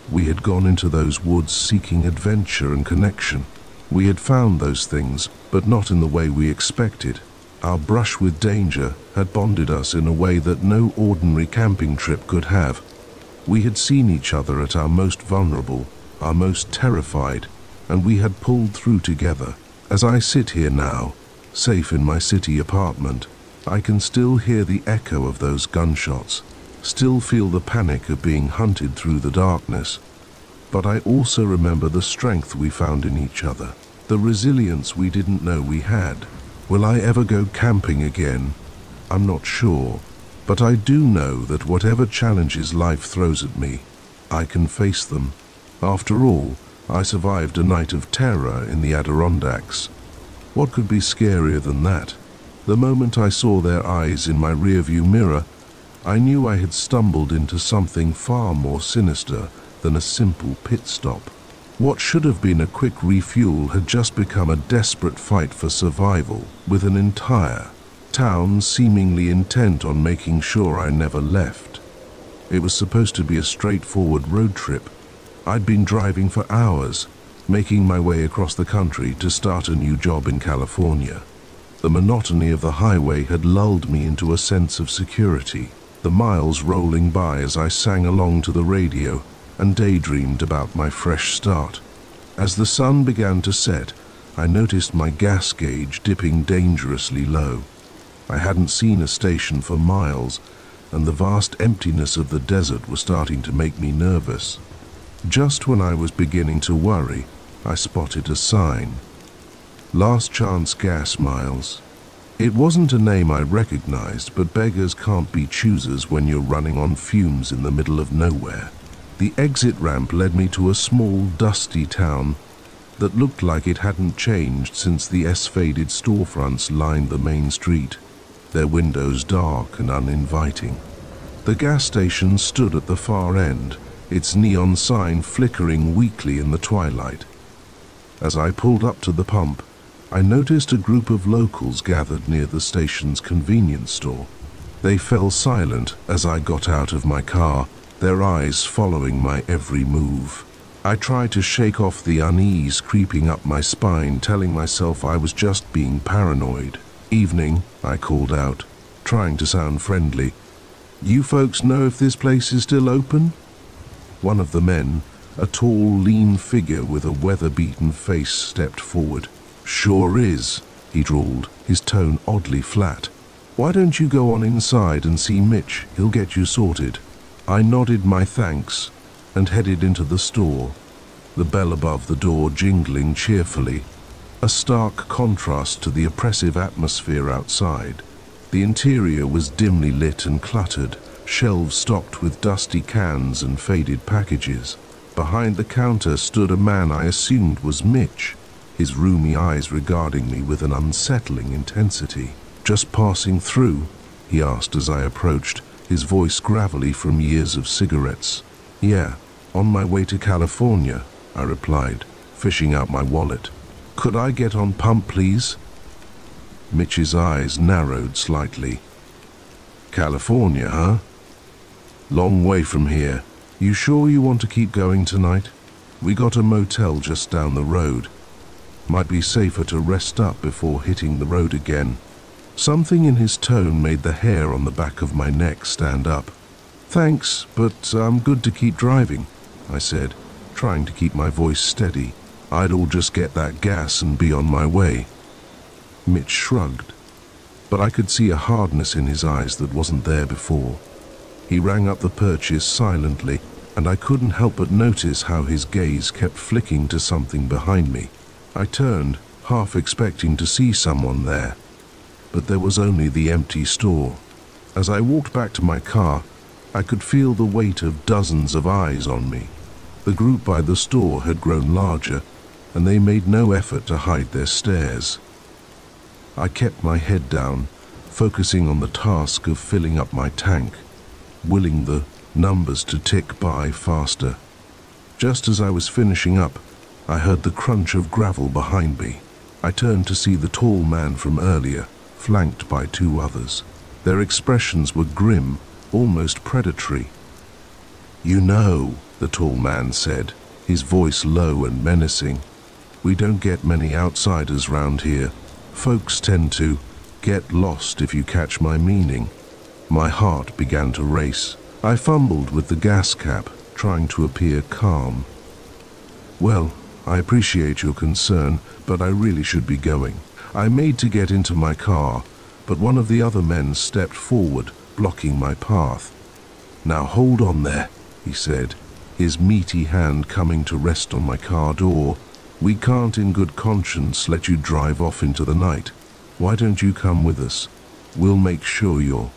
[SPEAKER 1] We had gone into those woods seeking adventure and connection. We had found those things, but not in the way we expected. Our brush with danger had bonded us in a way that no ordinary camping trip could have. We had seen each other at our most vulnerable, our most terrified, and we had pulled through together. As I sit here now, safe in my city apartment, I can still hear the echo of those gunshots, still feel the panic of being hunted through the darkness. But I also remember the strength we found in each other, the resilience we didn't know we had. Will I ever go camping again? I'm not sure, but I do know that whatever challenges life throws at me, I can face them. After all, I survived a night of terror in the Adirondacks. What could be scarier than that? The moment I saw their eyes in my rearview mirror, I knew I had stumbled into something far more sinister than a simple pit stop. What should have been a quick refuel had just become a desperate fight for survival, with an entire town seemingly intent on making sure I never left. It was supposed to be a straightforward road trip. I'd been driving for hours, making my way across the country to start a new job in California. The monotony of the highway had lulled me into a sense of security, the miles rolling by as I sang along to the radio and daydreamed about my fresh start. As the sun began to set, I noticed my gas gauge dipping dangerously low. I hadn't seen a station for miles, and the vast emptiness of the desert was starting to make me nervous. Just when I was beginning to worry, I spotted a sign. Last Chance Gas Miles. It wasn't a name I recognized, but beggars can't be choosers when you're running on fumes in the middle of nowhere. The exit ramp led me to a small, dusty town that looked like it hadn't changed since the S-faded storefronts lined the main street, their windows dark and uninviting. The gas station stood at the far end, its neon sign flickering weakly in the twilight. As I pulled up to the pump, I noticed a group of locals gathered near the station's convenience store. They fell silent as I got out of my car, their eyes following my every move. I tried to shake off the unease creeping up my spine, telling myself I was just being paranoid. "Evening," I called out, trying to sound friendly. "You folks know if this place is still open?" One of the men, a tall, lean figure with a weather-beaten face, stepped forward. "Sure is," he drawled, his tone oddly flat. "Why don't you go on inside and see Mitch? He'll get you sorted." I nodded my thanks and headed into the store, the bell above the door jingling cheerfully, a stark contrast to the oppressive atmosphere outside. The interior was dimly lit and cluttered, shelves stocked with dusty cans and faded packages. Behind the counter stood a man I assumed was Mitch, his roomy eyes regarding me with an unsettling intensity. "Just passing through?" he asked as I approached, his voice gravelly from years of cigarettes. "Yeah, on my way to California," I replied, fishing out my wallet. "Could I get on pump, please?" Mitch's eyes narrowed slightly. "California, huh? Long way from here. You sure you want to keep going tonight? We got a motel just down the road. Might be safer to rest up before hitting the road again." Something in his tone made the hair on the back of my neck stand up. "Thanks, but I'm good to keep driving," I said, trying to keep my voice steady. "I'll just get that gas and be on my way." Mitch shrugged, but I could see a hardness in his eyes that wasn't there before. He rang up the purchase silently, and I couldn't help but notice how his gaze kept flicking to something behind me. I turned, half expecting to see someone there, but there was only the empty store. As I walked back to my car, I could feel the weight of dozens of eyes on me. The group by the store had grown larger, and they made no effort to hide their stares. I kept my head down, focusing on the task of filling up my tank, willing the numbers to tick by faster. Just as I was finishing up, I heard the crunch of gravel behind me. I turned to see the tall man from earlier, flanked by two others. Their expressions were grim, almost predatory. "You know," the tall man said, his voice low and menacing, "we don't get many outsiders round here. Folks tend to get lost, if you catch my meaning." My heart began to race. I fumbled with the gas cap, trying to appear calm. "Well, I appreciate your concern, but I really should be going." I made to get into my car, but one of the other men stepped forward, blocking my path. "Now hold on there," he said, his meaty hand coming to rest on my car door. "We can't in good conscience let you drive off into the night. Why don't you come with us? We'll make sure you're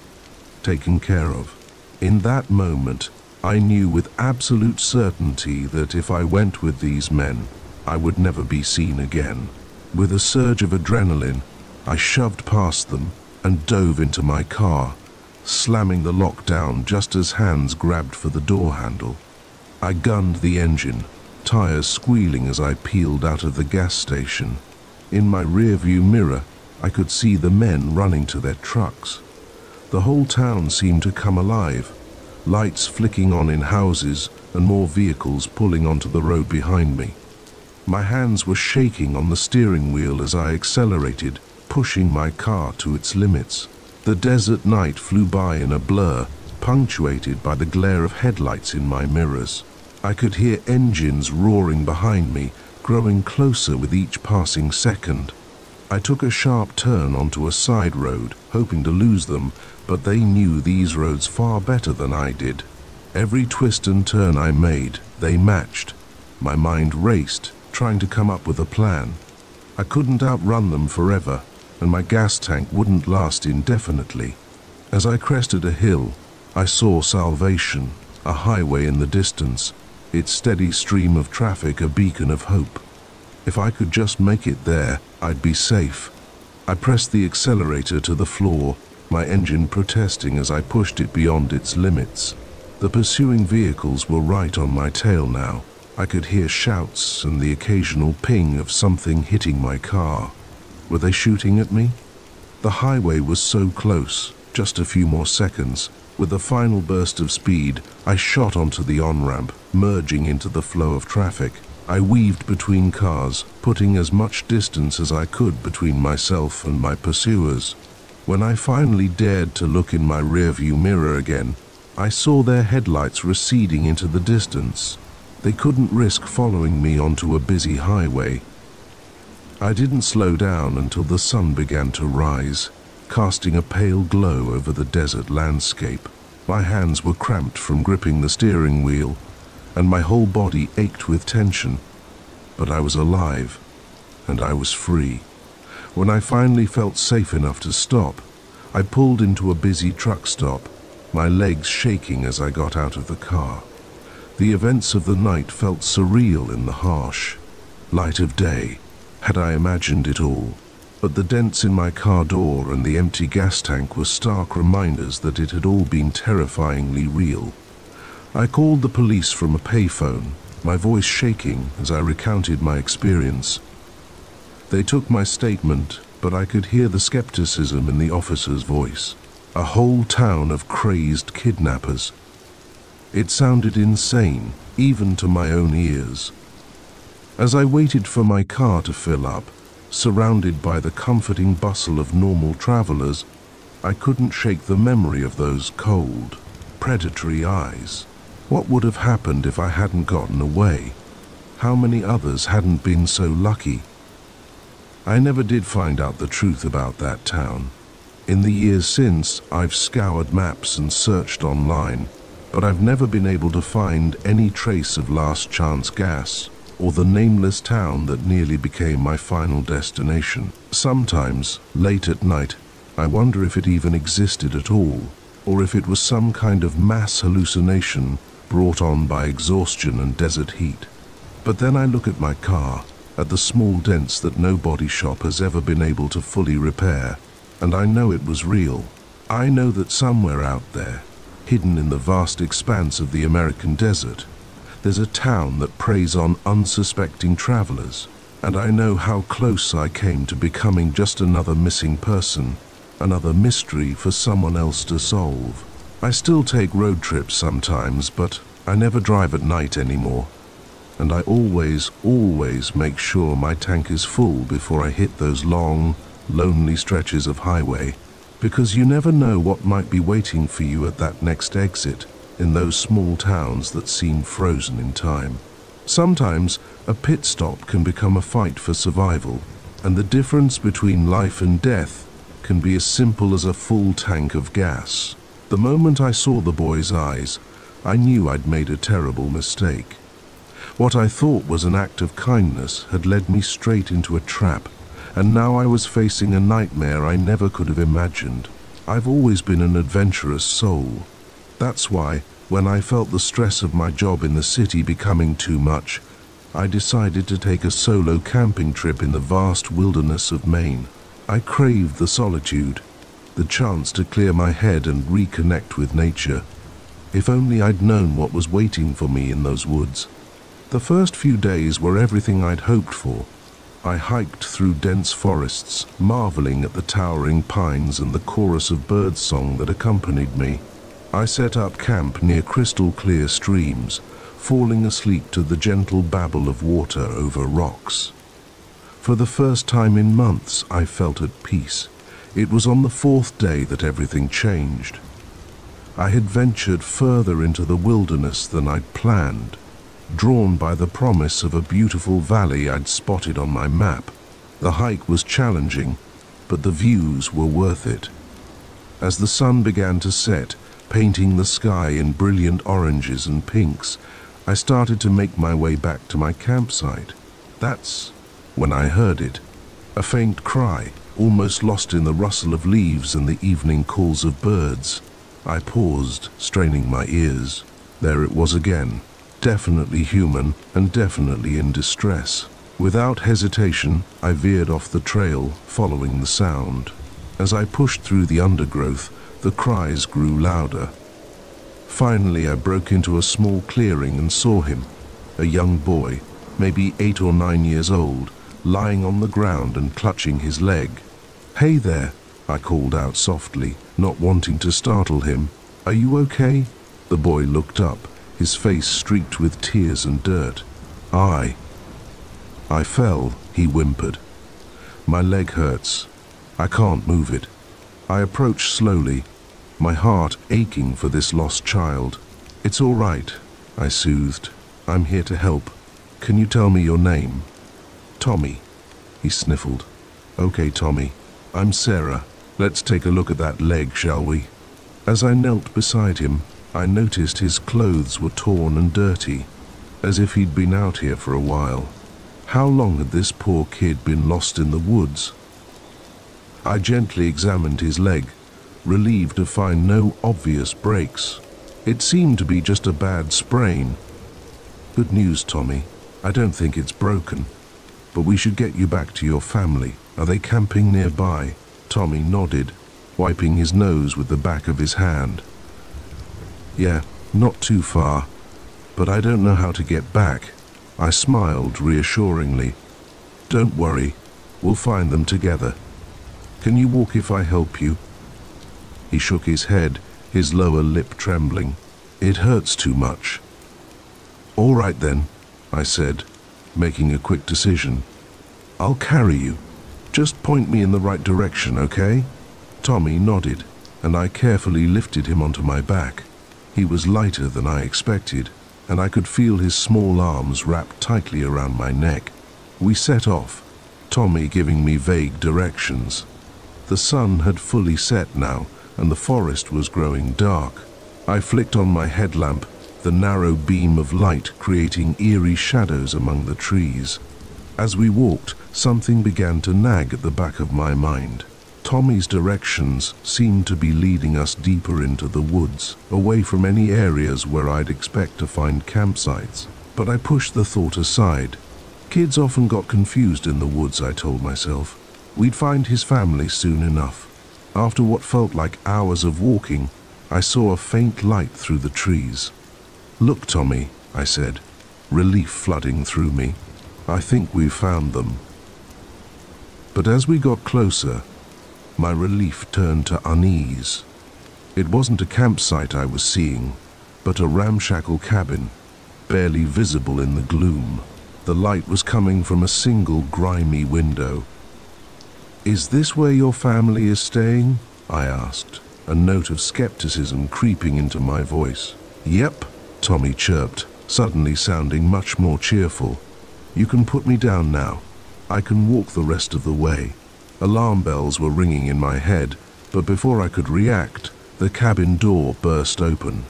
[SPEAKER 1] taken care of." In that moment, I knew with absolute certainty that if I went with these men, I would never be seen again. With a surge of adrenaline, I shoved past them and dove into my car, slamming the lock down just as hands grabbed for the door handle. I gunned the engine, tires squealing as I peeled out of the gas station. In my rearview mirror, I could see the men running to their trucks. The whole town seemed to come alive, lights flicking on in houses and more vehicles pulling onto the road behind me. My hands were shaking on the steering wheel as I accelerated, pushing my car to its limits. The desert night flew by in a blur, punctuated by the glare of headlights in my mirrors. I could hear engines roaring behind me, growing closer with each passing second. I took a sharp turn onto a side road, hoping to lose them, but they knew these roads far better than I did. Every twist and turn I made, they matched. My mind raced, trying to come up with a plan. I couldn't outrun them forever, and my gas tank wouldn't last indefinitely. As I crested a hill, I saw Salvation, a highway in the distance, its steady stream of traffic a beacon of hope. If I could just make it there, I'd be safe. I pressed the accelerator to the floor, my engine protesting as I pushed it beyond its limits. The pursuing vehicles were right on my tail now. I could hear shouts and the occasional ping of something hitting my car. Were they shooting at me? The highway was so close, Just a few more seconds. With a final burst of speed, I shot onto the on-ramp, merging into the flow of traffic. I weaved between cars, putting as much distance as I could between myself and my pursuers. When I finally dared to look in my rearview mirror again, I saw their headlights receding into the distance. They couldn't risk following me onto a busy highway. I didn't slow down until the sun began to rise, casting a pale glow over the desert landscape. My hands were cramped from gripping the steering wheel, and my whole body ached with tension. But I was alive, and I was free. When I finally felt safe enough to stop, I pulled into a busy truck stop, my legs shaking as I got out of the car. The events of the night felt surreal in the harsh light of day. Had I imagined it all? But the dents in my car door and the empty gas tank were stark reminders that it had all been terrifyingly real. I called the police from a payphone, my voice shaking as I recounted my experience. They took my statement, but I could hear the skepticism in the officer's voice. A whole town of crazed kidnappers. It sounded insane, even to my own ears. As I waited for my car to fill up, surrounded by the comforting bustle of normal travelers, I couldn't shake the memory of those cold, predatory eyes. What would have happened if I hadn't gotten away? How many others hadn't been so lucky? I never did find out the truth about that town. In the years since, I've scoured maps and searched online, but I've never been able to find any trace of Last Chance Gas or the nameless town that nearly became my final destination. Sometimes, late at night, I wonder if it even existed at all, or if it was some kind of mass hallucination brought on by exhaustion and desert heat. But then I look at my car, at the small dents that no body shop has ever been able to fully repair, and I know it was real. I know that somewhere out there, hidden in the vast expanse of the American desert, there's a town that preys on unsuspecting travelers, and I know how close I came to becoming just another missing person, another mystery for someone else to solve. I still take road trips sometimes, but I never drive at night anymore. And I always make sure my tank is full before I hit those long, lonely stretches of highway, because you never know what might be waiting for you at that next exit in those small towns that seem frozen in time. Sometimes a pit stop can become a fight for survival, and the difference between life and death can be as simple as a full tank of gas. The moment I saw the boy's eyes, I knew I'd made a terrible mistake. What I thought was an act of kindness had led me straight into a trap, and now I was facing a nightmare I never could have imagined. I've always been an adventurous soul. That's why, when I felt the stress of my job in the city becoming too much, I decided to take a solo camping trip in the vast wilderness of Maine. I craved the solitude, the chance to clear my head and reconnect with nature. If only I'd known what was waiting for me in those woods. The first few days were everything I'd hoped for. I hiked through dense forests, marveling at the towering pines and the chorus of birdsong that accompanied me. I set up camp near crystal-clear streams, falling asleep to the gentle babble of water over rocks. For the first time in months, I felt at peace. It was on the fourth day that everything changed. I had ventured further into the wilderness than I'd planned, drawn by the promise of a beautiful valley I'd spotted on my map. The hike was challenging, but the views were worth it. As the sun began to set, painting the sky in brilliant oranges and pinks, I started to make my way back to my campsite. That's when I heard it. A faint cry, almost lost in the rustle of leaves and the evening calls of birds. I paused, straining my ears. There it was again, definitely human and definitely in distress. Without hesitation, I veered off the trail, following the sound. As I pushed through the undergrowth, the cries grew louder. Finally, I broke into a small clearing and saw him, a young boy, maybe 8 or 9 years old, lying on the ground and clutching his leg. "Hey there," I called out softly, not wanting to startle him. "Are you okay?" The boy looked up, his face streaked with tears and dirt. I fell," he whimpered. "My leg hurts. I can't move it." I approached slowly, my heart aching for this lost child. "It's all right," I soothed. "I'm here to help. Can you tell me your name?" "Tommy," he sniffled. "Okay, Tommy. I'm Sarah. Let's take a look at that leg, shall we?" As I knelt beside him, I noticed his clothes were torn and dirty, as if he'd been out here for a while. How long had this poor kid been lost in the woods? I gently examined his leg, relieved to find no obvious breaks. It seemed to be just a bad sprain. "Good news, Tommy. I don't think it's broken. But we should get you back to your family. Are they camping nearby?" Tommy nodded, wiping his nose with the back of his hand. "Yeah, not too far. But I don't know how to get back." I smiled reassuringly. "Don't worry. We'll find them together. Can you walk if I help you?" He shook his head, his lower lip trembling. "It hurts too much." "All right then," I said, making a quick decision. "I'll carry you. Just point me in the right direction, okay?" Tommy nodded, and I carefully lifted him onto my back. He was lighter than I expected, and I could feel his small arms wrapped tightly around my neck. We set off, Tommy giving me vague directions. The sun had fully set now, and the forest was growing dark. I flicked on my headlamp, the narrow beam of light creating eerie shadows among the trees. As we walked, something began to nag at the back of my mind. Tommy's directions seemed to be leading us deeper into the woods, away from any areas where I'd expect to find campsites. But I pushed the thought aside. Kids often got confused in the woods, I told myself. We'd find his family soon enough. After what felt like hours of walking, I saw a faint light through the trees. "Look, Tommy," I said, relief flooding through me. "I think we've found them." But as we got closer, my relief turned to unease. It wasn't a campsite I was seeing, but a ramshackle cabin, barely visible in the gloom. The light was coming from a single grimy window. "Is this where your family is staying?" I asked, a note of skepticism creeping into my voice. "Yep," Tommy chirped, suddenly sounding much more cheerful. "You can put me down now. I can walk the rest of the way." Alarm bells were ringing in my head, but before I could react, the cabin door burst open.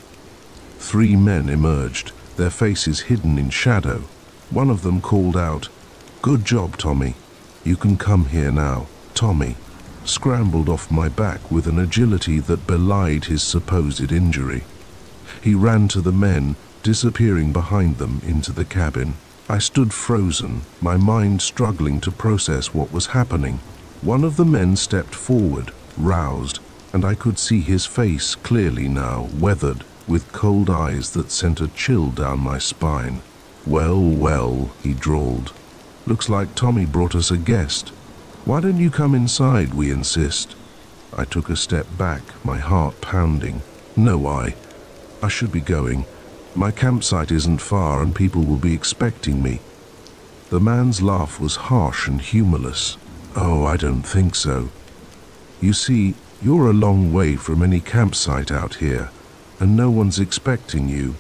[SPEAKER 1] 3 men emerged, their faces hidden in shadow. One of them called out, "Good job, Tommy. You can come here now." Tommy scrambled off my back with an agility that belied his supposed injury. He ran to the men, disappearing behind them into the cabin. I stood frozen, my mind struggling to process what was happening. One of the men stepped forward, roused, and I could see his face clearly now, weathered, with cold eyes that sent a chill down my spine. "Well, well," he drawled. "Looks like Tommy brought us a guest. Why don't you come inside, we insist?" I took a step back, my heart pounding. "No, I should be going. My campsite isn't far and people will be expecting me." The man's laugh was harsh and humorless. "Oh, I don't think so. You see, you're a long way from any campsite out here, and no one's expecting you.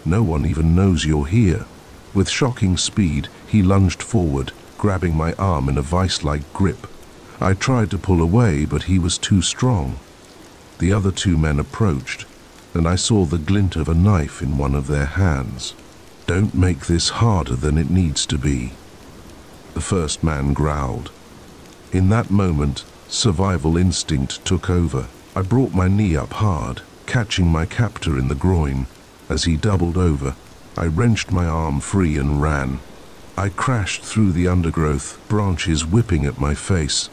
[SPEAKER 1] No one even knows you're here." With shocking speed, he lunged forward, grabbing my arm in a vice-like grip. I tried to pull away, but he was too strong. The other 2 men approached, and I saw the glint of a knife in one of their hands. "Don't make this harder than it needs to be," the first man growled. In that moment, survival instinct took over. I brought my knee up hard, catching my captor in the groin. As he doubled over, I wrenched my arm free and ran. I crashed through the undergrowth, branches whipping at my face.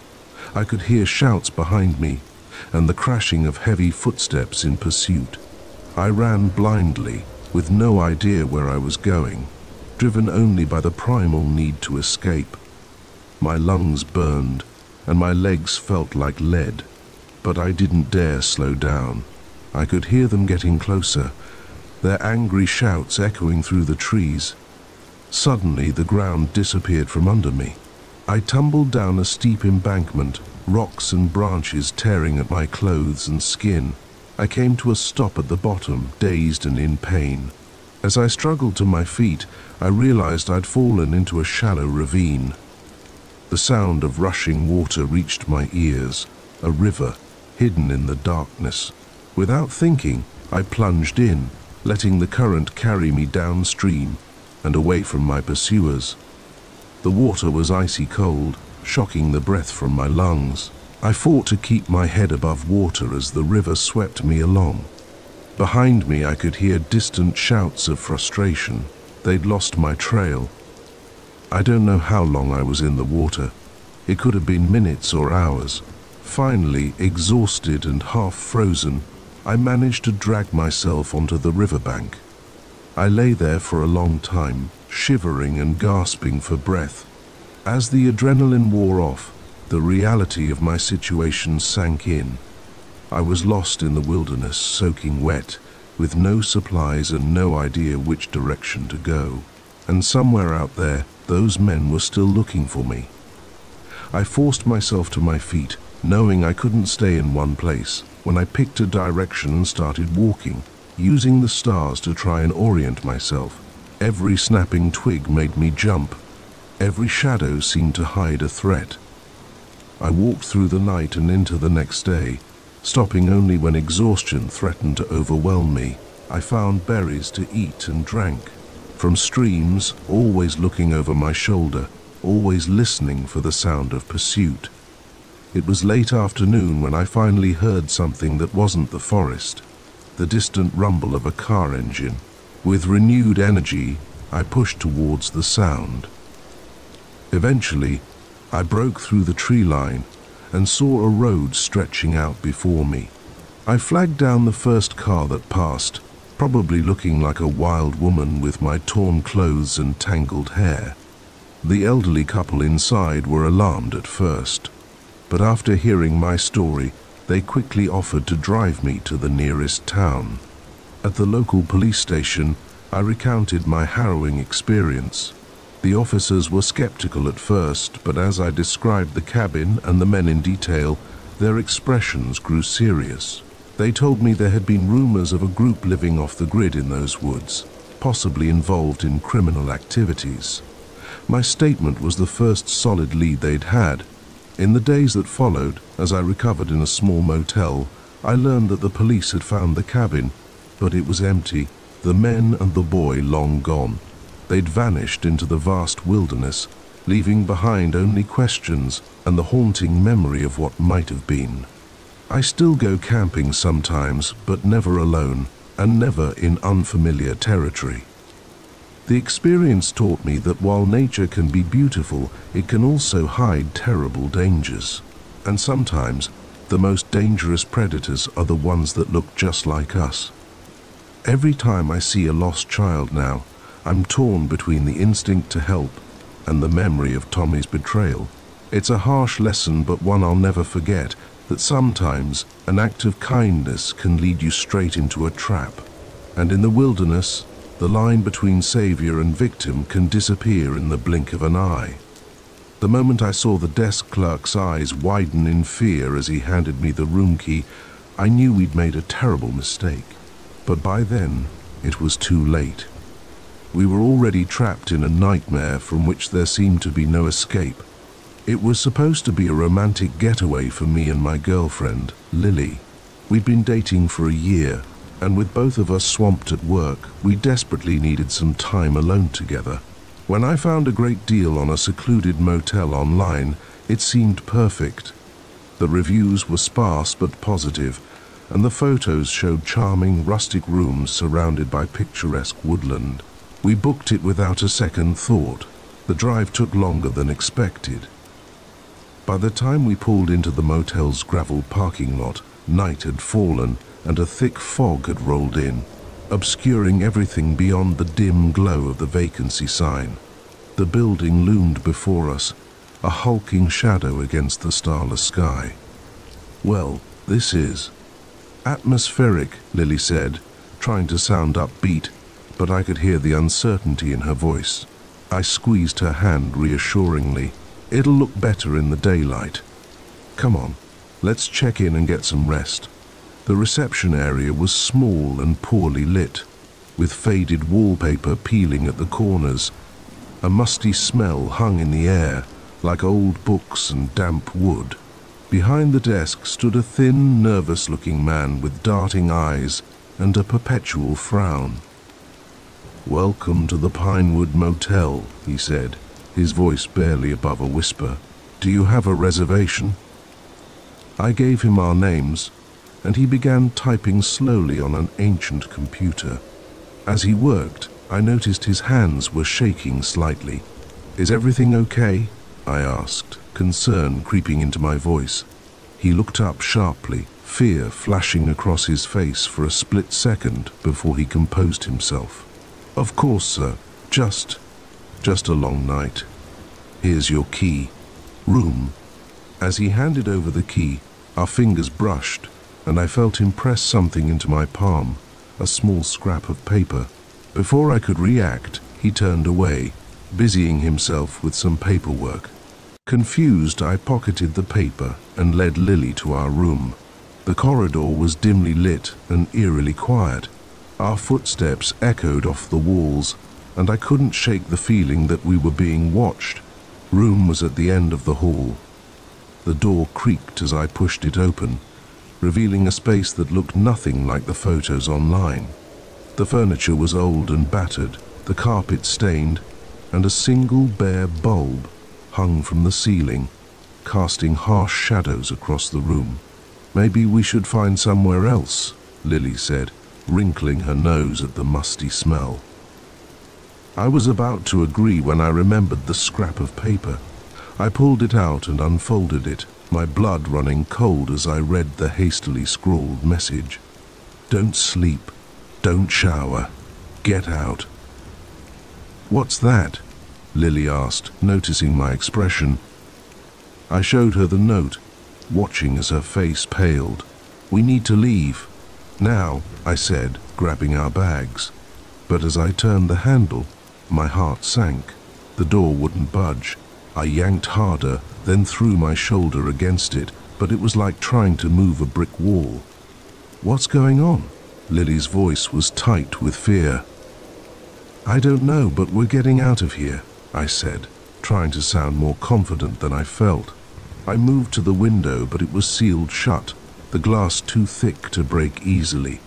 [SPEAKER 1] I could hear shouts behind me, and the crashing of heavy footsteps in pursuit. I ran blindly, with no idea where I was going, driven only by the primal need to escape. My lungs burned, and my legs felt like lead. but I didn't dare slow down. I could hear them getting closer, their angry shouts echoing through the trees. Suddenly, the ground disappeared from under me. I tumbled down a steep embankment, rocks and branches tearing at my clothes and skin. I came to a stop at the bottom, dazed and in pain. As I struggled to my feet, I realized I'd fallen into a shallow ravine. The sound of rushing water reached my ears, a river, hidden in the darkness. Without thinking, I plunged in, letting the current carry me downstream and away from my pursuers. The water was icy cold, shocking the breath from my lungs. I fought to keep my head above water as the river swept me along. Behind me, I could hear distant shouts of frustration. They'd lost my trail. I don't know how long I was in the water. It could have been minutes or hours. Finally, exhausted and half frozen, I managed to drag myself onto the riverbank. I lay there for a long time, shivering and gasping for breath. As the adrenaline wore off, the reality of my situation sank in. I was lost in the wilderness, soaking wet, with no supplies and no idea which direction to go. And somewhere out there, those men were still looking for me. I forced myself to my feet, knowing I couldn't stay in one place, when I picked a direction and started walking, using the stars to try and orient myself. Every snapping twig made me jump. Every shadow seemed to hide a threat. I walked through the night and into the next day, stopping only when exhaustion threatened to overwhelm me. I found berries to eat and drank from streams, always looking over my shoulder, always listening for the sound of pursuit. It was late afternoon when I finally heard something that wasn't the forest, the distant rumble of a car engine. With renewed energy, I pushed towards the sound. Eventually, I broke through the tree line and saw a road stretching out before me. I flagged down the first car that passed, probably looking like a wild woman with my torn clothes and tangled hair. The elderly couple inside were alarmed at first, but after hearing my story, they quickly offered to drive me to the nearest town. At the local police station, I recounted my harrowing experience. The officers were skeptical at first, but as I described the cabin and the men in detail, their expressions grew serious. They told me there had been rumors of a group living off the grid in those woods, possibly involved in criminal activities. My statement was the first solid lead they'd had. In the days that followed, as I recovered in a small motel, I learned that the police had found the cabin, but it was empty, the men and the boy long gone. They'd vanished into the vast wilderness, leaving behind only questions and the haunting memory of what might have been. I still go camping sometimes, but never alone, and never in unfamiliar territory. The experience taught me that while nature can be beautiful, it can also hide terrible dangers. And sometimes, the most dangerous predators are the ones that look just like us. Every time I see a lost child now, I'm torn between the instinct to help and the memory of Tommy's betrayal. It's a harsh lesson, but one I'll never forget, that sometimes an act of kindness can lead you straight into a trap. And in the wilderness, the line between savior and victim can disappear in the blink of an eye. The moment I saw the desk clerk's eyes widen in fear as he handed me the room key, I knew we'd made a terrible mistake. But by then, it was too late. We were already trapped in a nightmare from which there seemed to be no escape. It was supposed to be a romantic getaway for me and my girlfriend, Lily. We'd been dating for a year, and with both of us swamped at work, we desperately needed some time alone together. When I found a great deal on a secluded motel online, it seemed perfect. The reviews were sparse but positive, and the photos showed charming rustic rooms surrounded by picturesque woodland. We booked it without a second thought. The drive took longer than expected. By the time we pulled into the motel's gravel parking lot, night had fallen and a thick fog had rolled in, obscuring everything beyond the dim glow of the vacancy sign. The building loomed before us, a hulking shadow against the starless sky. Well, This is atmospheric, Lily said, trying to sound upbeat, but I could hear the uncertainty in her voice. I squeezed her hand reassuringly. It'll look better in the daylight. Come on, let's check in and get some rest. The reception area was small and poorly lit, with faded wallpaper peeling at the corners. A musty smell hung in the air, like old books and damp wood. Behind the desk stood a thin, nervous-looking man with darting eyes and a perpetual frown. "Welcome to the Pinewood Motel," he said, his voice barely above a whisper. "Do you have a reservation?" I gave him our names, and he began typing slowly on an ancient computer. As he worked, I noticed his hands were shaking slightly. "Is everything okay?" I asked, concern creeping into my voice. He looked up sharply, fear flashing across his face for a split second before he composed himself. "Of course, sir. Just a long night. Here's your key. Room." As he handed over the key, our fingers brushed, and I felt him press something into my palm, a small scrap of paper. Before I could react, he turned away, busying himself with some paperwork. Confused, I pocketed the paper and led Lily to our room. The corridor was dimly lit and eerily quiet. Our footsteps echoed off the walls, and I couldn't shake the feeling that we were being watched. Room was at the end of the hall. The door creaked as I pushed it open, revealing a space that looked nothing like the photos online. The furniture was old and battered, the carpet stained, and a single bare bulb hung from the ceiling, casting harsh shadows across the room. "Maybe we should find somewhere else," Lily said, wrinkling her nose at the musty smell. I was about to agree when I remembered the scrap of paper. I pulled it out and unfolded it, my blood running cold as I read the hastily scrawled message. "Don't sleep. Don't shower. Get out." "What's that?" Lily asked, noticing my expression. I showed her the note, watching as her face paled. "We need to leave. Now," I said, grabbing our bags. But as I turned the handle, my heart sank. The door wouldn't budge. I yanked harder, then threw my shoulder against it, but it was like trying to move a brick wall. "What's going on?" Lily's voice was tight with fear. "I don't know, but we're getting out of here," I said, trying to sound more confident than I felt. I moved to the window, but it was sealed shut, the glass too thick to break easily.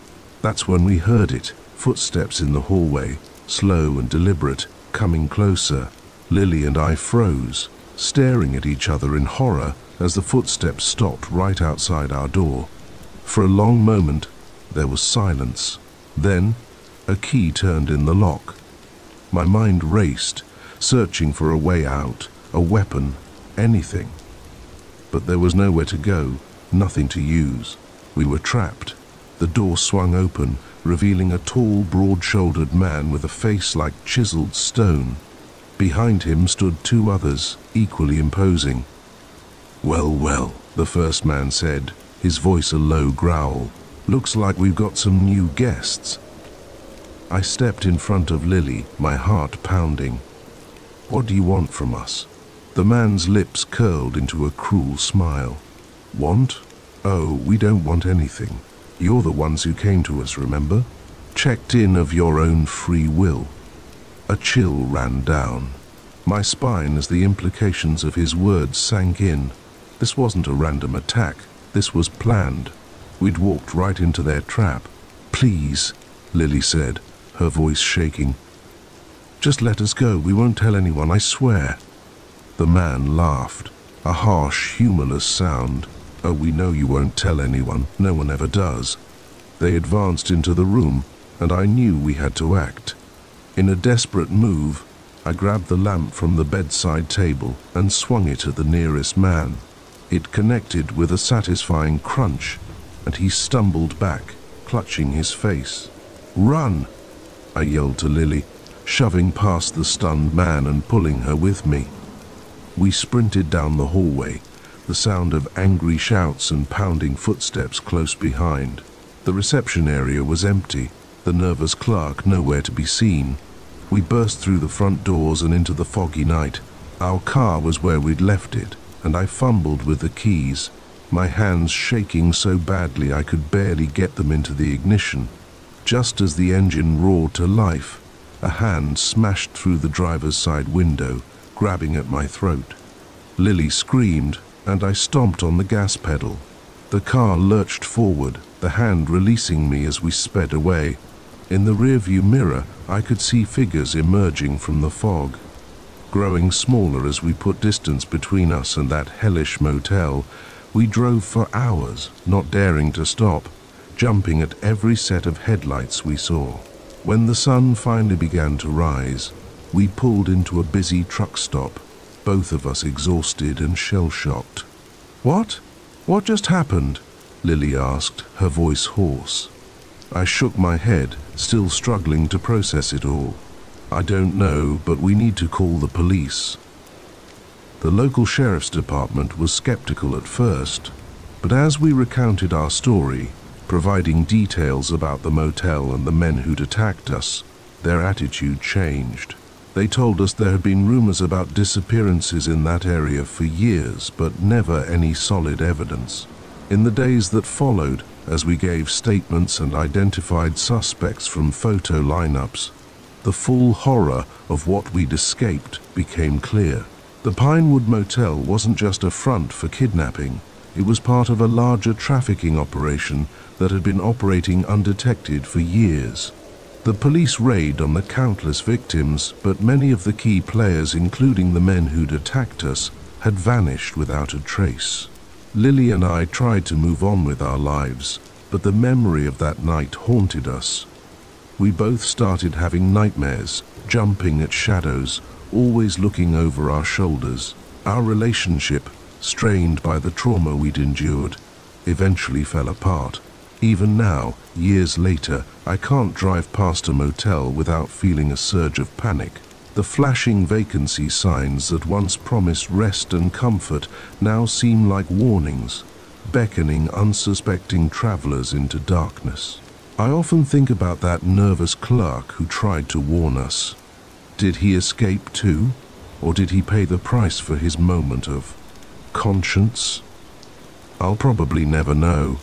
[SPEAKER 1] That's when we heard it, footsteps in the hallway, slow and deliberate, coming closer. Lily and I froze, staring at each other in horror as the footsteps stopped right outside our door. For a long moment, there was silence. Then, a key turned in the lock. My mind raced, searching for a way out, a weapon, anything. But there was nowhere to go, nothing to use. We were trapped. The door swung open, revealing a tall, broad-shouldered man with a face like chiseled stone. Behind him stood two others, equally imposing. "Well, well," the first man said, his voice a low growl. "Looks like we've got some new guests." I stepped in front of Lily, my heart pounding. "What do you want from us?" The man's lips curled into a cruel smile. "Want? Oh, we don't want anything. You're the ones who came to us, remember? Checked in of your own free will." A chill ran down my spine as the implications of his words sank in. This wasn't a random attack. This was planned. We'd walked right into their trap. "Please," Lily said, her voice shaking. "Just let us go. We won't tell anyone, I swear." The man laughed, a harsh, humorless sound. "Oh, we know you won't tell anyone. No one ever does." They advanced into the room, and I knew we had to act. In a desperate move, I grabbed the lamp from the bedside table and swung it at the nearest man. It connected with a satisfying crunch, and he stumbled back, clutching his face. "Run!" I yelled to Lily, shoving past the stunned man and pulling her with me. We sprinted down the hallway, the sound of angry shouts and pounding footsteps close behind. The reception area was empty, the nervous clerk nowhere to be seen. We burst through the front doors and into the foggy night. Our car was where we'd left it, and I fumbled with the keys, my hands shaking so badly I could barely get them into the ignition. Just as the engine roared to life, a hand smashed through the driver's side window, grabbing at my throat. Lily screamed, and I stomped on the gas pedal. The car lurched forward, the hand releasing me as we sped away. In the rearview mirror, I could see figures emerging from the fog. Growing smaller as we put distance between us and that hellish motel, we drove for hours, not daring to stop, jumping at every set of headlights we saw. When the sun finally began to rise, we pulled into a busy truck stop, both of us exhausted and shell-shocked. "What? What just happened?" Lily asked, her voice hoarse. I shook my head, still struggling to process it all. "I don't know, but we need to call the police." The local sheriff's department was skeptical at first, but as we recounted our story, providing details about the motel and the men who'd attacked us, their attitude changed. They told us there had been rumors about disappearances in that area for years, but never any solid evidence. In the days that followed, as we gave statements and identified suspects from photo lineups, the full horror of what we'd escaped became clear. The Pinewood Motel wasn't just a front for kidnapping. It was part of a larger trafficking operation that had been operating undetected for years. The police raid on the countless victims, but many of the key players, including the men who'd attacked us, had vanished without a trace. Lily and I tried to move on with our lives, but the memory of that night haunted us. We both started having nightmares, jumping at shadows, always looking over our shoulders. Our relationship, strained by the trauma we'd endured, eventually fell apart. Even now, years later, I can't drive past a motel without feeling a surge of panic. The flashing vacancy signs that once promised rest and comfort now seem like warnings, beckoning unsuspecting travelers into darkness. I often think about that nervous clerk who tried to warn us. Did he escape too, or did he pay the price for his moment of conscience? I'll probably never know.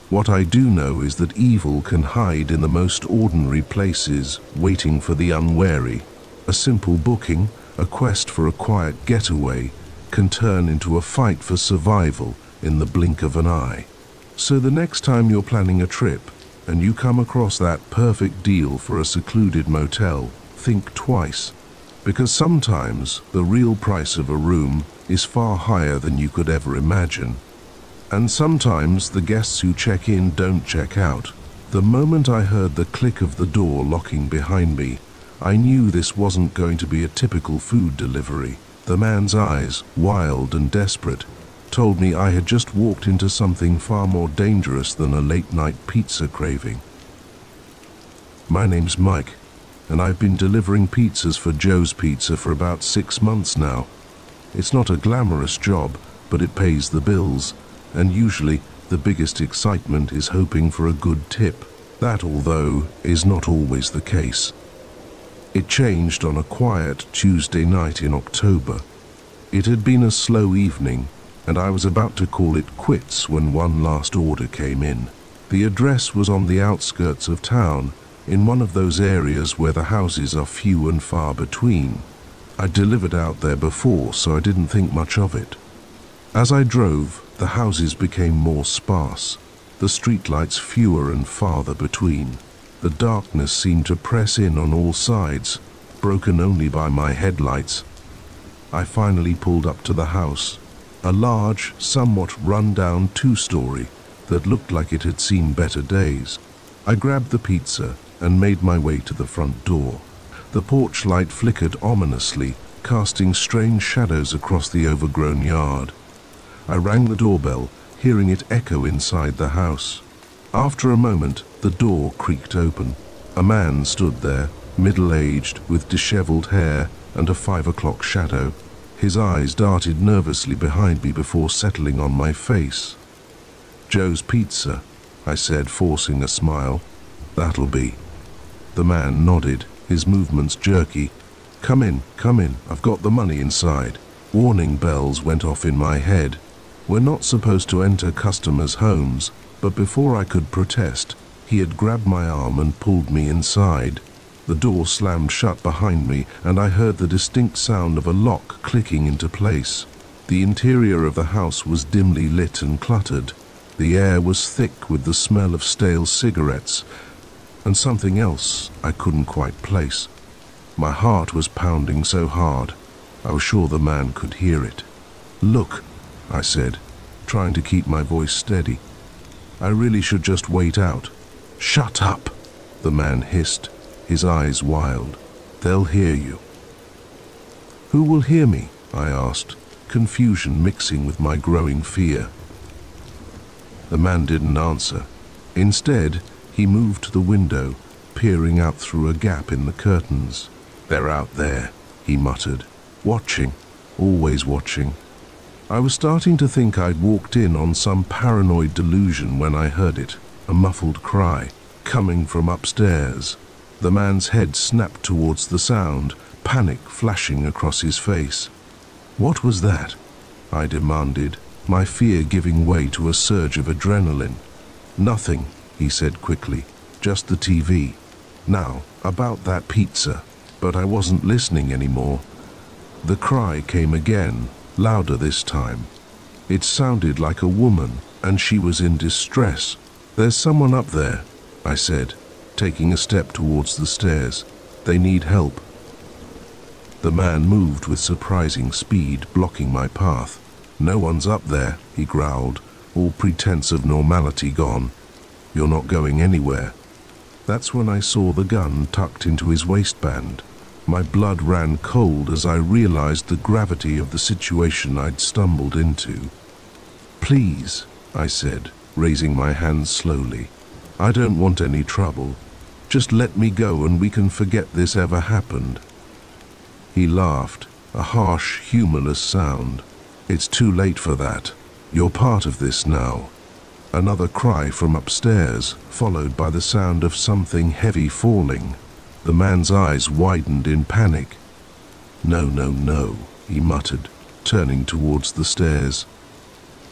[SPEAKER 1] What I do know is that evil can hide in the most ordinary places, waiting for the unwary. A simple booking, a quest for a quiet getaway, can turn into a fight for survival in the blink of an eye. So the next time you're planning a trip, and you come across that perfect deal for a secluded motel, think twice. Because sometimes the real price of a room is far higher than you could ever imagine. And sometimes the guests who check in don't check out. The moment I heard the click of the door locking behind me, I knew this wasn't going to be a typical food delivery. The man's eyes, wild and desperate, told me I had just walked into something far more dangerous than a late-night pizza craving. "My name's Mike, and I've been delivering pizzas for Joe's Pizza for about 6 months now. It's not a glamorous job, but it pays the bills, and usually the biggest excitement is hoping for a good tip. That, although, is not always the case." It changed on a quiet Tuesday night in October. It had been a slow evening, and I was about to call it quits when one last order came in. The address was on the outskirts of town, in one of those areas where the houses are few and far between. I'd delivered out there before, so I didn't think much of it. As I drove, the houses became more sparse, the streetlights fewer and farther between. The darkness seemed to press in on all sides, broken only by my headlights. I finally pulled up to the house, a large, somewhat run-down two-story that looked like it had seen better days. I grabbed the pizza and made my way to the front door. The porch light flickered ominously, casting strange shadows across the overgrown yard. I rang the doorbell, hearing it echo inside the house. After a moment, the door creaked open. A man stood there, middle-aged, with disheveled hair and a 5 o'clock shadow. His eyes darted nervously behind me before settling on my face. "Joe's Pizza," I said, forcing a smile. "That'll be." The man nodded, his movements jerky. Come in, I've got the money inside." Warning bells went off in my head. We're not supposed to enter customers' homes, but before I could protest, he had grabbed my arm and pulled me inside. The door slammed shut behind me, and I heard the distinct sound of a lock clicking into place. The interior of the house was dimly lit and cluttered. The air was thick with the smell of stale cigarettes, and something else I couldn't quite place. My heart was pounding so hard, I was sure the man could hear it. "Look," I said, trying to keep my voice steady. "I really should just wait out." "Shut up," the man hissed, his eyes wild. "They'll hear you." "Who will hear me?" I asked, confusion mixing with my growing fear. The man didn't answer. Instead, he moved to the window, peering out through a gap in the curtains. "They're out there," he muttered. "Watching, always watching." I was starting to think I'd walked in on some paranoid delusion when I heard it, a muffled cry, coming from upstairs. The man's head snapped towards the sound, panic flashing across his face. "What was that?" I demanded, my fear giving way to a surge of adrenaline. "Nothing," he said quickly, "just the TV. Now, about that pizza." But I wasn't listening anymore. The cry came again, louder this time. It sounded like a woman, and she was in distress. "There's someone up there," I said, taking a step towards the stairs. "They need help." The man moved with surprising speed, blocking my path. "No one's up there," he growled, all pretense of normality gone. "You're not going anywhere." That's when I saw the gun tucked into his waistband. My blood ran cold as I realized the gravity of the situation I'd stumbled into. "Please," I said, raising my hands slowly. "I don't want any trouble. Just let me go and we can forget this ever happened." He laughed, a harsh, humorless sound. "It's too late for that. You're part of this now." Another cry from upstairs, followed by the sound of something heavy falling. The man's eyes widened in panic. "No, no, no," he muttered, turning towards the stairs.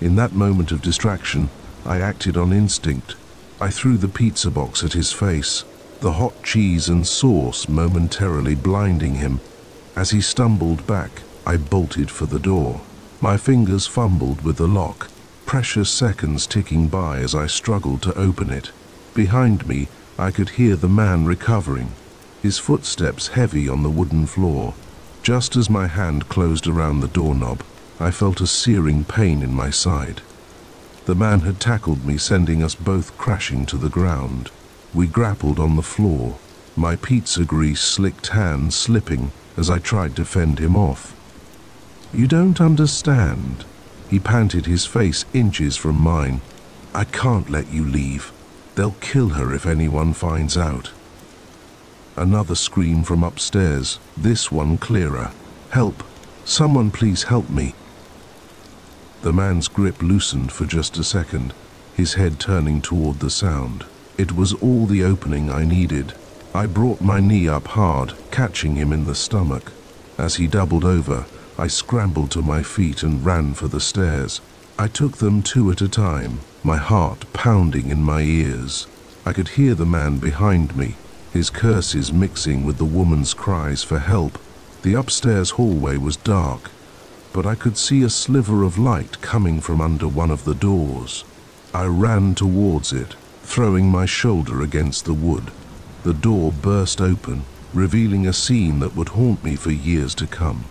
[SPEAKER 1] In that moment of distraction, I acted on instinct. I threw the pizza box at his face, the hot cheese and sauce momentarily blinding him. As he stumbled back, I bolted for the door. My fingers fumbled with the lock, precious seconds ticking by as I struggled to open it. Behind me, I could hear the man recovering, his footsteps heavy on the wooden floor. Just as my hand closed around the doorknob, I felt a searing pain in my side. The man had tackled me, sending us both crashing to the ground. We grappled on the floor, my pizza grease slicked hands slipping as I tried to fend him off. "You don't understand," he panted, his face inches from mine. "I can't let you leave. They'll kill her if anyone finds out." Another scream from upstairs, this one clearer. "Help! Someone please help me!" The man's grip loosened for just a second, his head turning toward the sound. It was all the opening I needed. I brought my knee up hard, catching him in the stomach. As he doubled over, I scrambled to my feet and ran for the stairs. I took them two at a time, my heart pounding in my ears. I could hear the man behind me, his curses mixing with the woman's cries for help. The upstairs hallway was dark, but I could see a sliver of light coming from under one of the doors. I ran towards it, throwing my shoulder against the wood. The door burst open, revealing a scene that would haunt me for years to come.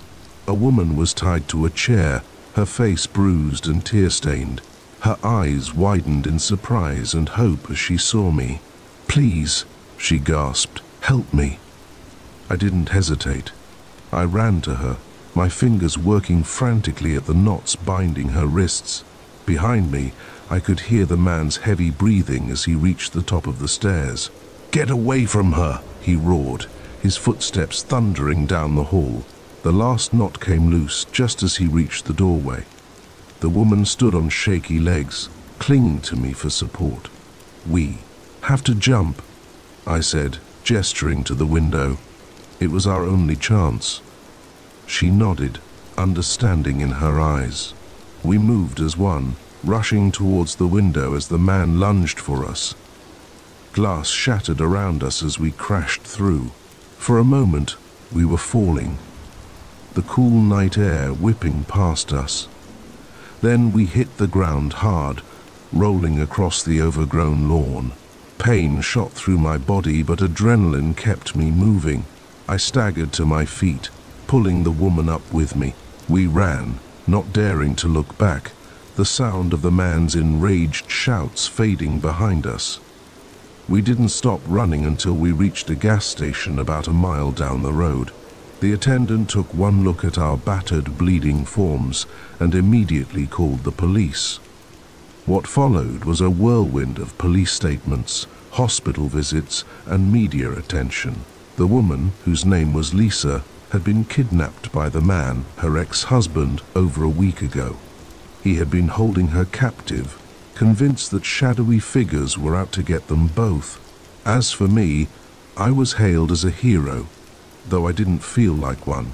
[SPEAKER 1] A woman was tied to a chair, her face bruised and tear-stained. Her eyes widened in surprise and hope as she saw me. "Please," she gasped, "help me." I didn't hesitate. I ran to her, my fingers working frantically at the knots binding her wrists. Behind me, I could hear the man's heavy breathing as he reached the top of the stairs. "Get away from her!" he roared, his footsteps thundering down the hall. The last knot came loose just as he reached the doorway. The woman stood on shaky legs, clinging to me for support. "We have to jump," I said, gesturing to the window. It was our only chance. She nodded, understanding in her eyes. We moved as one, rushing towards the window as the man lunged for us. Glass shattered around us as we crashed through. For a moment, we were falling, the cool night air whipping past us. Then we hit the ground hard, rolling across the overgrown lawn. Pain shot through my body, but adrenaline kept me moving. I staggered to my feet, pulling the woman up with me. We ran, not daring to look back, the sound of the man's enraged shouts fading behind us. We didn't stop running until we reached a gas station about a mile down the road. The attendant took one look at our battered, bleeding forms and immediately called the police. What followed was a whirlwind of police statements, hospital visits, and media attention. The woman, whose name was Lisa, had been kidnapped by the man, her ex-husband, over a week ago. He had been holding her captive, convinced that shadowy figures were out to get them both. As for me, I was hailed as a hero, though I didn't feel like one.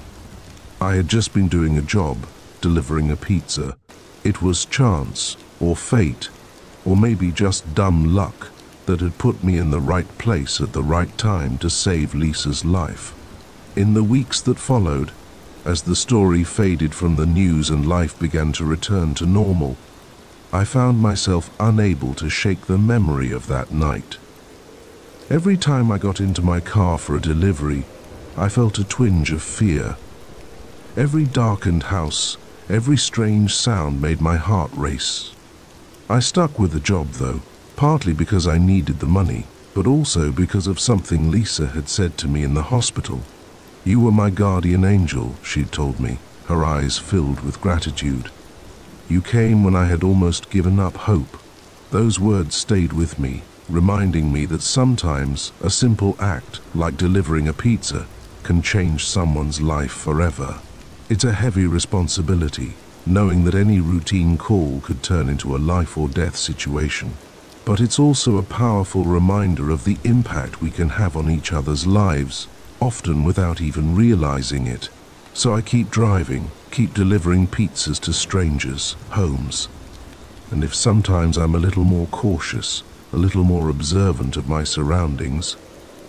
[SPEAKER 1] I had just been doing a job, delivering a pizza. It was chance, or fate, or maybe just dumb luck that had put me in the right place at the right time to save Lisa's life. In the weeks that followed, as the story faded from the news and life began to return to normal, I found myself unable to shake the memory of that night. Every time I got into my car for a delivery, I felt a twinge of fear. Every darkened house, every strange sound made my heart race. I stuck with the job though, partly because I needed the money, but also because of something Lisa had said to me in the hospital. "You were my guardian angel," she'd told me, her eyes filled with gratitude. "You came when I had almost given up hope." Those words stayed with me, reminding me that sometimes a simple act, like delivering a pizza, can change someone's life forever. It's a heavy responsibility, knowing that any routine call could turn into a life or death situation. But it's also a powerful reminder of the impact we can have on each other's lives, often without even realizing it. So I keep driving, keep delivering pizzas to strangers' homes. And if sometimes I'm a little more cautious, a little more observant of my surroundings,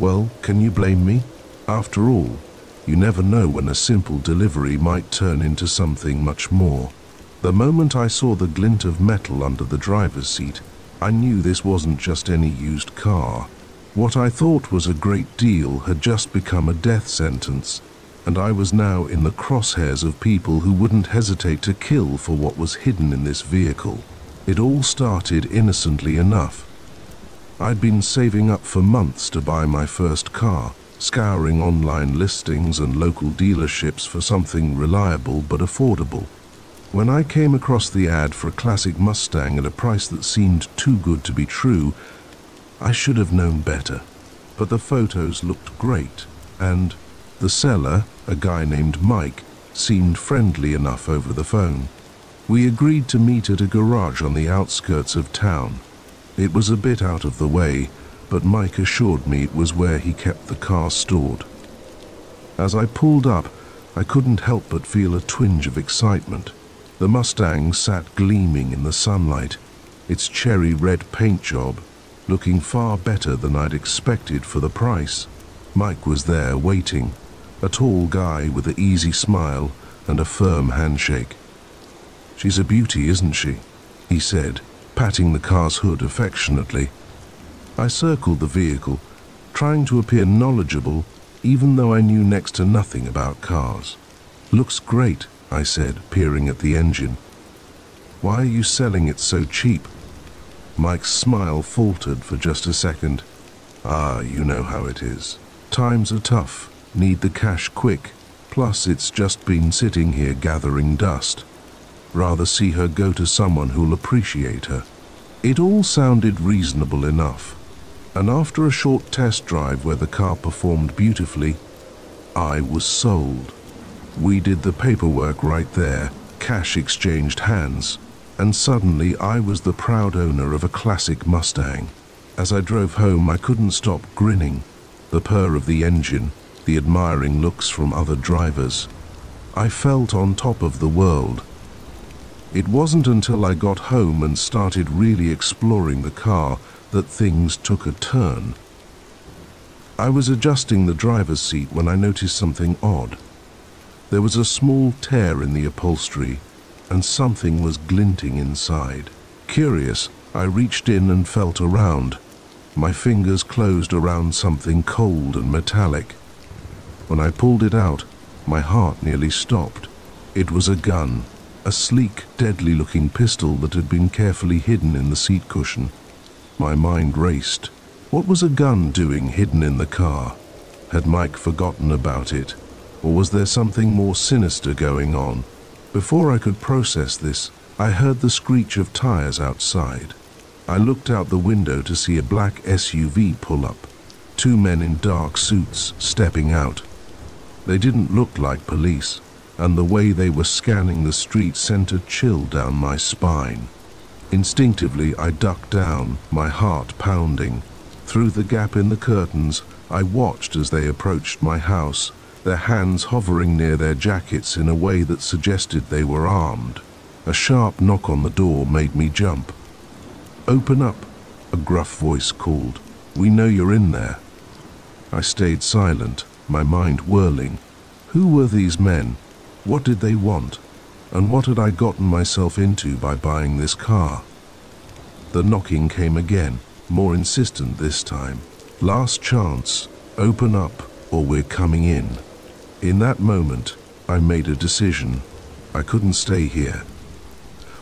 [SPEAKER 1] well, can you blame me? After all, you never know when a simple delivery might turn into something much more. The moment I saw the glint of metal under the driver's seat, I knew this wasn't just any used car. What I thought was a great deal had just become a death sentence, and I was now in the crosshairs of people who wouldn't hesitate to kill for what was hidden in this vehicle. It all started innocently enough. I'd been saving up for months to buy my first car, scouring online listings and local dealerships for something reliable but affordable. When I came across the ad for a classic Mustang at a price that seemed too good to be true, I should have known better. But the photos looked great, and the seller, a guy named Mike, seemed friendly enough over the phone. We agreed to meet at a garage on the outskirts of town. It was a bit out of the way, but Mike assured me it was where he kept the car stored. As I pulled up, I couldn't help but feel a twinge of excitement. The Mustang sat gleaming in the sunlight, its cherry red paint job looking far better than I'd expected for the price. Mike was there waiting, a tall guy with an easy smile and a firm handshake. "She's a beauty, isn't she?" he said, patting the car's hood affectionately. I circled the vehicle, trying to appear knowledgeable, even though I knew next to nothing about cars. "Looks great," I said, peering at the engine. "Why are you selling it so cheap?" Mike's smile faltered for just a second. "Ah, you know how it is. Times are tough, need the cash quick, plus it's just been sitting here gathering dust. Rather see her go to someone who'll appreciate her." It all sounded reasonable enough, and after a short test drive where the car performed beautifully, I was sold. We did the paperwork right there, cash exchanged hands, and suddenly I was the proud owner of a classic Mustang. As I drove home, I couldn't stop grinning. The purr of the engine, the admiring looks from other drivers. I felt on top of the world. It wasn't until I got home and started really exploring the car that things took a turn. I was adjusting the driver's seat when I noticed something odd. There was a small tear in the upholstery, and something was glinting inside. Curious, I reached in and felt around. My fingers closed around something cold and metallic. When I pulled it out, my heart nearly stopped. It was a gun, a sleek, deadly-looking pistol that had been carefully hidden in the seat cushion. My mind raced. What was a gun doing hidden in the car? Had Mike forgotten about it? Or was there something more sinister going on? Before I could process this, I heard the screech of tires outside. I looked out the window to see a black SUV pull up. 2 men in dark suits stepping out. They didn't look like police, and the way they were scanning the street sent a chill down my spine. Instinctively, I ducked down, my heart pounding. Through the gap in the curtains, I watched as they approached my house, their hands hovering near their jackets in a way that suggested they were armed. A sharp knock on the door made me jump. "Open up," a gruff voice called. "We know you're in there." I stayed silent, my mind whirling. Who were these men? What did they want? And what had I gotten myself into by buying this car? The knocking came again, more insistent this time. "Last chance, open up or we're coming in." In that moment, I made a decision. I couldn't stay here.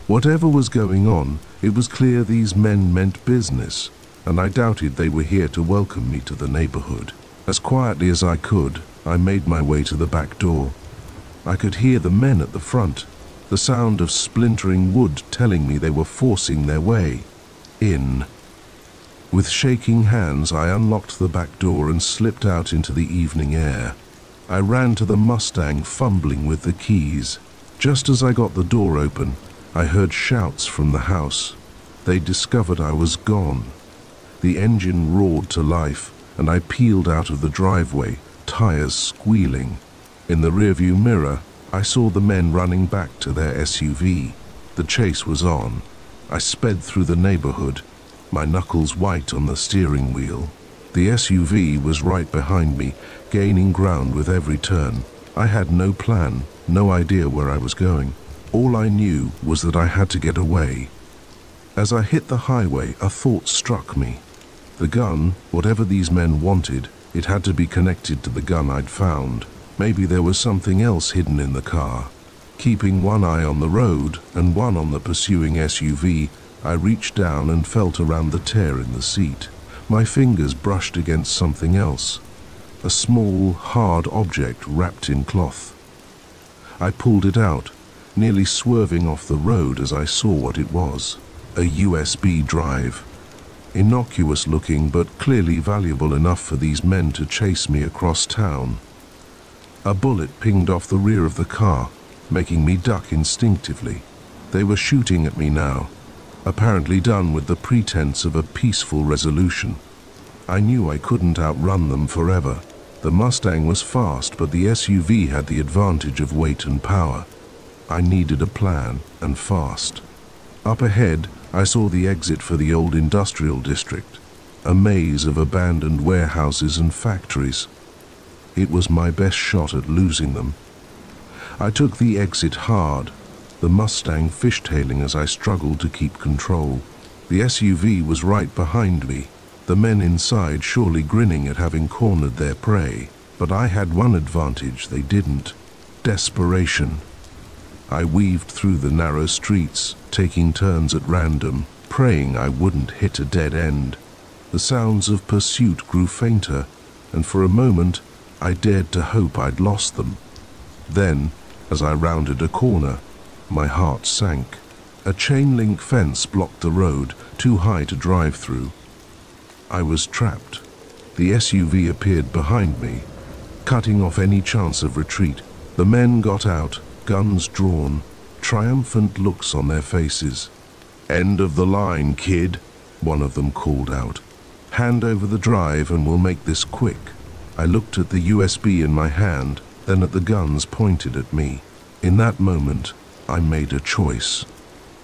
[SPEAKER 1] Whatever was going on, it was clear these men meant business, and I doubted they were here to welcome me to the neighborhood. As quietly as I could, I made my way to the back door. I could hear the men at the front, the sound of splintering wood telling me they were forcing their way in. With shaking hands, I unlocked the back door and slipped out into the evening air. I ran to the Mustang, fumbling with the keys. Just as I got the door open, I heard shouts from the house. They discovered I was gone. The engine roared to life, and I peeled out of the driveway, tires squealing. In the rearview mirror, I saw the men running back to their SUV. The chase was on. I sped through the neighborhood, my knuckles white on the steering wheel. The SUV was right behind me, gaining ground with every turn. I had no plan, no idea where I was going. All I knew was that I had to get away. As I hit the highway, a thought struck me. The gun, whatever these men wanted, it had to be connected to the gun I'd found. Maybe there was something else hidden in the car. Keeping one eye on the road and one on the pursuing SUV, I reached down and felt around the tear in the seat. My fingers brushed against something else. A small, hard object wrapped in cloth. I pulled it out, nearly swerving off the road as I saw what it was. A USB drive. Innocuous looking, but clearly valuable enough for these men to chase me across town. A bullet pinged off the rear of the car, making me duck instinctively. They were shooting at me now, apparently done with the pretense of a peaceful resolution. I knew I couldn't outrun them forever. The Mustang was fast, but the SUV had the advantage of weight and power. I needed a plan, and fast. Up ahead, I saw the exit for the old industrial district, a maze of abandoned warehouses and factories. It was my best shot at losing them. I took the exit hard, the Mustang fishtailing as I struggled to keep control. The SUV was right behind me, the men inside surely grinning at having cornered their prey. But I had one advantage they didn't: desperation. I weaved through the narrow streets, taking turns at random, praying I wouldn't hit a dead end. The sounds of pursuit grew fainter, and for a moment I dared to hope I'd lost them. Then, as I rounded a corner, my heart sank. A chain-link fence blocked the road, too high to drive through. I was trapped. The SUV appeared behind me, cutting off any chance of retreat. The men got out, guns drawn, triumphant looks on their faces. "End of the line, kid," one of them called out. "Hand over the drive and we'll make this quick." I looked at the USB in my hand, then at the guns pointed at me. In that moment, I made a choice.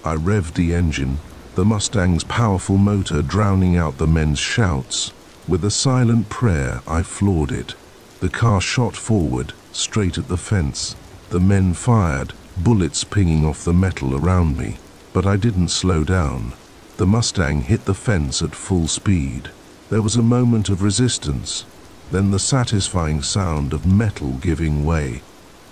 [SPEAKER 1] I revved the engine, the Mustang's powerful motor drowning out the men's shouts. With a silent prayer, I floored it. The car shot forward, straight at the fence. The men fired, bullets pinging off the metal around me. But I didn't slow down. The Mustang hit the fence at full speed. There was a moment of resistance, then the satisfying sound of metal giving way.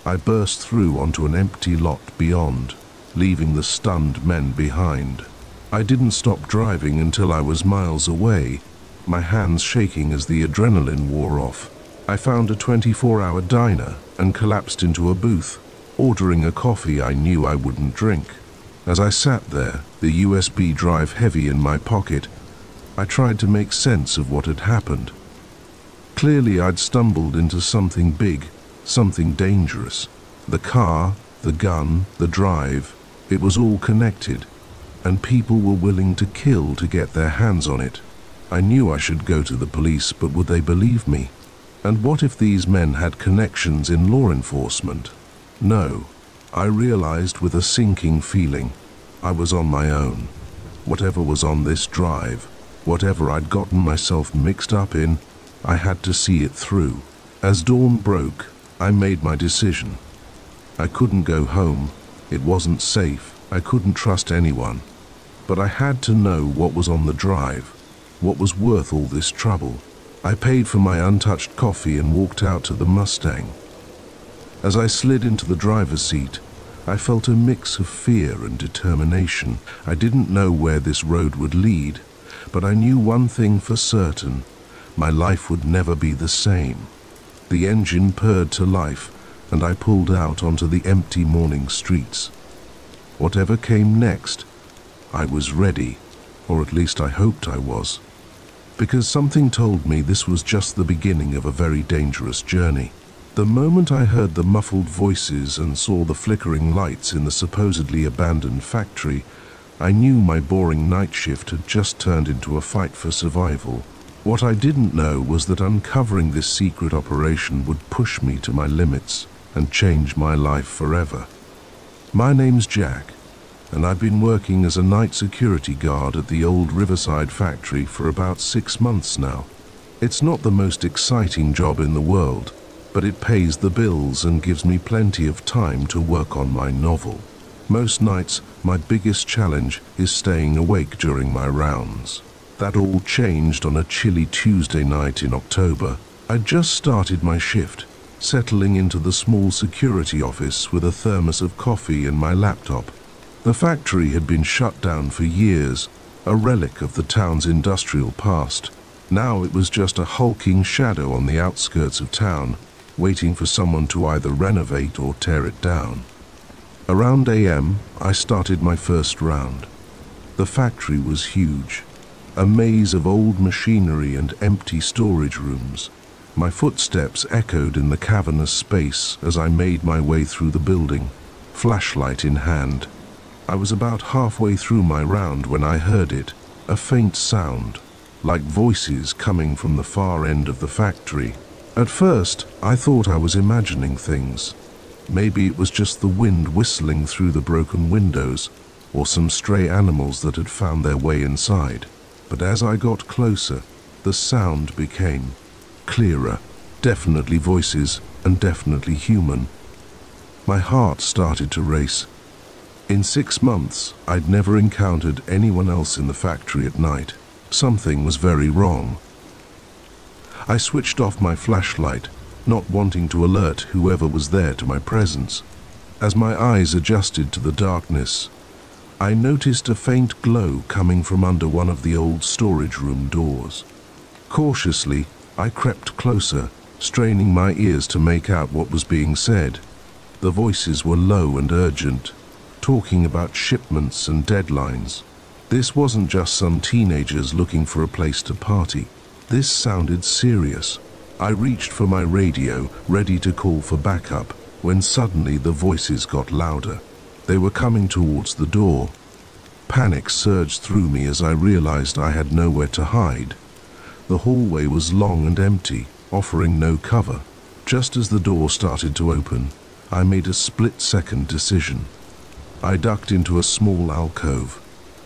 [SPEAKER 1] I burst through onto an empty lot beyond, leaving the stunned men behind. I didn't stop driving until I was miles away, my hands shaking as the adrenaline wore off. I found a 24-hour diner and collapsed into a booth, ordering a coffee I knew I wouldn't drink. As I sat there, the USB drive heavy in my pocket, I tried to make sense of what had happened. Clearly I'd stumbled into something big, something dangerous. The car, the gun, the drive, it was all connected, and people were willing to kill to get their hands on it. I knew I should go to the police, but would they believe me? And what if these men had connections in law enforcement? No, I realized with a sinking feeling, I was on my own. Whatever was on this drive, whatever I'd gotten myself mixed up in, I had to see it through. As dawn broke, I made my decision. I couldn't go home. It wasn't safe. I couldn't trust anyone. But I had to know what was on the drive, what was worth all this trouble. I paid for my untouched coffee and walked out to the Mustang. As I slid into the driver's seat, I felt a mix of fear and determination. I didn't know where this road would lead, but I knew one thing for certain: my life would never be the same. The engine purred to life, and I pulled out onto the empty morning streets. Whatever came next, I was ready, or at least I hoped I was, because something told me this was just the beginning of a very dangerous journey. The moment I heard the muffled voices and saw the flickering lights in the supposedly abandoned factory, I knew my boring night shift had just turned into a fight for survival. What I didn't know was that uncovering this secret operation would push me to my limits and change my life forever. My name's Jack, and I've been working as a night security guard at the old Riverside factory for about 6 months now. It's not the most exciting job in the world, but it pays the bills and gives me plenty of time to work on my novel. Most nights, my biggest challenge is staying awake during my rounds. That all changed on a chilly Tuesday night in October. I'd just started my shift, settling into the small security office with a thermos of coffee and my laptop. The factory had been shut down for years, a relic of the town's industrial past. Now it was just a hulking shadow on the outskirts of town, waiting for someone to either renovate or tear it down. Around AM, I started my first round. The factory was huge, a maze of old machinery and empty storage rooms. My footsteps echoed in the cavernous space as I made my way through the building, flashlight in hand. I was about halfway through my round when I heard it, a faint sound, like voices coming from the far end of the factory. At first, I thought I was imagining things. Maybe it was just the wind whistling through the broken windows, or some stray animals that had found their way inside. But as I got closer, the sound became clearer, definitely voices and definitely human. My heart started to race. In 6 months, I'd never encountered anyone else in the factory at night. Something was very wrong. I switched off my flashlight, not wanting to alert whoever was there to my presence. As my eyes adjusted to the darkness, I noticed a faint glow coming from under one of the old storage room doors. Cautiously, I crept closer, straining my ears to make out what was being said. The voices were low and urgent, talking about shipments and deadlines. This wasn't just some teenagers looking for a place to party. This sounded serious. I reached for my radio, ready to call for backup, when suddenly the voices got louder. They were coming towards the door. Panic surged through me as I realized I had nowhere to hide. The hallway was long and empty, offering no cover. Just as the door started to open, I made a split-second decision. I ducked into a small alcove,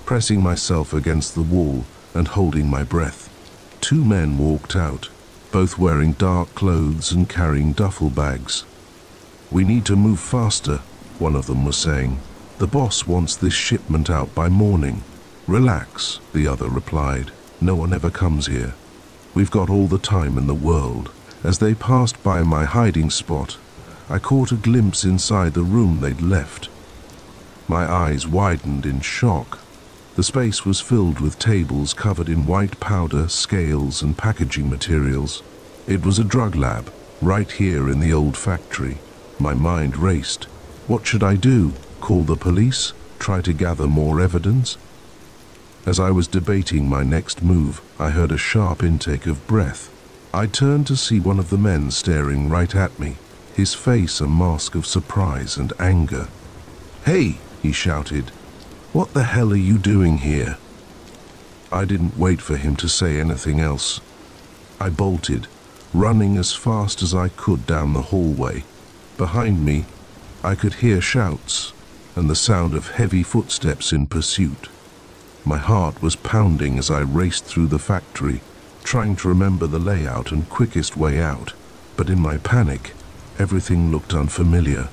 [SPEAKER 1] pressing myself against the wall and holding my breath. Two men walked out, both wearing dark clothes and carrying duffel bags. "We need to move faster," one of them was saying. "The boss wants this shipment out by morning." "Relax," the other replied. "No one ever comes here. We've got all the time in the world." As they passed by my hiding spot, I caught a glimpse inside the room they'd left. My eyes widened in shock. The space was filled with tables covered in white powder, scales, and packaging materials. It was a drug lab, right here in the old factory. My mind raced. What should I do? Call the police? Try to gather more evidence? As I was debating my next move, I heard a sharp intake of breath. I turned to see one of the men staring right at me, his face a mask of surprise and anger. "Hey!" he shouted. "What the hell are you doing here?" I didn't wait for him to say anything else. I bolted, running as fast as I could down the hallway. Behind me, I could hear shouts and the sound of heavy footsteps in pursuit. My heart was pounding as I raced through the factory, trying to remember the layout and quickest way out, but in my panic, everything looked unfamiliar.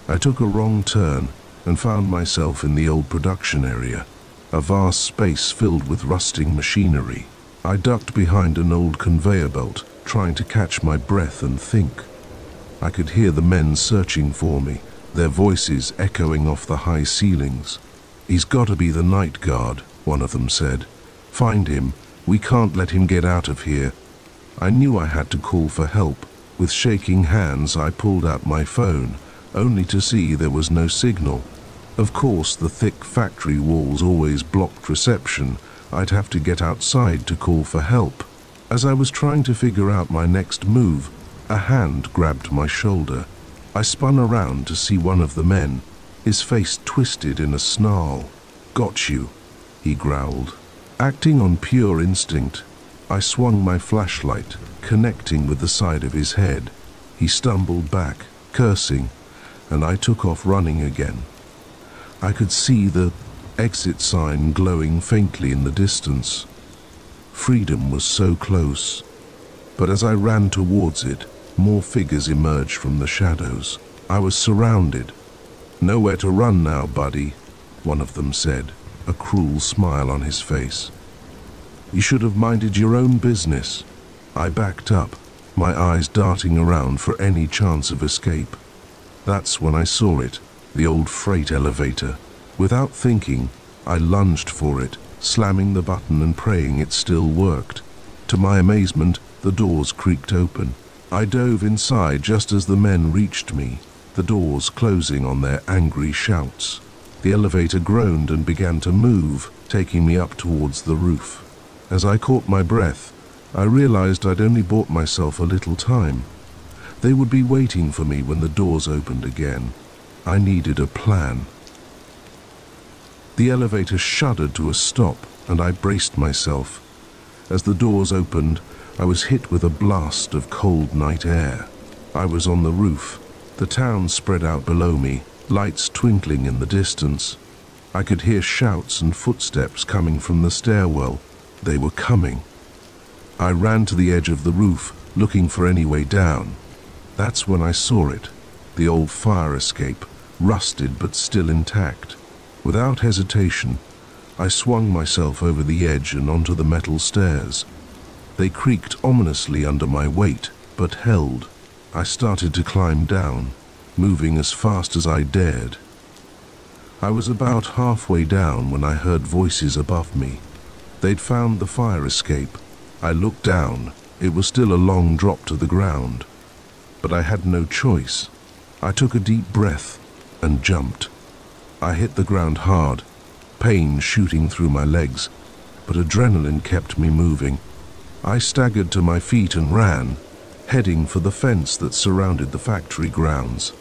[SPEAKER 1] I took a wrong turn and found myself in the old production area, a vast space filled with rusting machinery. I ducked behind an old conveyor belt, trying to catch my breath and think. I could hear the men searching for me, their voices echoing off the high ceilings. "He's got to be the night guard," one of them said. "Find him. We can't let him get out of here." I knew I had to call for help. With shaking hands, I pulled out my phone, only to see there was no signal. Of course, the thick factory walls always blocked reception. I'd have to get outside to call for help. As I was trying to figure out my next move, a hand grabbed my shoulder. I spun around to see one of the men, his face twisted in a snarl. "Got you," he growled. Acting on pure instinct, I swung my flashlight, connecting with the side of his head. He stumbled back, cursing, and I took off running again. I could see the exit sign glowing faintly in the distance. Freedom was so close. But as I ran towards it, more figures emerged from the shadows. I was surrounded. "Nowhere to run now, buddy," one of them said, a cruel smile on his face. "You should have minded your own business." I backed up, my eyes darting around for any chance of escape. That's when I saw it, the old freight elevator. Without thinking, I lunged for it, slamming the button and praying it still worked. To my amazement, the doors creaked open. I dove inside just as the men reached me, the doors closing on their angry shouts. The elevator groaned and began to move, taking me up towards the roof. As I caught my breath, I realized I'd only bought myself a little time. They would be waiting for me when the doors opened again. I needed a plan. The elevator shuddered to a stop, and I braced myself. As the doors opened, I was hit with a blast of cold night air. I was on the roof. The town spread out below me, lights twinkling in the distance. I could hear shouts and footsteps coming from the stairwell. They were coming. I ran to the edge of the roof, looking for any way down. That's when I saw it, the old fire escape, rusted but still intact. Without hesitation, I swung myself over the edge and onto the metal stairs. They creaked ominously under my weight, but held. I started to climb down, moving as fast as I dared. I was about halfway down when I heard voices above me. They'd found the fire escape. I looked down. It was still a long drop to the ground. But I had no choice. I took a deep breath and jumped. I hit the ground hard, pain shooting through my legs, but adrenaline kept me moving. I staggered to my feet and ran, heading for the fence that surrounded the factory grounds.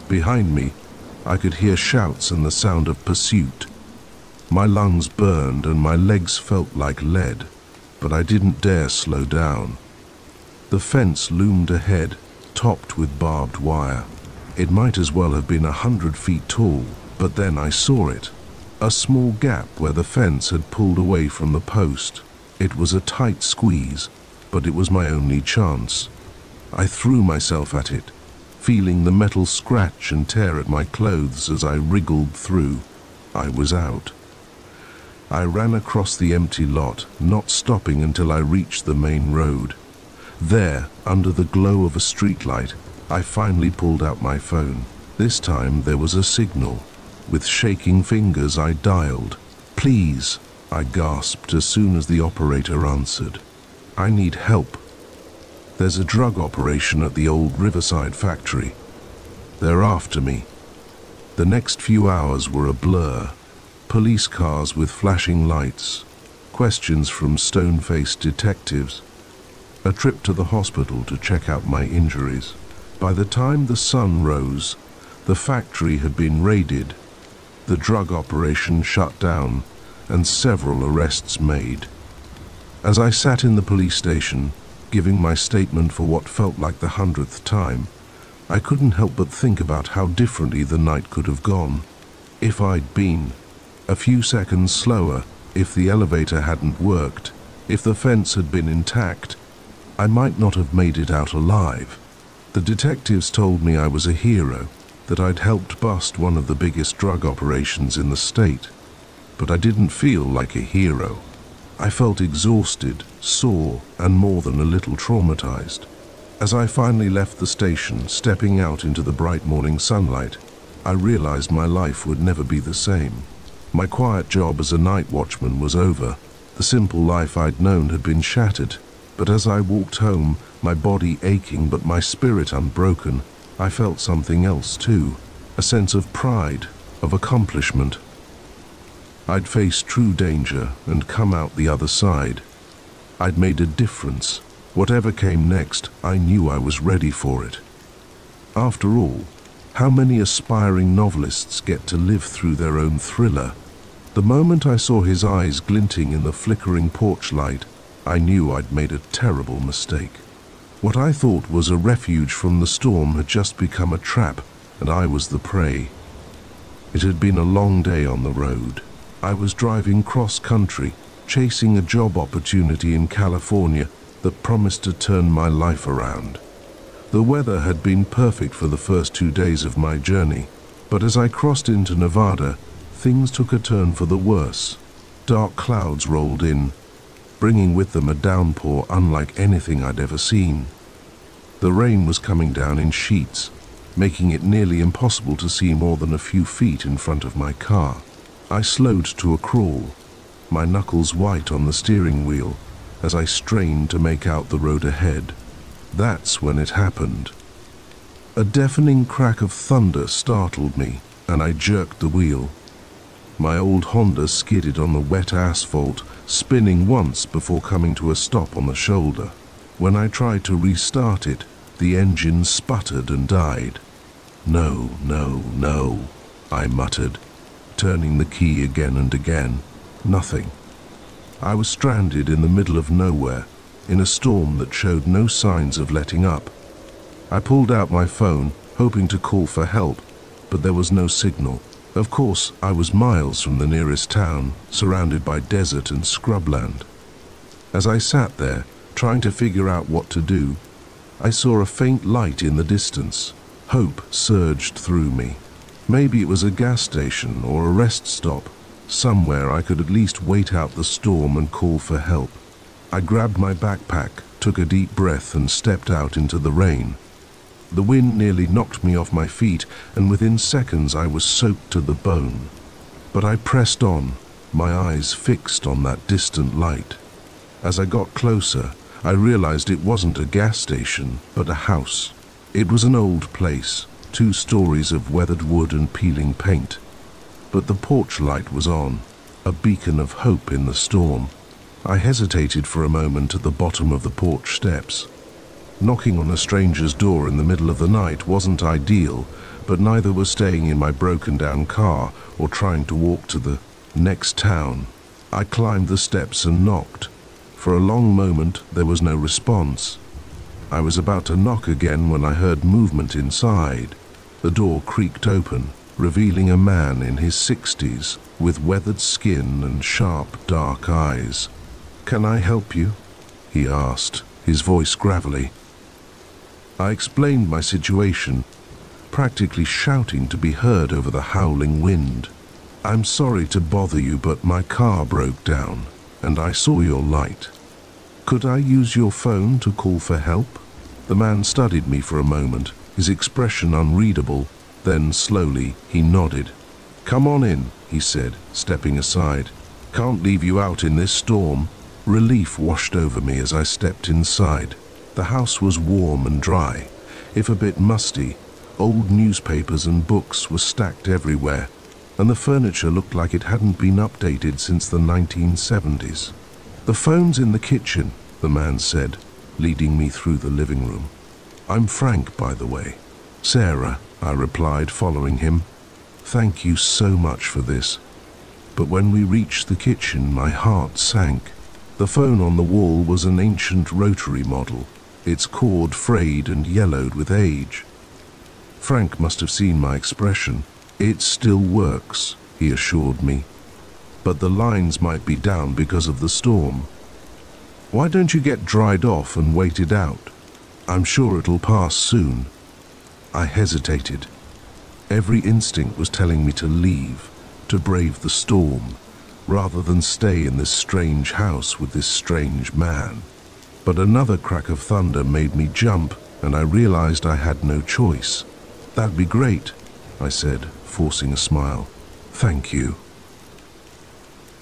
[SPEAKER 1] Behind me, I could hear shouts and the sound of pursuit. My lungs burned and my legs felt like lead, but I didn't dare slow down. The fence loomed ahead, topped with barbed wire. It might as well have been 100 feet tall, but then I saw it. A small gap where the fence had pulled away from the post. It was a tight squeeze, but it was my only chance. I threw myself at it, feeling the metal scratch and tear at my clothes as I wriggled through. I was out. I ran across the empty lot, not stopping until I reached the main road. There, under the glow of a streetlight, I finally pulled out my phone. This time there was a signal. With shaking fingers I dialed. "Please," I gasped as soon as the operator answered. "I need help. There's a drug operation at the old Riverside factory. They're after me." The next few hours were a blur. Police cars with flashing lights, questions from stone-faced detectives, a trip to the hospital to check out my injuries. By the time the sun rose, the factory had been raided, the drug operation shut down, and several arrests made. As I sat in the police station, giving my statement for what felt like the 100th time, I couldn't help but think about how differently the night could have gone. If I'd been a few seconds slower, if the elevator hadn't worked, if the fence had been intact, I might not have made it out alive. The detectives told me I was a hero, that I'd helped bust one of the biggest drug operations in the state. But I didn't feel like a hero. I felt exhausted, sore, and more than a little traumatized. As I finally left the station, stepping out into the bright morning sunlight, I realized my life would never be the same. My quiet job as a night watchman was over. The simple life I'd known had been shattered. But as I walked home, my body aching but my spirit unbroken, I felt something else too, a sense of pride, of accomplishment. I'd faced true danger and come out the other side. I'd made a difference. Whatever came next, I knew I was ready for it. After all, how many aspiring novelists get to live through their own thriller? The moment I saw his eyes glinting in the flickering porch light, I knew I'd made a terrible mistake. What I thought was a refuge from the storm had just become a trap, and I was the prey. It had been a long day on the road. I was driving cross-country, chasing a job opportunity in California that promised to turn my life around. The weather had been perfect for the first 2 days of my journey, but as I crossed into Nevada, things took a turn for the worse. Dark clouds rolled in, bringing with them a downpour unlike anything I'd ever seen. The rain was coming down in sheets, making it nearly impossible to see more than a few feet in front of my car. I slowed to a crawl, my knuckles white on the steering wheel, as I strained to make out the road ahead. That's when it happened. A deafening crack of thunder startled me, and I jerked the wheel. My old Honda skidded on the wet asphalt, spinning once before coming to a stop on the shoulder. When I tried to restart it, the engine sputtered and died. "No, no, no," I muttered, turning the key again and again. Nothing. I was stranded in the middle of nowhere, in a storm that showed no signs of letting up. I pulled out my phone, hoping to call for help, but there was no signal. Of course, I was miles from the nearest town, surrounded by desert and scrubland. As I sat there, trying to figure out what to do, I saw a faint light in the distance. Hope surged through me. Maybe it was a gas station or a rest stop, somewhere I could at least wait out the storm and call for help. I grabbed my backpack, took a deep breath and stepped out into the rain. The wind nearly knocked me off my feet, and within seconds I was soaked to the bone. But I pressed on, my eyes fixed on that distant light. As I got closer, I realized it wasn't a gas station, but a house. It was an old place, 2 stories of weathered wood and peeling paint. But the porch light was on, a beacon of hope in the storm. I hesitated for a moment at the bottom of the porch steps. Knocking on a stranger's door in the middle of the night wasn't ideal, but neither was staying in my broken-down car or trying to walk to the next town. I climbed the steps and knocked. For a long moment, there was no response. I was about to knock again when I heard movement inside. The door creaked open, revealing a man in his 60s with weathered skin and sharp, dark eyes. "Can I help you?" he asked, his voice gravelly. I explained my situation, practically shouting to be heard over the howling wind. "I'm sorry to bother you, but my car broke down, and I saw your light. Could I use your phone to call for help?" The man studied me for a moment, his expression unreadable. Then slowly he nodded. "Come on in," he said, stepping aside. "Can't leave you out in this storm." Relief washed over me as I stepped inside. The house was warm and dry, if a bit musty. Old newspapers and books were stacked everywhere, and the furniture looked like it hadn't been updated since the 1970s. "The phone's in the kitchen," the man said, leading me through the living room. "I'm Frank, by the way." "Sarah," I replied, following him. "Thank you so much for this." But when we reached the kitchen, my heart sank. The phone on the wall was an ancient rotary model, its cord frayed and yellowed with age. Frank must have seen my expression. "It still works," he assured me, "but the lines might be down because of the storm. Why don't you get dried off and wait it out? I'm sure it'll pass soon." I hesitated. Every instinct was telling me to leave, to brave the storm, rather than stay in this strange house with this strange man. But another crack of thunder made me jump, and I realized I had no choice. "That'd be great," I said, forcing a smile. "Thank you."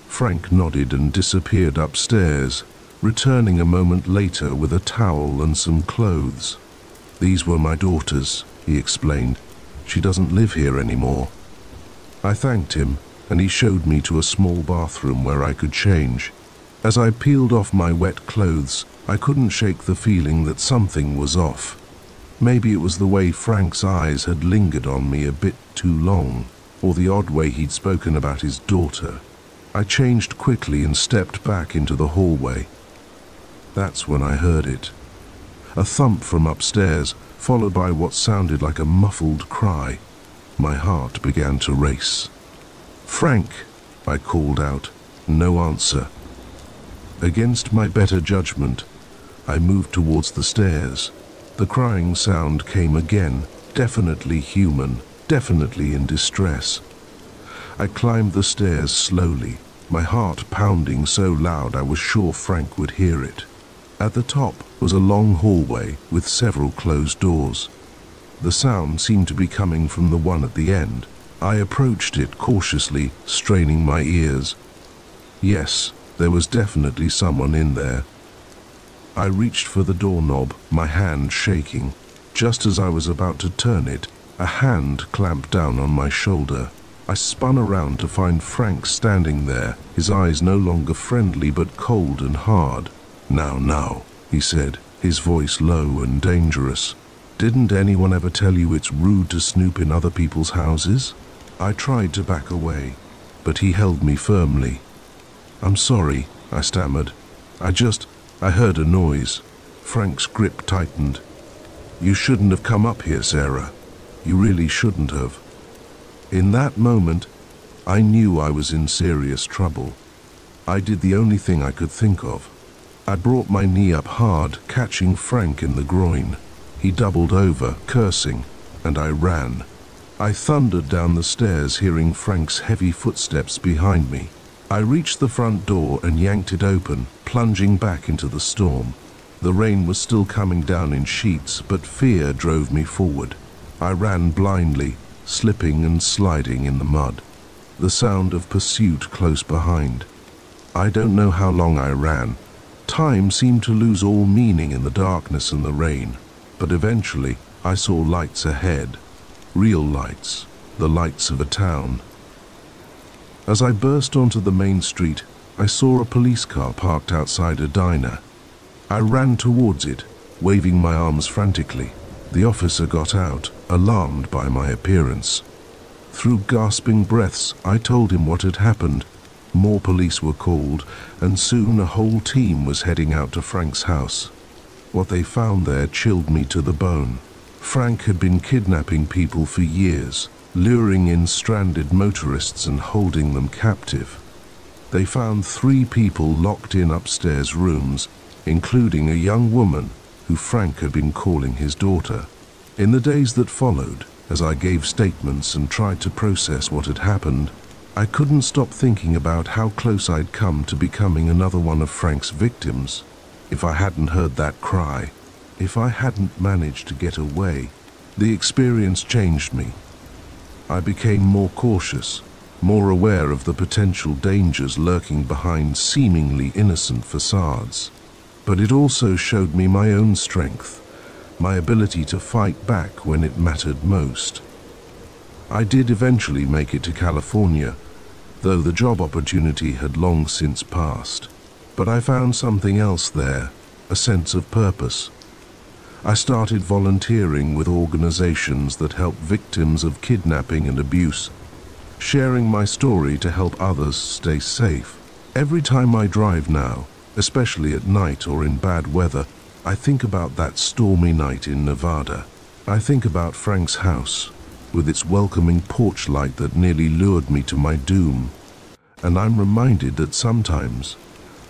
[SPEAKER 1] Frank nodded and disappeared upstairs, returning a moment later with a towel and some clothes. "These were my daughter's," he explained. "She doesn't live here anymore." I thanked him, and he showed me to a small bathroom where I could change. As I peeled off my wet clothes, I couldn't shake the feeling that something was off. Maybe it was the way Frank's eyes had lingered on me a bit too long, or the odd way he'd spoken about his daughter. I changed quickly and stepped back into the hallway. That's when I heard it. A thump from upstairs, followed by what sounded like a muffled cry. My heart began to race. "Frank," I called out. No answer. Against my better judgment, I moved towards the stairs. The crying sound came again, definitely human, definitely in distress. I climbed the stairs slowly, my heart pounding so loud I was sure Frank would hear it. At the top was a long hallway with several closed doors. The sound seemed to be coming from the one at the end. I approached it cautiously, straining my ears. Yes, there was definitely someone in there. I reached for the doorknob, my hand shaking. Just as I was about to turn it, a hand clamped down on my shoulder. I spun around to find Frank standing there, his eyes no longer friendly but cold and hard. Now, he said, his voice low and dangerous. "Didn't anyone ever tell you it's rude to snoop in other people's houses?" I tried to back away, but he held me firmly. "I'm sorry," I stammered. I heard a noise." Frank's grip tightened. "You shouldn't have come up here, Sarah. You really shouldn't have." In that moment, I knew I was in serious trouble. I did the only thing I could think of. I brought my knee up hard, catching Frank in the groin. He doubled over, cursing, and I ran. I thundered down the stairs, hearing Frank's heavy footsteps behind me. I reached the front door and yanked it open, plunging back into the storm. The rain was still coming down in sheets, but fear drove me forward. I ran blindly, slipping and sliding in the mud, the sound of pursuit close behind. I don't know how long I ran. Time seemed to lose all meaning in the darkness and the rain, but eventually I saw lights ahead. Real lights, the lights of a town. As I burst onto the main street, I saw a police car parked outside a diner. I ran towards it, waving my arms frantically. The officer got out, alarmed by my appearance. Through gasping breaths, I told him what had happened. More police were called, and soon a whole team was heading out to Frank's house. What they found there chilled me to the bone. Frank had been kidnapping people for years, luring in stranded motorists and holding them captive. They found 3 people locked in upstairs rooms, including a young woman who Frank had been calling his daughter. In the days that followed, as I gave statements and tried to process what had happened, I couldn't stop thinking about how close I'd come to becoming another one of Frank's victims. If I hadn't heard that cry, if I hadn't managed to get away, the experience changed me. I became more cautious, more aware of the potential dangers lurking behind seemingly innocent facades. But it also showed me my own strength, my ability to fight back when it mattered most. I did eventually make it to California, though the job opportunity had long since passed. But I found something else there, a sense of purpose. I started volunteering with organizations that help victims of kidnapping and abuse, sharing my story to help others stay safe. Every time I drive now, especially at night or in bad weather, I think about that stormy night in Nevada. I think about Frank's house, with its welcoming porch light that nearly lured me to my doom. And I'm reminded that sometimes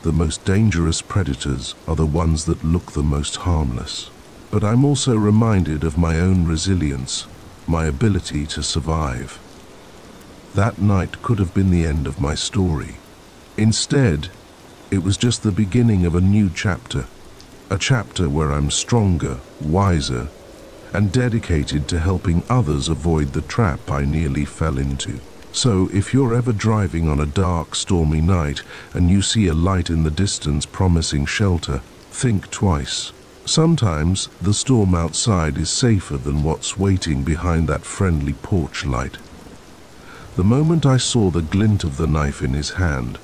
[SPEAKER 1] the most dangerous predators are the ones that look the most harmless. But I'm also reminded of my own resilience, my ability to survive. That night could have been the end of my story. Instead, it was just the beginning of a new chapter, a chapter where I'm stronger, wiser, and dedicated to helping others avoid the trap I nearly fell into. So if you're ever driving on a dark, stormy night and you see a light in the distance promising shelter, think twice. Sometimes the storm outside is safer than what's waiting behind that friendly porch light. The moment I saw the glint of the knife in his hand,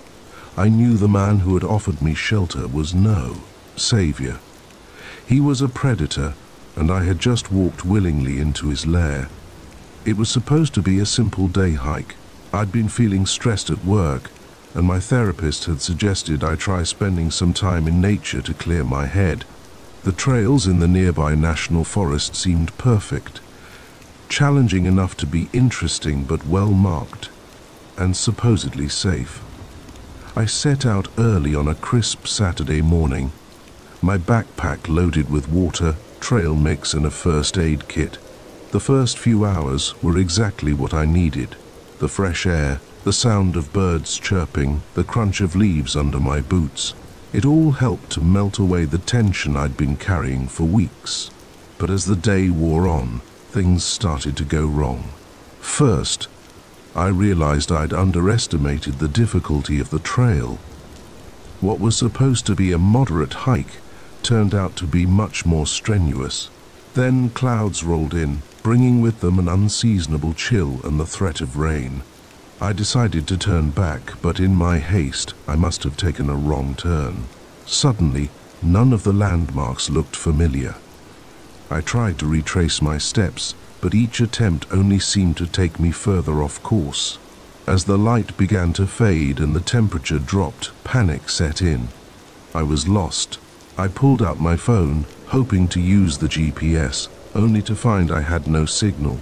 [SPEAKER 1] I knew the man who had offered me shelter was no savior. He was a predator, and I had just walked willingly into his lair. It was supposed to be a simple day hike. I'd been feeling stressed at work, and my therapist had suggested I try spending some time in nature to clear my head. The trails in the nearby national forest seemed perfect, challenging enough to be interesting but well marked, and supposedly safe. I set out early on a crisp Saturday morning, my backpack loaded with water, trail mix and a first aid kit. The first few hours were exactly what I needed. The fresh air, the sound of birds chirping, the crunch of leaves under my boots. It all helped to melt away the tension I'd been carrying for weeks. But as the day wore on, things started to go wrong. First, I realized I'd underestimated the difficulty of the trail. What was supposed to be a moderate hike turned out to be much more strenuous. Then clouds rolled in, bringing with them an unseasonable chill and the threat of rain. I decided to turn back, but in my haste, I must have taken a wrong turn. Suddenly, none of the landmarks looked familiar. I tried to retrace my steps, but each attempt only seemed to take me further off course. As the light began to fade and the temperature dropped, panic set in. I was lost. I pulled out my phone, hoping to use the GPS, only to find I had no signal.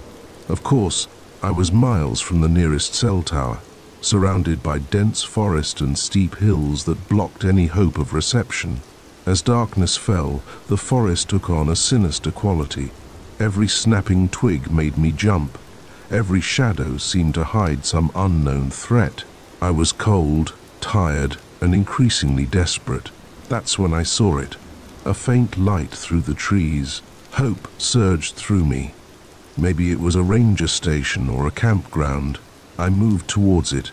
[SPEAKER 1] Of course, I was miles from the nearest cell tower, surrounded by dense forest and steep hills that blocked any hope of reception. As darkness fell, the forest took on a sinister quality. Every snapping twig made me jump. Every shadow seemed to hide some unknown threat. I was cold, tired, and increasingly desperate. That's when I saw it. A faint light through the trees. Hope surged through me. Maybe it was a ranger station or a campground. I moved towards it,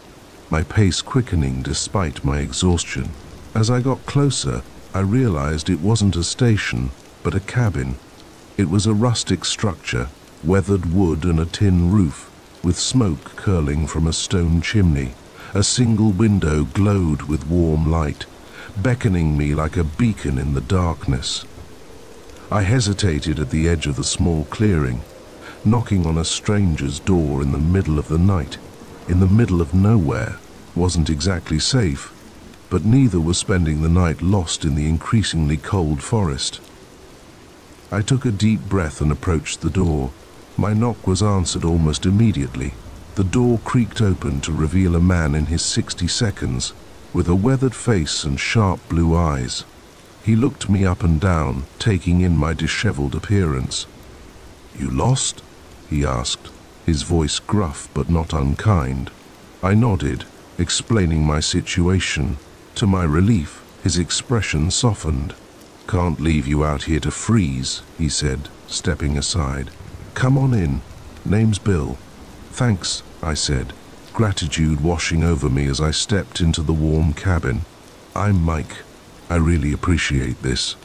[SPEAKER 1] my pace quickening despite my exhaustion. As I got closer, I realized it wasn't a station, but a cabin. It was a rustic structure, weathered wood and a tin roof, with smoke curling from a stone chimney. A single window glowed with warm light, beckoning me like a beacon in the darkness. I hesitated at the edge of the small clearing. Knocking on a stranger's door in the middle of the night, in the middle of nowhere, wasn't exactly safe, but neither was spending the night lost in the increasingly cold forest. I took a deep breath and approached the door. My knock was answered almost immediately. The door creaked open to reveal a man in his 60s, with a weathered face and sharp blue eyes. He looked me up and down, taking in my disheveled appearance. "You lost?" he asked, his voice gruff but not unkind. I nodded, explaining my situation. To my relief, his expression softened. "Can't leave you out here to freeze," he said, stepping aside. "Come on in. Name's Bill." "Thanks," I said, gratitude washing over me as I stepped into the warm cabin. "I'm Mike. I really appreciate this."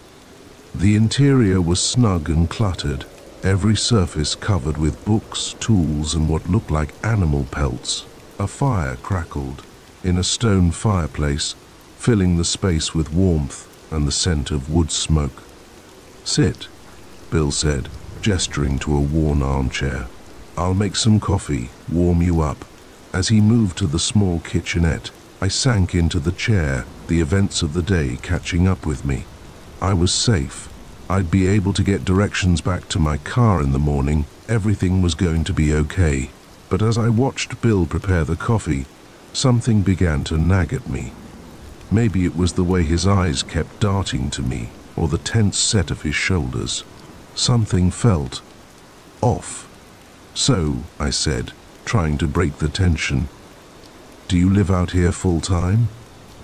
[SPEAKER 1] The interior was snug and cluttered, every surface covered with books, tools, and what looked like animal pelts. A fire crackled in a stone fireplace, filling the space with warmth and the scent of wood smoke. "Sit," Bill said, gesturing to a worn armchair. "I'll make some coffee, warm you up." As he moved to the small kitchenette, I sank into the chair, the events of the day catching up with me. I was safe. I'd be able to get directions back to my car in the morning. Everything was going to be okay. But as I watched Bill prepare the coffee, something began to nag at me. Maybe it was the way his eyes kept darting to me, or the tense set of his shoulders. Something felt off. "So," I said, trying to break the tension, "do you live out here full time?"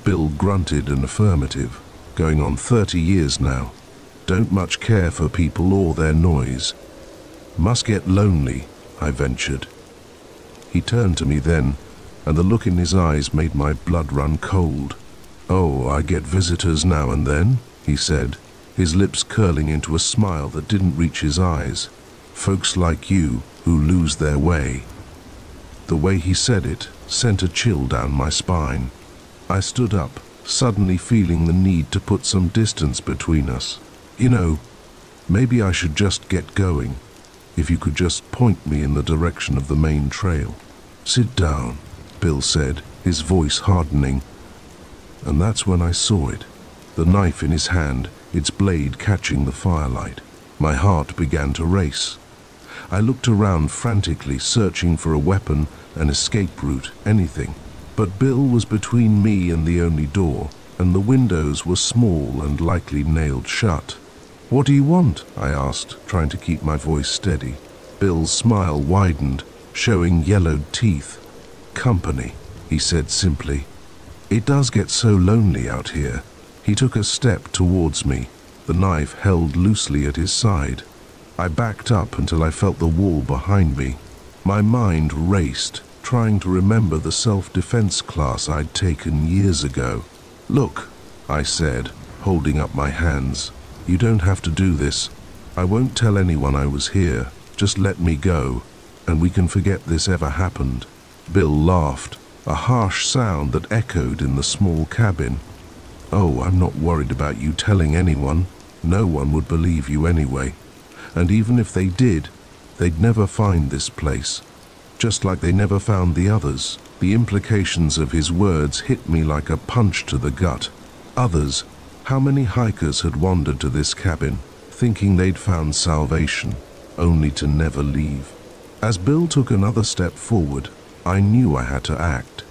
[SPEAKER 1] Bill grunted an affirmative. "Going on 30 years now. Don't much care for people or their noise." "Must get lonely," I ventured. He turned to me then, and the look in his eyes made my blood run cold. "Oh, I get visitors now and then," he said, his lips curling into a smile that didn't reach his eyes. "Folks like you who lose their way." The way he said it sent a chill down my spine. I stood up, suddenly feeling the need to put some distance between us. "You know, maybe I should just get going. If you could just point me in the direction of the main trail." "Sit down," Bill said, his voice hardening. And that's when I saw it. The knife in his hand, its blade catching the firelight. My heart began to race. I looked around frantically, searching for a weapon, an escape route, anything. But Bill was between me and the only door, and the windows were small and likely nailed shut. "What do you want?" I asked, trying to keep my voice steady. Bill's smile widened, showing yellowed teeth. "Company," he said simply. "It does get so lonely out here." He took a step towards me, the knife held loosely at his side. I backed up until I felt the wall behind me. My mind raced, trying to remember the self-defense class I'd taken years ago. "Look," I said, holding up my hands. "You don't have to do this. I won't tell anyone I was here. Just let me go, and we can forget this ever happened." Bill laughed, a harsh sound that echoed in the small cabin. "Oh, I'm not worried about you telling anyone. No one would believe you anyway. And even if they did, they'd never find this place. Just like they never found the others." The implications of his words hit me like a punch to the gut. Others? How many hikers had wandered to this cabin, thinking they'd found salvation, only to never leave? As Bill took another step forward, I knew I had to act.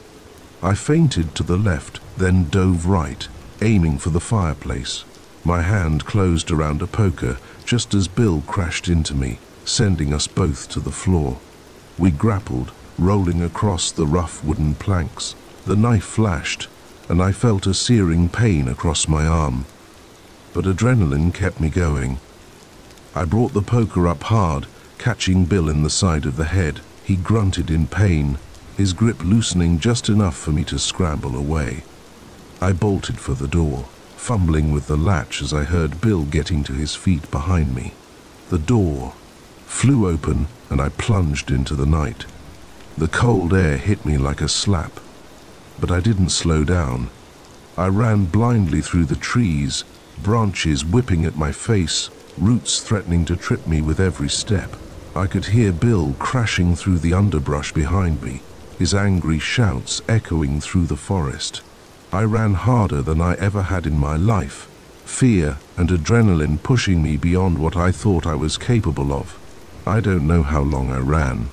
[SPEAKER 1] I feinted to the left, then dove right, aiming for the fireplace. My hand closed around a poker just as Bill crashed into me, sending us both to the floor. We grappled, rolling across the rough wooden planks. The knife flashed, and I felt a searing pain across my arm. But adrenaline kept me going. I brought the poker up hard, catching Bill in the side of the head. He grunted in pain, his grip loosening just enough for me to scramble away. I bolted for the door, fumbling with the latch as I heard Bill getting to his feet behind me. The door flew open, and I plunged into the night. The cold air hit me like a slap, but I didn't slow down. I ran blindly through the trees, branches whipping at my face, roots threatening to trip me with every step. I could hear Bill crashing through the underbrush behind me, his angry shouts echoing through the forest. I ran harder than I ever had in my life, fear and adrenaline pushing me beyond what I thought I was capable of. I don't know how long I ran.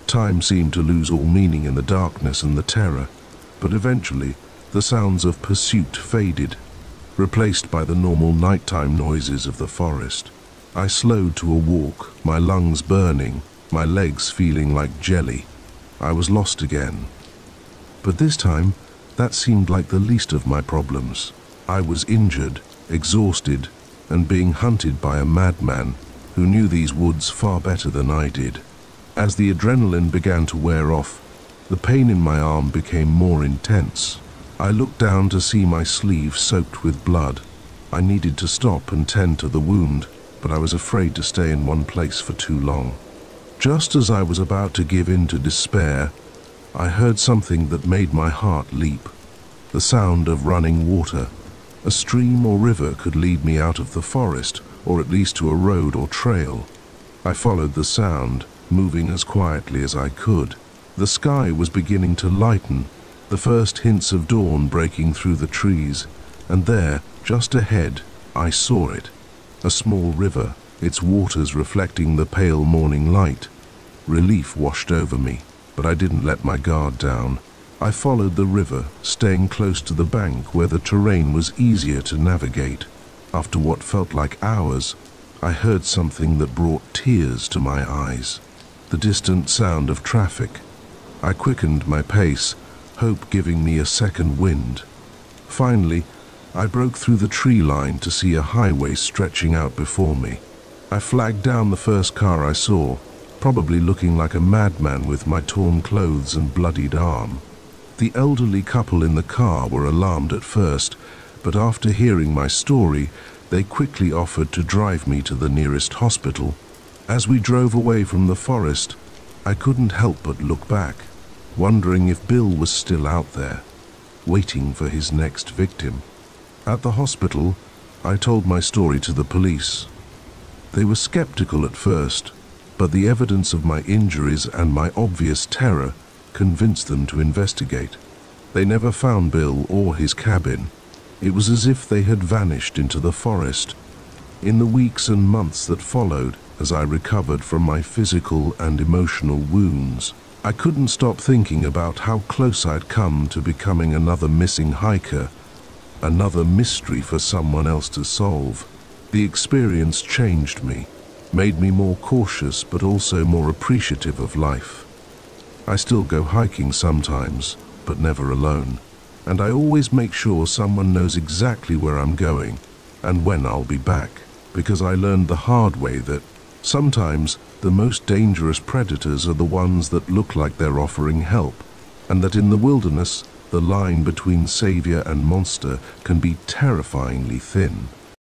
[SPEAKER 1] Time seemed to lose all meaning in the darkness and the terror, but eventually the sounds of pursuit faded, replaced by the normal nighttime noises of the forest. I slowed to a walk, my lungs burning, my legs feeling like jelly. I was lost again. But this time, that seemed like the least of my problems. I was injured, exhausted, and being hunted by a madman who knew these woods far better than I did. As the adrenaline began to wear off, the pain in my arm became more intense. I looked down to see my sleeve soaked with blood. I needed to stop and tend to the wound, but I was afraid to stay in one place for too long. Just as I was about to give in to despair, I heard something that made my heart leap. The sound of running water. A stream or river could lead me out of the forest, or at least to a road or trail. I followed the sound, moving as quietly as I could. The sky was beginning to lighten, the first hints of dawn breaking through the trees, and there, just ahead, I saw it. A small river, its waters reflecting the pale morning light. Relief washed over me, but I didn't let my guard down. I followed the river, staying close to the bank where the terrain was easier to navigate. After what felt like hours, I heard something that brought tears to my eyes. The distant sound of traffic. I quickened my pace, hope giving me a second wind. Finally, I broke through the tree line to see a highway stretching out before me. I flagged down the first car I saw, probably looking like a madman with my torn clothes and bloodied arm. The elderly couple in the car were alarmed at first, but after hearing my story, they quickly offered to drive me to the nearest hospital. As we drove away from the forest, I couldn't help but look back, wondering if Bill was still out there, waiting for his next victim. At the hospital, I told my story to the police. They were skeptical at first, but the evidence of my injuries and my obvious terror convinced them to investigate. They never found Bill or his cabin. It was as if they had vanished into the forest. In the weeks and months that followed, as I recovered from my physical and emotional wounds, I couldn't stop thinking about how close I'd come to becoming another missing hiker, another mystery for someone else to solve. The experience changed me, made me more cautious but also more appreciative of life. I still go hiking sometimes, but never alone, and I always make sure someone knows exactly where I'm going and when I'll be back, because I learned the hard way that sometimes the most dangerous predators are the ones that look like they're offering help, and that in the wilderness, the line between savior and monster can be terrifyingly thin.